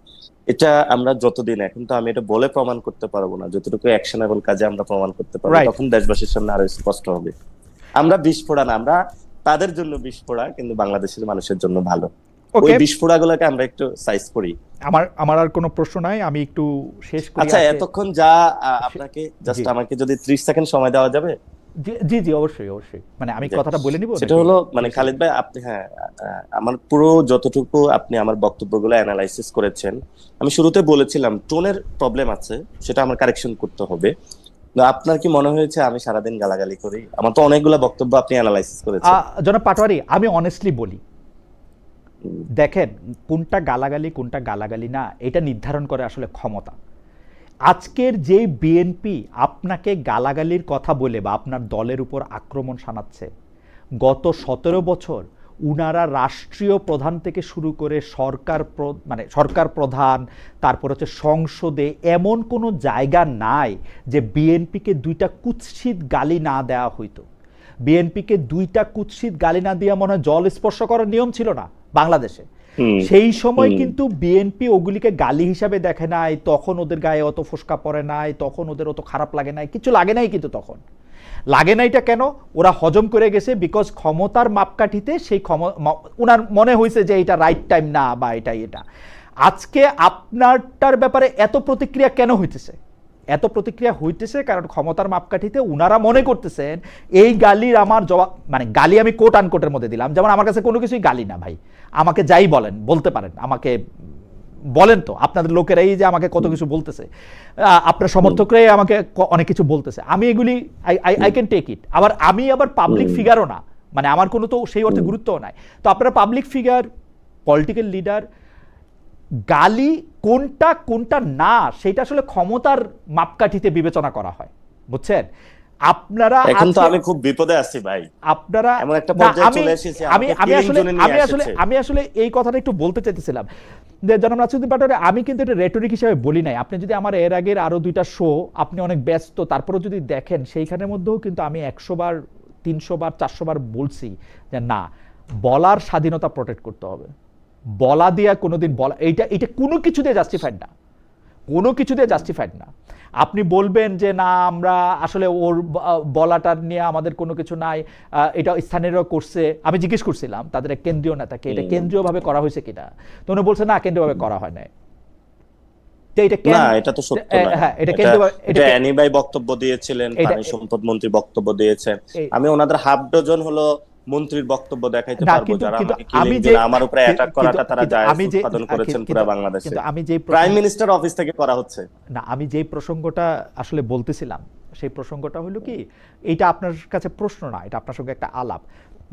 এটা আমরা যতদিন, এখন তো আমি এটা বলে প্রমাণ করতে পারবো না, যতটুকু অ্যাকশনেবল কাজে আমরা প্রমাণ করতে পারবো তখন দেশবাসীর সামনে আরো স্পষ্ট হবে। আমরা বিস্ফোরণ, আমরা তাদের জন্য বিস্ফোরা, কিন্তু বাংলাদেশের মানুষের জন্য ভালো। ওই ওকে, বিস্ফোরাগুলোকে আমরা একটু সাইজ করি। আমার আর কোনো প্রশ্ন নাই, আমি একটু শেষ করি আচ্ছা, আজকে। এতক্ষণ যা আপনাকে জাস্ট জি আমাকে যদি 30 সেকেন্ড সময় দেওয়া যাবে। জি জি জি, অবশ্যই অবশ্যই, মানে আমি যে, কথাটা বলে নিব সেটা নাকি? হলো মানে বেশি? খালিদ ভাই, আপনি হ্যাঁ, আমার পুরো যতটুকু আপনি আমার বক্তব্যগুলো অ্যানালাইসিস করেছেন, আমি শুরুতে বলেছিলাম টোনের প্রবলেম আছে, সেটা আমার কারেকশন করতে হবে। না, আপনার কি মনে হয়েছে আমি সারাদিন গালাগালি করি? আমার তো অনেকগুলো বক্তব্য আপনি অ্যানালাইসিস করেছেন। জনাব পাটোয়ারি, আমি অনেস্টলি বলি, উম, দেখেন কোনটা গালাগালি কোনটা গালাগালি না এটা নির্ধারণ করে আসলে ক্ষমতা। আজকের যে বিএনপি আপনাকে গালাগালির কথা বলে বা আপনার দলের উপর আক্রমণ শানাচ্ছে, গত 17 বছর উনারা রাষ্ট্রীয় প্রধান থেকে শুরু করে মানে সরকার প্রধান, তারপর হচ্ছে সংসদে এমন কোনো জায়গা নাই যে বিএনপিকে দুইটা কুৎসিত গালি না দেওয়া হইতো। বিএনপিকে দুইটা কুৎসিত গালি না দিয়ে মনে হয় জল স্পর্শ করার নিয়ম ছিল না বাংলাদেশে। হুম সেই সময় হুম কিন্তু বিএনপি ওগুলিকে গালি হিসাবে দেখে নাই, তখন ওদের গায়ে অত ফোসকা পড়ে নাই, তখন ওদের অত খারাপ লাগে নাই, কিছু লাগে নাই। কিন্তু তখন লাগে নাইটা কেন? ওরা হজম করে গেছে, বিকজ ক্ষমতার মাপকাঠিতে সেই ওনার মনে হয়েছে যে এটা রাইট টাইম না বা এটা। আজকে আপনারটার ব্যাপারে এত প্রতিক্রিয়া কেন হইতেছে? এত প্রতিক্রিয়া হইতেছে কারণ ক্ষমতার মাপকাঠিতে উনারা মনে করতেছেন এই গালির আমার জবাব, মানে গালি আমি কোট আনকোটের মধ্যে দিলাম, যেমন আমার কাছে কোনো কিছুই গালি না ভাই, আমাকে যাই বলেন বলতে পারেন, আমাকে বলেন তো আপনাদের লোকেরাই যে আমাকে কত কিছু বলতেছে, আপনার সমর্থকরাই আমাকে অনেক কিছু বলতেছে, আমি এগুলি আই ক্যান টেক ইট। আমি আবার পাবলিক ফিগারও না, মানে আমার কোনো তো সেই অর্থে গুরুত্বও নাই। তো আপনারা পাবলিক ফিগার, পলিটিক্যাল লিডার, গালি কোনটা কোনটা না সেটা আসলে ক্ষমতার মাপকাঠিতে বিবেচনা করা হয়, বুঝছেন? আপনারা এখন তো আমি খুব বিপদে আছি ভাই, আপনারা এমন একটা না, পর্যায়ে চলে এসেছি, আমাকে কিলিং জোনে নিয়ে এসেছে। আমি আসলে এই কথাটা একটু বলতে চাইতেছিলাম যে জনাব নাসিরউদ্দিন পাটোয়ারি, আমি কিন্তু এটা রেটরিক হিসেবে বলি নাই। আপনি যদি আমার এর আগের আরো 2টা শো, আপনি অনেক ব্যস্ত, তারপরেও যদি দেখেন সেইখানের মধ্যেও কিন্তু আমি 100 বার 300 বার 400 বার বলছি যে না, বলার স্বাধীনতা প্রোটেক্ট করতে হবে। বলা দিয়া কোনোদিন বলা, এটা কোনো কিছু দিয়ে জাস্টিফাইড না, কোনো কিছু দিয়ে জাস্টিফাইড না। আপনি বলবেন যে না আমরা আসলে ওর বলাটার নিয়ে আমাদের কোনো কিছু নাই, এটা স্থানীয়রা করছে। আমি জিজ্ঞেস করছিলাম তাদের এক কেন্দ্রীয় নেতাকে এটা কেন্দ্রীয়ভাবে করা হয়েছে কিনা, তো উনি বলছে না, কেন্দ্রীয়ভাবে করা হয় নাই। না, এটা তো সত্য না। হ্যাঁ, এটা অ্যানি ভাই বক্তব্য দিয়েছিলেন, পানি সম্পদ মন্ত্রী বক্তব্য দিয়েছেন। আমি ওনাদের হাফ ডজন হলো মন্ত্রীর বক্তব্য দেখাইতে পারবো, যারা আমাকে কিলিং জোনে আমার উপরে অ্যাটাক করাটা তারা জায়েজ উৎপাদন করেছেন পুরো বাংলাদেশে। আমি যে প্রাইম মিনিস্টার অফিস থেকে করা হচ্ছে না, আমি যেই প্রসঙ্গটা আসলে বলতেছিলাম সেই প্রসঙ্গটা হলো কি, এটা আপনার কাছে প্রশ্ন না, এটা আপনার সঙ্গে একটা আলাপ,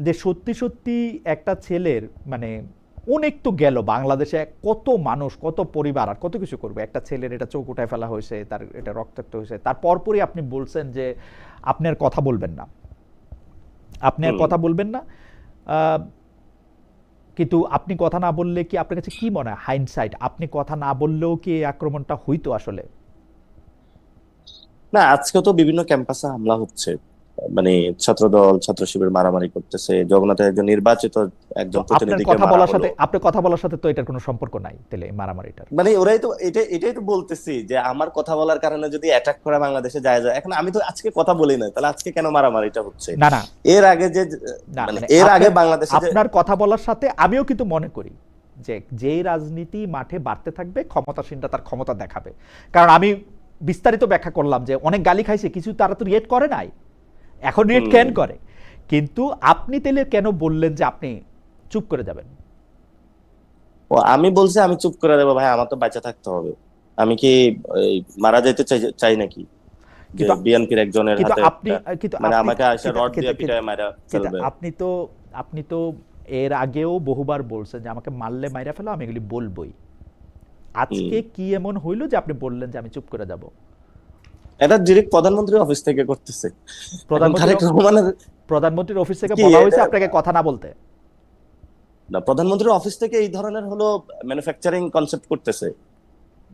যে সত্যি সত্যি একটা ছেলের মানে অনেক তো গেল বাংলাদেশে, কত মানুষ কত পরিবার আর কত কিছু করবে, একটা ছেলের এটা চোখ উঠায় ফেলা হয়েছে, তার এটা রক্তাক্ত হয়েছে, তার পরপরই আপনি বলছেন যে আপনি আর কথা বলবেন না, আপনি আর কথা বলবেন না। কিন্তু আপনি কথা না বললে কি আপনার কাছে কি মনে হয় হাইন্ডসাইট, আপনি কথা না বললেও কি এই আক্রমণটা হইতো আসলে? না, আজকে তো বিভিন্ন ক্যাম্পাসে হামলা হচ্ছে, মানে ছাত্রদল ছাত্র শিবির মারামারি করতেছে, জগন্নাথের একজন নির্বাচিত একজন প্রতিনিধিকে মারা হলো। আপনার কথা বলার সাথে তো এটার কোনো সম্পর্ক নাই তাহলে এই মারামারিটার। মানে ওরাই তো এটাই তো বলতেছি যে আমার কথা বলার কারণে যদি অ্যাটাক করা বাংলাদেশে যায়। এখন আমি তো আজকে কথা বলি না, তাহলে আজকে কেন মারামারিটা হচ্ছে? না না, এর আগে যে না মানে মানে এর আগে বাংলাদেশে আপনার কথা বলার সাথে আমিও কিন্তু মনে করি যে যেই রাজনীতি মাঠে বাড়তে থাকবে ক্ষমতাসীনরা তার ক্ষমতা দেখাবে। কারণ আমি বিস্তারিত ব্যাখ্যা করলাম যে অনেক গালি খাইছে, কিছু তারা তো রিয়েক্ট করে নাই, এখন রিয়েক্ট কেন করে। কিন্তু আপনি তাহলে কেন বললেন যে আপনি চুপ করে যাবেন? ও আমি বলছি আমি চুপ করে দেবো? ভাই, আমার তো বেঁচে থাকতে হবে। আমি কি মারা যেতে চাই নাকি? যে বিএনপির একজনের হাতে মানে আমাকে এসে রড দিয়ে পিটায় মারা ফেলবে? আপনি তো এর আগেও বহুবার বলছেন যে আমাকে মারলে মাইরা ফেলো, আমি এগুলি বলবোই। আজকে কি এমন হইলো যে আপনি বললেন যে আমি চুপ করে যাব? এটা ডিরেক্ট প্রধানমন্ত্রীর অফিস থেকে করতেছে। প্রধানমন্ত্রীর অফিস থেকে বলা হয়েছে আপনাকে কথা না বলতে? না, প্রধানমন্ত্রীর অফিস থেকে এই ধরনের হলো ম্যানুফ্যাকচারিং কনসেপ্ট করতেছে।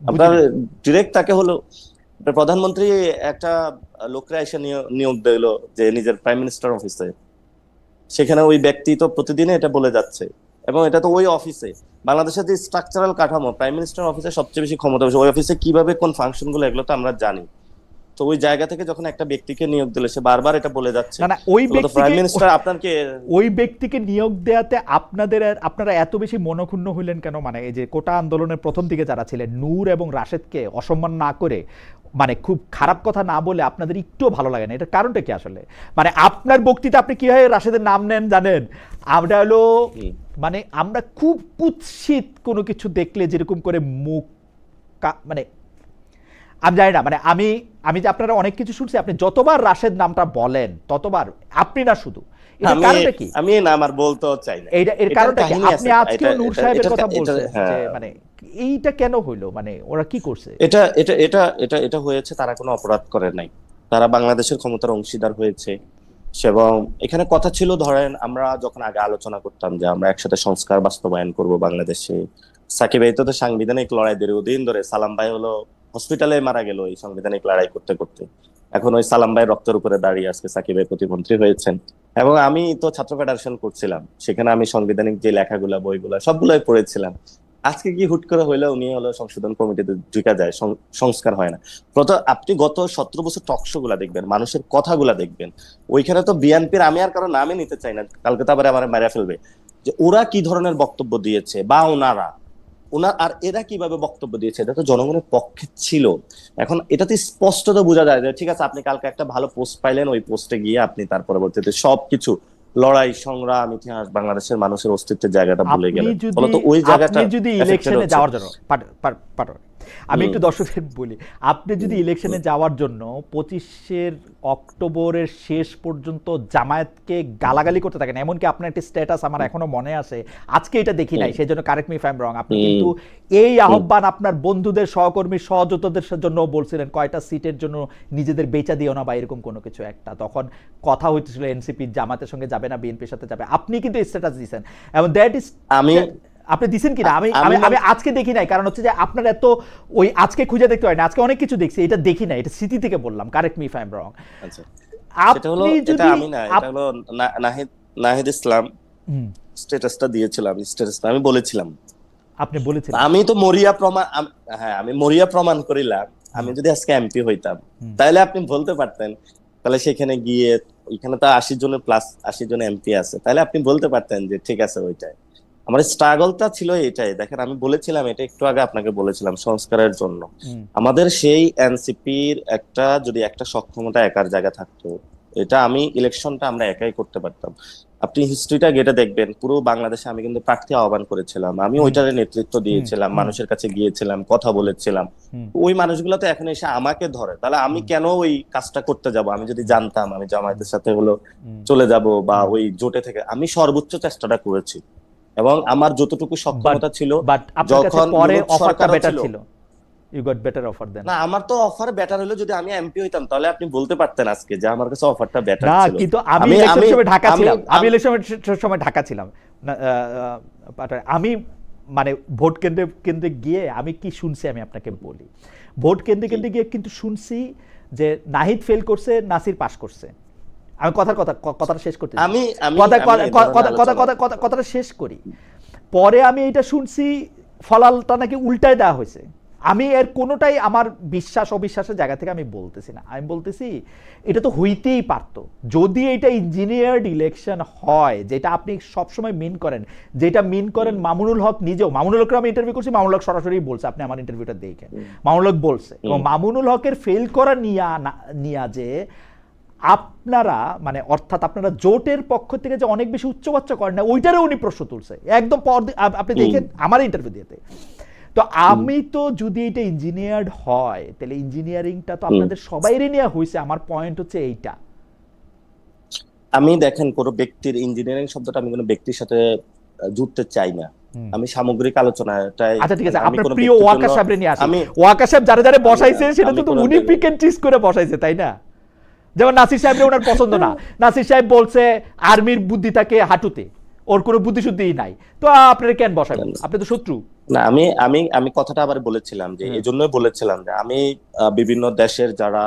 আপনার ডিরেক্ট তাকে হলো প্রধানমন্ত্রী একটা লোকরা এসে নিয়োগ দিল যে নিজের প্রাইম মিনিস্টার অফিসে, সেখানে ওই ব্যক্তি তো প্রতিদিনে এটা বলে যাচ্ছে, এবং এটা তো ওই অফিসে বাংলাদেশের যে স্ট্রাকচারাল কাঠামো, প্রাইম মিনিস্টার অফিসে সবচেয়ে বেশি ক্ষমতা, ওই অফিসে কিভাবে কোন ফাংশন গুলো, এগুলো তো আমরা জানি। তো ওই জায়গা থেকে যখন একটা ব্যক্তিকে নিয়োগ দিলে সে বারবার এটা বলে যাচ্ছে, না না, ওই প্রাইম ব্যক্তিকে মিনিস্টার আপনাকে ওই ব্যক্তিকে নিয়োগ দেওয়াতে আপনারা এত বেশি মনক্ষুণ্ণ হইলেন কেন? মানে এই যে কোটা আন্দোলনের প্রথম দিকে যারা ছিলেন, নূর এবং রাশেদকে অসম্মান না করে, মানে খুব খারাপ কথা না বলে আপনাদের একটুও ভালো লাগে না, এটার কারণটা কি আসলে? মানে আপনার বক্তৃতা আপনি কিভাবে রাশেদের নাম নেন জানেন? আমরা হলো মানে আমরা খুব কুৎসিত কোনো কিছু দেখলে যেরকম করে মুখ মানে আমি জানি না, মানে আমি যে আপনারা অনেক কিছু শুনছি, আপনি যতবার রাশেদ নামটা বলেন ততবার, আপনি না শুধু, এটার কারণটা কি? আমি না আমার বলতেও চাই না, এর কারণটা কি? আপনি আজকেও নূর সাহেবের কথা বলছেন যে হ্যাঁ, মানে এইটা কেন হইলো, মানে ওরা কি করছে? এটা এটা এটা এটা এটা হয়েছে, তারা কোনো অপরাধ করে নাই, তারা বাংলাদেশের ক্ষমতার অংশীদার হয়েছে। এবং এখানে কথা ছিল, ধরেন আমরা যখন আগে আলোচনা করতাম যে আমরা একসাথে সংস্কার বাস্তবায়ন করব বাংলাদেশে, সাকিব ভাই তো সাংবিধানিক লড়াই দীর্ঘদিন ধরে, সালাম ভাই হলো হসপিটালে মারা গেল এই সাংবিধানিক লড়াই করতে করতে, এখন ওই সালাম ভাই রক্তের উপরে দাঁড়িয়ে আজকে সাকিব ভাই প্রতিমন্ত্রী হয়েছেন। এবং আমি তো ছাত্র ফেডারেশন করছিলাম, সেখানে আমি সাংবিধানিক যে লেখাগুলা বইগুলা সবগুলোই পড়েছিলাম। আজকে কি হুট করে হইলো উনি হলো সংশোধন কমিটিতে ঢুকা যায়, সংস্কার হয় না। আপনি গত 17 বছর টকশো গুলা দেখবেন, মানুষের কথাগুলা দেখবেন, ওইখানে তো বিএনপির, আমি আর কারো নামে নিতে চাই না, কালকে তো আবার আমার মারা ফেলবে, যে ওরা কি ধরনের বক্তব্য দিয়েছে বা আর এরা কিভাবে বক্তব্য দিয়েছে, এটা তো জনগণের পক্ষে ছিল। এখন এটাতে স্পষ্টত বোঝা যায় যে ঠিক আছে, আপনি কালকে একটা ভালো পোস্ট পাইলেন, ওই পোস্টে গিয়ে আপনি তার পরবর্তীতে সবকিছু লড়াই সংগ্রাম ইতিহাস বাংলাদেশের মানুষের অস্তিত্বের জায়গাটা ভুলে গেলেন। ফলত ওই জায়গাটা আপনি যদি ইলেকশনে যাওয়ার জন্য আমি একটু দর্শকদের বলি, আপনি যদি ইলেকশনে যাওয়ার জন্য 25 অক্টোবরের শেষ পর্যন্ত জামায়াতকে গালাগালি করতে থাকেন, এমনকি আপনার একটা স্ট্যাটাস আমার এখনো মনে আছে, আজকে এটা দেখি নাই, সেই জন্য correct me if I am রং, আপনি কিন্তু এই আহ্বান আপনার বন্ধুদের, সহকর্মী, সহযোদ্ধাদের জন্য বলছিলেন, কয়টা সিটের জন্য নিজেদের বেচা দিও না বা এরকম কোনো কিছু একটা, তখন কথা হইতেছিল এনসিপি জামাতের সঙ্গে যাবে না, বিএনপির সাথে যাবে, আপনি কিন্তু স্ট্যাটাস দিয়েছেন, এবং দ্যাট ইজ আপনি দিচ্ছেন কিনা আমি আজকে দেখি নাই, কারণ হচ্ছে যে আপনার এত ওই আজকে খুঁজে দেখতে হয় না, আজকে অনেক কিছু দেখছি, এটা দেখি না, এটা স্মৃতি থেকে বললাম, correct me if I am রং। আপনি যদি আমি না, এটা হলো নাহিদ ইসলাম স্ট্যাটাসটা দিয়েছিলাম, স্ট্যাটাসটা আমি বলেছিলাম, আপনি বলেছিলেন আমি তো মরিয়া প্রমাণ, হ্যাঁ আমি মরিয়া প্রমাণ করিলাম, আমি যদি আজকে এমপি হইতাম তাহলে আপনি বলতে পারতেন, তাহলে সেখানে গিয়ে এখানে তো 80 জনের প্লাস 80 জন এমপি আছে, তাহলে আপনি বলতে পারতেন যে ঠিক আছে ওইটাই আমার স্ট্রাগলটা ছিল। এটাই দেখেন, আমি বলেছিলাম, এটা একটু আগে আপনাকে বলেছিলাম, সংস্কারের জন্য আমাদের সেই এনসিপির একটা যদি একটা সক্ষমতা একার জায়গা থাকতো, এটা আমি ইলেকশনটা আমরা একাই করতে পারতাম। আপনি হিস্ট্রিটা গেটে দেখবেন, পুরো বাংলাদেশে আমি কিন্তু প্রার্থী আহ্বান করেছিলাম, আমি ওইটারে নেতৃত্ব দিয়েছিলাম, মানুষের কাছে গিয়েছিলাম, কথা বলেছিলাম। ওই মানুষগুলো তো এখন এসে আমাকে ধরে, তাহলে আমি কেন ওই কাজটা করতে যাব? আমি যদি জানতাম আমি জামায়াতের সাথে হলো চলে যাব বা ওই জোটে থেকে, আমি সর্বোচ্চ চেষ্টাটা করেছি এবং আমার যতটুকু সক্ষমতা ছিল, যখন পরে অফারটা বেটার ছিল, ইউ গট বেটার অফার দেন। না, আমার তো অফার বেটার হলো, যদি আমি এমপি হইতাম তাহলে আপনি বলতে পারতেন আজকে যে আমার কাছে অফারটা বেটার ছিল। না, কিন্তু আমি ইলেকশনের সময় ঢাকা ছিলাম, আমি ইলেকশনের সময় ঢাকা ছিলাম, আমি মানে ভোট কেন্দ্রে গিয়ে আমি কি শুনছি আমি আপনাকে বলি, ভোট কেন্দ্রে গিয়ে কিন্তু শুনছি যে নাহিদ ফেল করছে, নাসির পাস করছে। আমি কথাটা শেষ করতে কথাটা শেষ করি, পরে আমি এটা শুনছি ফলালটা নাকি উল্টায় দেওয়া হয়েছে। আমি এর কোনোটাই আমার বিশ্বাস অবিশ্বাসের জায়গা থেকে আমি বলতেছি না, আমি বলতেছি এটা তো হইতেই পারতো, যদি এটা ইঞ্জিনিয়ার্ড ইলেকশন হয়, যেটা আপনি সবসময় মিন করেন মামুনুল হক নিজেও, মামুনুল হককে আমি ইন্টারভিউ করছি, মামুনুল হক সরাসরি বলছে, আপনি আমার ইন্টারভিউটা দেখে, মামুনুল হক বলছে, এবং মামুনুল হকের ফেল করা নিয়া যে আপনারা মানে অর্থাৎ আপনারা জোটের পক্ষ থেকে যে অনেক বেশি উচ্চবাচ্য করেন না, ওইটারও উনি প্রশ্ন তুলছে একদম, আপনি দেখেন আমার ইন্টারভিউ দিতে। তো আমি তো যদি এটা ইঞ্জিনিয়ার্ড হয় তাহলে ইঞ্জিনিয়ারিংটা তো আপনাদের সবাইরই নেওয়া হয়েছে, আমার পয়েন্ট হচ্ছে এইটা। আমি দেখেন, কোনো ব্যক্তির ইঞ্জিনিয়ারিং শব্দটা আমি কোনো ব্যক্তির সাথে জুড়তে চাই না, আমি সামগ্রিক আলোচনাটাই। আচ্ছা ঠিক আছে, আপনার প্রিয় ওয়াকা সাহেবরে নিয়ে আসি, ওয়াকা সাহেব যারা বসাইছে সেটা তো উনি পিক এন্ড চুজ করে বসাইছে, তাই না? যেমন নাসির সাহেবরে ওনার পছন্দ না, নাসির সাহেব বলছে আর্মির বুদ্ধি থাকে হাঁটুতে, ওর কোনো বুদ্ধিশুদ্ধিই নাই, তো আপনারা কেন বসাবেন, আপনি তো শত্রু। না, আমি কথাটা আবার বলেছিলাম যে এজন্যই বলেছিলাম যে আমি বিভিন্ন দেশের যারা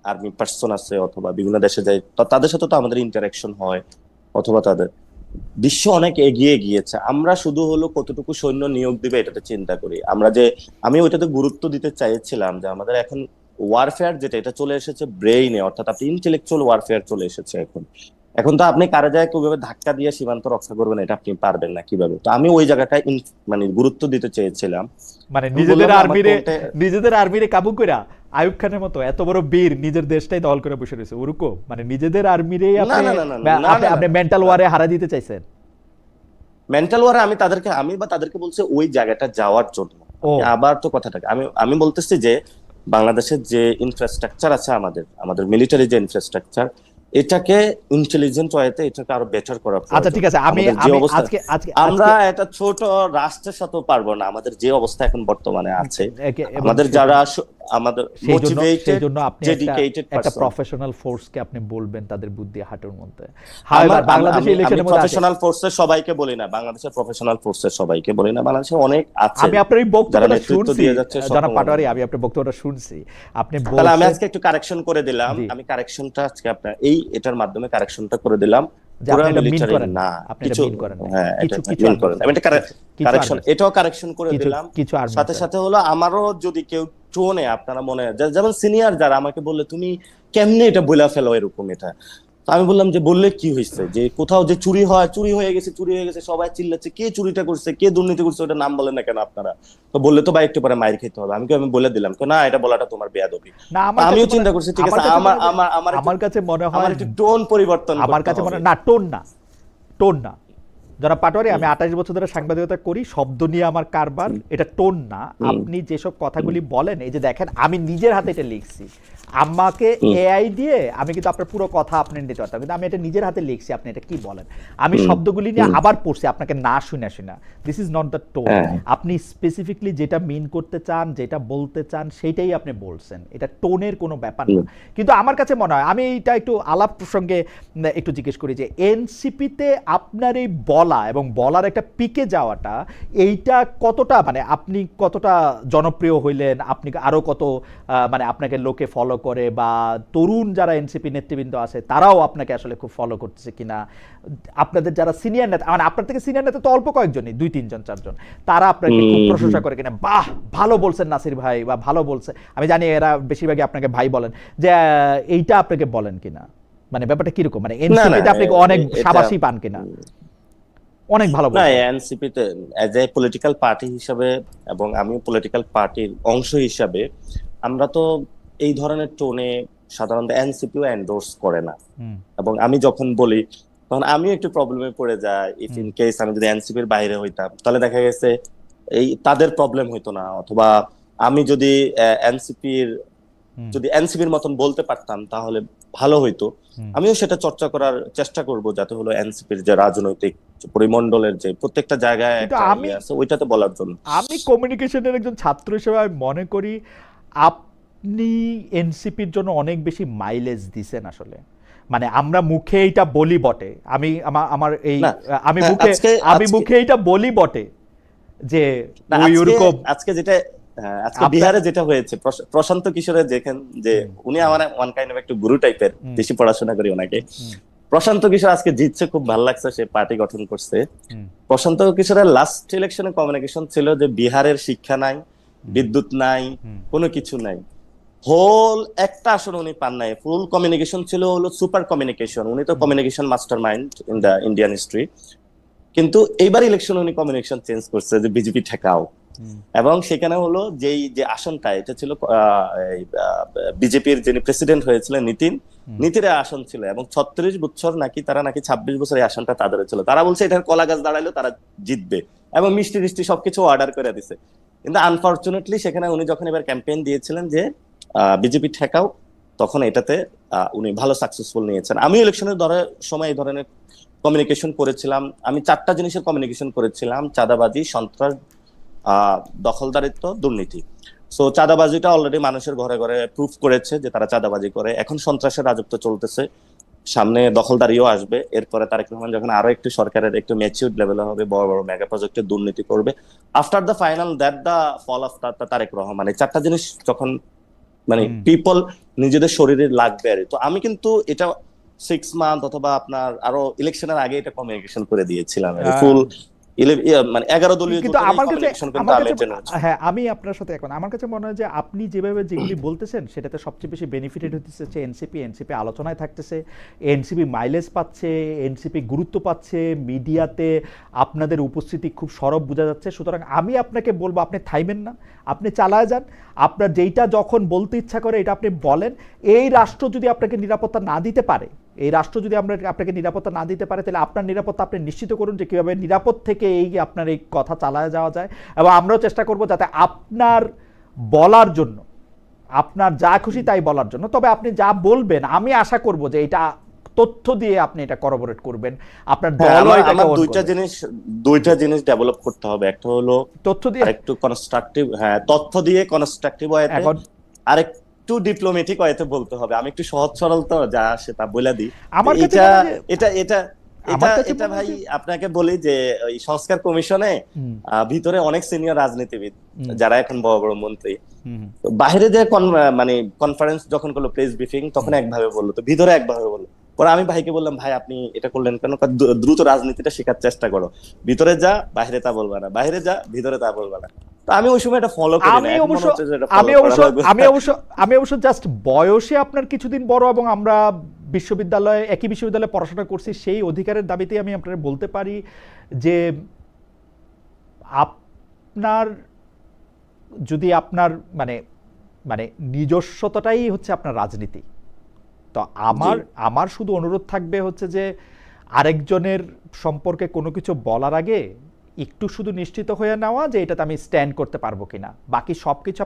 আর্মি পার্সন আছে অথবা বিভিন্ন দেশে যাই, তাদের সাথে তো আমাদের ইন্টারাকশন হয়, অথবা তাদের বিশ্ব অনেক এগিয়ে গিয়েছে, আমরা শুধু হলো কতটুকু সৈন্য নিয়োগ দিবে এটাতে চিন্তা করি আমরা। যে আমি ওইটাতে গুরুত্ব দিতে চাইছিলাম যে আমাদের এখন ওয়ারফেয়ার যেটা, এটা চলে এসেছে ব্রেইনে, অর্থাৎ আপনি ইন্টেলেকচুয়াল ওয়ারফেয়ার চলে এসেছে এখন। এখন তো আপনি কারে যায় কিভাবে ধাক্কা দিয়ে সীমান্ত রক্ষা করবেন, এটা আপনি পারবেন না কিভাবে। তো আমি ওই জায়গাটায় মানে গুরুত্ব দিতে চেয়েছিলাম। মানে আমি বললাম যে আমার টোনটা নিজেদের আর্মিরে কাবু কইরা আইয়ুব খানের মতো এত বড় বীর নিজের দেশটাই দখল করে বসে রয়েছে, ওরকম মানে নিজেদের আর্মিরে না আপনি না না না না না না আপনি মেন্টাল ওয়ারে হারা দিতে চাইছেন। মেন্টাল ওয়ারে আমি তাদেরকে বলছি ওই জায়গাটা যাওয়ার জন্য। ও আবার তো কথাটাকে আমি বলতেছি যে বাংলাদেশের যে ইনফ্রাস্ট্রাকচার আছে, আমাদের মিলিটারি যে ইনফ্রাস্ট্রাকচার, এটাকে ইন্টেলিজেন্ট ওয়েতে এটাকে আরো বেটার করা আচ্ছা প্রয়োজন। ঠিক আছে, আমি আমাদের যে আমি অবস্থা, আজকে আজকে আমরা একটা ছোট রাষ্ট্রের সাথেও পারবো না, আমাদের যে অবস্থা এখন বর্তমানে আছে। এবং আমাদের যারা আমাদের সেই মোটিভেটেড, জন্য আপনি ডেডিকেটেড একটা পারসন, প্রফেশনাল ফোর্সকে আপনি বলবেন তাদের বুদ্ধি হাঁটুর মধ্যে। হাওয়ার বাংলাদেশের ইলেকশনের মধ্যে প্রফেশনাল ফোর্সের সবাইকে বলি না, বাংলাদেশের প্রফেশনাল ফোর্সের সবাইকে বলি না, বাংলাদেশে অনেক আছে আমি আপনার এই যারা বক্তব্যটা নেতৃত্ব শুনছি দিয়ে যাচ্ছে। জনাব পাটোয়ারি, আমি আপনার বক্তব্যটা শুনছি, আপনি তাহলে আমি বলছেন আজকে একটু কারেকশন করে দিলাম, জি। আমি কারেকশনটা আজকে আপনার এটার মাধ্যমে কারেকশনটা করে দিলাম। যে পুরো আপনি এটা মিন মিলিটারি করেন না, আপনি এটা কিছু, মিন করেন না। হ্যাঁ এটা কিছু মিন করেন, আমি এটা কারেকশন, আর্মি এটাও কারেকশন করে কিছু দিলাম। কিছু আর্মি সাথে সাথে হলো আমারও যদি কেউ টোনে আপনারা মনে যেমন সিনিয়র যারা আমাকে বললে তুমি কেমনে এটা বইলা ফেলো এরকম, এটা তো আমি বললাম যে বললে কি হয়েছে, যে কোথাও যে চুরি হয়, চুরি হয়ে গেছে, সবাই চিল্লাচ্ছে কে চুরিটা করছে, কে দুর্নীতি করছে, ওটা নাম বলেন না কেন আপনারা? তো বললে তো ভাই একটু পরে মাইর খেতে হবে। আমি বলে দিলাম না, এটা বলাটা তোমার বেয়াদবি। না, আমার আমিও কাছে চিন্তা করছি, ঠিক আছে আমার কাছে মনে হয় আমার একটু টোন পরিবর্তন আমার কাছে মনে হয় না, টোন না জনাব পাটোয়ারি, আমি 28 বছর ধরে সাংবাদিকতা করি, শব্দ নিয়ে আমার কারবার, এটা টোন না। আপনি যেসব কথাগুলি বলেন, এই যে দেখেন আমি নিজের হাতে এটা লিখছি, আমাকে এআই দিয়ে আমি কিন্তু আপনার পুরো কথা আপনি নিতে পারতাম, কিন্তু আমি এটা নিজের হাতে লিখছি, আপনি এটা কি বলেন, আমি শব্দগুলি নিয়ে আবার পড়ছি আপনাকে না শুনে। This is not the tone. আপনি স্পেসিফিকলি যেটা মিন করতে চান, যেটা বলতে চান, সেটাই আপনি বলছেন, এটা টোনের কোনো ব্যাপার না। কিন্তু আমার কাছে মনে হয়, আমি এটা একটু আলাপ প্রসঙ্গে একটু জিজ্ঞেস করি যে এনসিপিতে আপনার এই বলা এবং বলার একটা পিকে যাওয়াটা, এইটা কতটা মানে আপনি কতটা জনপ্রিয় হইলেন, আপনি আরো কত মানে আপনাকে লোকে ফলো করে, বা তরুণ যারা এনসিপি নেতৃবৃন্দ আছে তারাও আপনাকে আসলে খুব ফলো করতেছে কিনা, আপনাদের যারা সিনিয়র নেতা, মানে আপনার থেকে সিনিয়র নেতা তো অল্প কয়েকজনই, 2-3 জন 4 জন, তারা আপনাকে খুব প্রশংসা করে কিনা, বাহ ভালো বলছেন নাসির ভাই, বা ভালো বলছে, আমি জানি এরা বেশিরভাগই আপনাকে ভাই বলেন, যে এইটা আপনাকে বলেন কিনা, মানে ব্যাপারটা কিরকম, মানে এনসিপিতে আপনি অনেক সাবাসী পান কিনা? অনেক ভালো না, এনসিপিতে এজ এ পলিটিক্যাল পার্টি হিসাবে, এবং আমি পলিটিক্যাল পার্টির অংশ হিসাবে, আমরা তো এই ধরনের টোনে সাধারণত এনসিপিও এন্ডোর্স করে না। এবং আমি যখন বলি তখন আমিও একটু প্রবলেমে পড়ে যাই, ইফ ইন কেস আমি যদি এনসিপির বাইরে হইতাম তাহলে দেখা গেছে এই তাদের প্রবলেম হইতো না, অথবা আমি যদি এনসিপির মতন বলতে পারতাম তাহলে ভালো হইতো। আমিও সেটা চর্চা করার চেষ্টা করব, যাতে হলো এনসিপির যে রাজনৈতিক পরিমণ্ডলের যে প্রত্যেকটা জায়গায় একটা আছে ওইটাতে বলার জন্য। আমি কমিউনিকেশনের একজন ছাত্র হিসেবে আমি মনে করি আপনি এনসিপির জন্য অনেক বেশি মাইলেজ দিছেন আসলে। মানে আমরা মুখে এইটা বলি বটে, আমার এই আমি মুখে এইটা বলি বটে যে আজকে যেটা আজকে বিহারে যেটা হয়েছে, প্রশান্ত কিশোরের যে উনি আমার ওয়ান কাইন্ড অফ একটু গুরু টাইপের, বেশি পড়াশোনা করি ওনাকে। প্রশান্ত কিশোর আজকে জিতছে, খুব ভালো লাগছে, সে পার্টি গঠন করছে। প্রশান্ত কিশোরের লাস্ট ইলেকশনে কমিউনিকেশন ছিল যে বিহারের শিক্ষা নাই, বিদ্যুৎ নাই, কোনো কিছু নাই, হোল একটা আসন উনি পান নাই। ফুল কমিউনিকেশন ছিল হলো সুপার কমিউনিকেশন, উনি তো communication mastermind in the Indian history. কিন্তু এইবার ইলেকশন উনি কমিউনিকেশন চেঞ্জ করছে যে বিজেপি ঠেকাও, এবং সেখানে হলো যে আসনটা, এটা ছিল বিজেপির যিনি প্রেসিডেন্ট হয়েছিলেন নীতিরের আসন ছিল, এবং 36 বছর নাকি 26 বছর এই আসনটা তাদের ছিল। তারা বলছে এটার কলা গাছ দাঁড়াইলো তারা জিতবে, এবং মিষ্টি সবকিছু অর্ডার করে দিছে। কিন্তু আনফরচুনেটলি সেখানে উনি যখন এবার ক্যাম্পেইন দিয়েছিলেন যে বিজেপি ঠেকাও, তখন এটাতে উনি ভালো সাকসেসফুল নিয়েছেন। আমি ইলেকশনের সময় এই ধরনের কমিউনিকেশন করেছিলাম। আমি 4টা জিনিসের কমিউনিকেশন করেছিলাম: চাঁদাবাজি, সন্ত্রাস, দখলদারিত্ব, দুর্নীতি। সো চাঁদাবাজিটা অলরেডি মানুষের ঘরে ঘরে প্রুফ করেছে যে তারা চাঁদাবাজি করে। এখন সন্ত্রাসের রাজত্ব চলতেছে, সামনে দখলদারিও আসবে। এরপরে তারেক রহমান যখন আরো একটু সরকারের একটু ম্যাচিউরড লেভেলে হবে, বড় বড় মেগা প্রজেক্টে দুর্নীতি করবে, after the final that the fall of Tarique Rahman. এই 4টা জিনিস যখন মানে পিপল নিজেদের শরীরে লাগবে আর। তো আমি কিন্তু এটা 6 মান্থ অথবা আপনার আরো ইলেকশনের আগে এটা কমিউনিকেশন করে দিয়েছিলাম ফুল মানে 11 দলীয় কিন্তু জোটের আমার কাছে কমিউনিকেশন কিন্তু আমার আমি কাছে জেনেছি। হ্যাঁ, আমি আপনার সাথে এখন আমার কাছে মনে হয় যে আপনি যেভাবে যেগুলি বলতেছেন সেটাতে সবচেয়ে বেশি বেনিফিটেড হতেছে এনসিপি আলোচনায় থাকতেছে, এনসিপি মাইলেজ পাচ্ছে, এনসিপি গুরুত্ব পাচ্ছে, মিডিয়াতে আপনাদের উপস্থিতি খুব সরব বোঝা যাচ্ছে। সুতরাং আমি আপনাকে বলবো আপনি থাইমেন না, আপনি চালায় যান, আপনার যেইটা যখন বলতে ইচ্ছা করে এটা আপনি বলেন। এই রাষ্ট্র যদি আপনাকে নিরাপত্তা না দিতে পারে, এই রাষ্ট্র যদি আপনাকে নিরাপত্তা না দিতে পারে, তাহলে আপনার নিরাপত্তা আপনি নিশ্চিত করুন যে কীভাবে নিরাপদ থেকে এই আপনার এই কথা চালায় যাওয়া যায়। এবং আমরাও চেষ্টা করব যাতে আপনার বলার জন্য, আপনার যা খুশি তাই বলার জন্য, তবে আপনি যা বলবেন আমি আশা করব যে এটা তথ্য দিয়ে আপনি এটা করবোরেট করবেন, আপনার হ্যাঁ, দলও এটাকে আমার own করবে। দুইটা জিনিস ডেভেলপ করতে হবে। একটা হলো তথ্য দিয়ে আরেকটু কনস্ট্রাকটিভ, হ্যাঁ তথ্য দিয়ে কনস্ট্রাকটিভ ওয়েতে, এখন আরেকটু ডিপ্লোম্যাটিক ওয়েতে বলতে হবে। আমি একটু সহজ সরল তো যা আসে তা বলে দিই। আমার কাছে এটা মনে হয় যে- এটা এটা আমার এটা কাছে এটা মনে হয় ভাই যে- আপনাকে বলি যে ওই সংস্কার কমিশনে হুম, ভিতরে অনেক সিনিয়র রাজনীতিবিদ হুম, যারা এখন বড় বড় মন্ত্রী, হুম, তো বাইরে যে মানে কনফারেন্স যখন করলো, প্রেস ব্রিফিং, তখন একভাবে বললো, তো ভিতরে একভাবে বললো। পরে আমি ভাইকে বললাম, ভাই আপনি এটা করলেন কেন? কয়, দ্রুত রাজনীতিটা শেখার চেষ্টা করো, ভিতরে যা বাইরে তা বলবা না, বাইরে যা ভিতরে তা বলবা না। তো আমি ওই সময় এটা ফলো করি না, আমি এখন অবশ্য মনে হচ্ছে যে এটা আমি ফলো করা অবশ্য লাগবে। আমি অবশ্য আমি অবশ্য জাস্ট বয়সে আপনার কিছুদিন বড়, এবং আমরা একই বিশ্ববিদ্যালয়ে পড়াশোনা করছি, সেই অধিকারের দাবিতে আমি আপনার বলতে পারি যে আপনার যদি আপনার মানে মানে নিজস্বতাটাই হচ্ছে আপনার রাজনীতি, তো আমার জি। আমার শুধু অনুরোধ থাকবে হচ্ছে যে আরেকজনের সম্পর্কে কোনো কিছু বলার আগে একটু শুধু নিশ্চিত হয়ে নেওয়া যে এটাতে আমি স্ট্যান্ড করতে পারবো কিনা, বাকি সবকিছু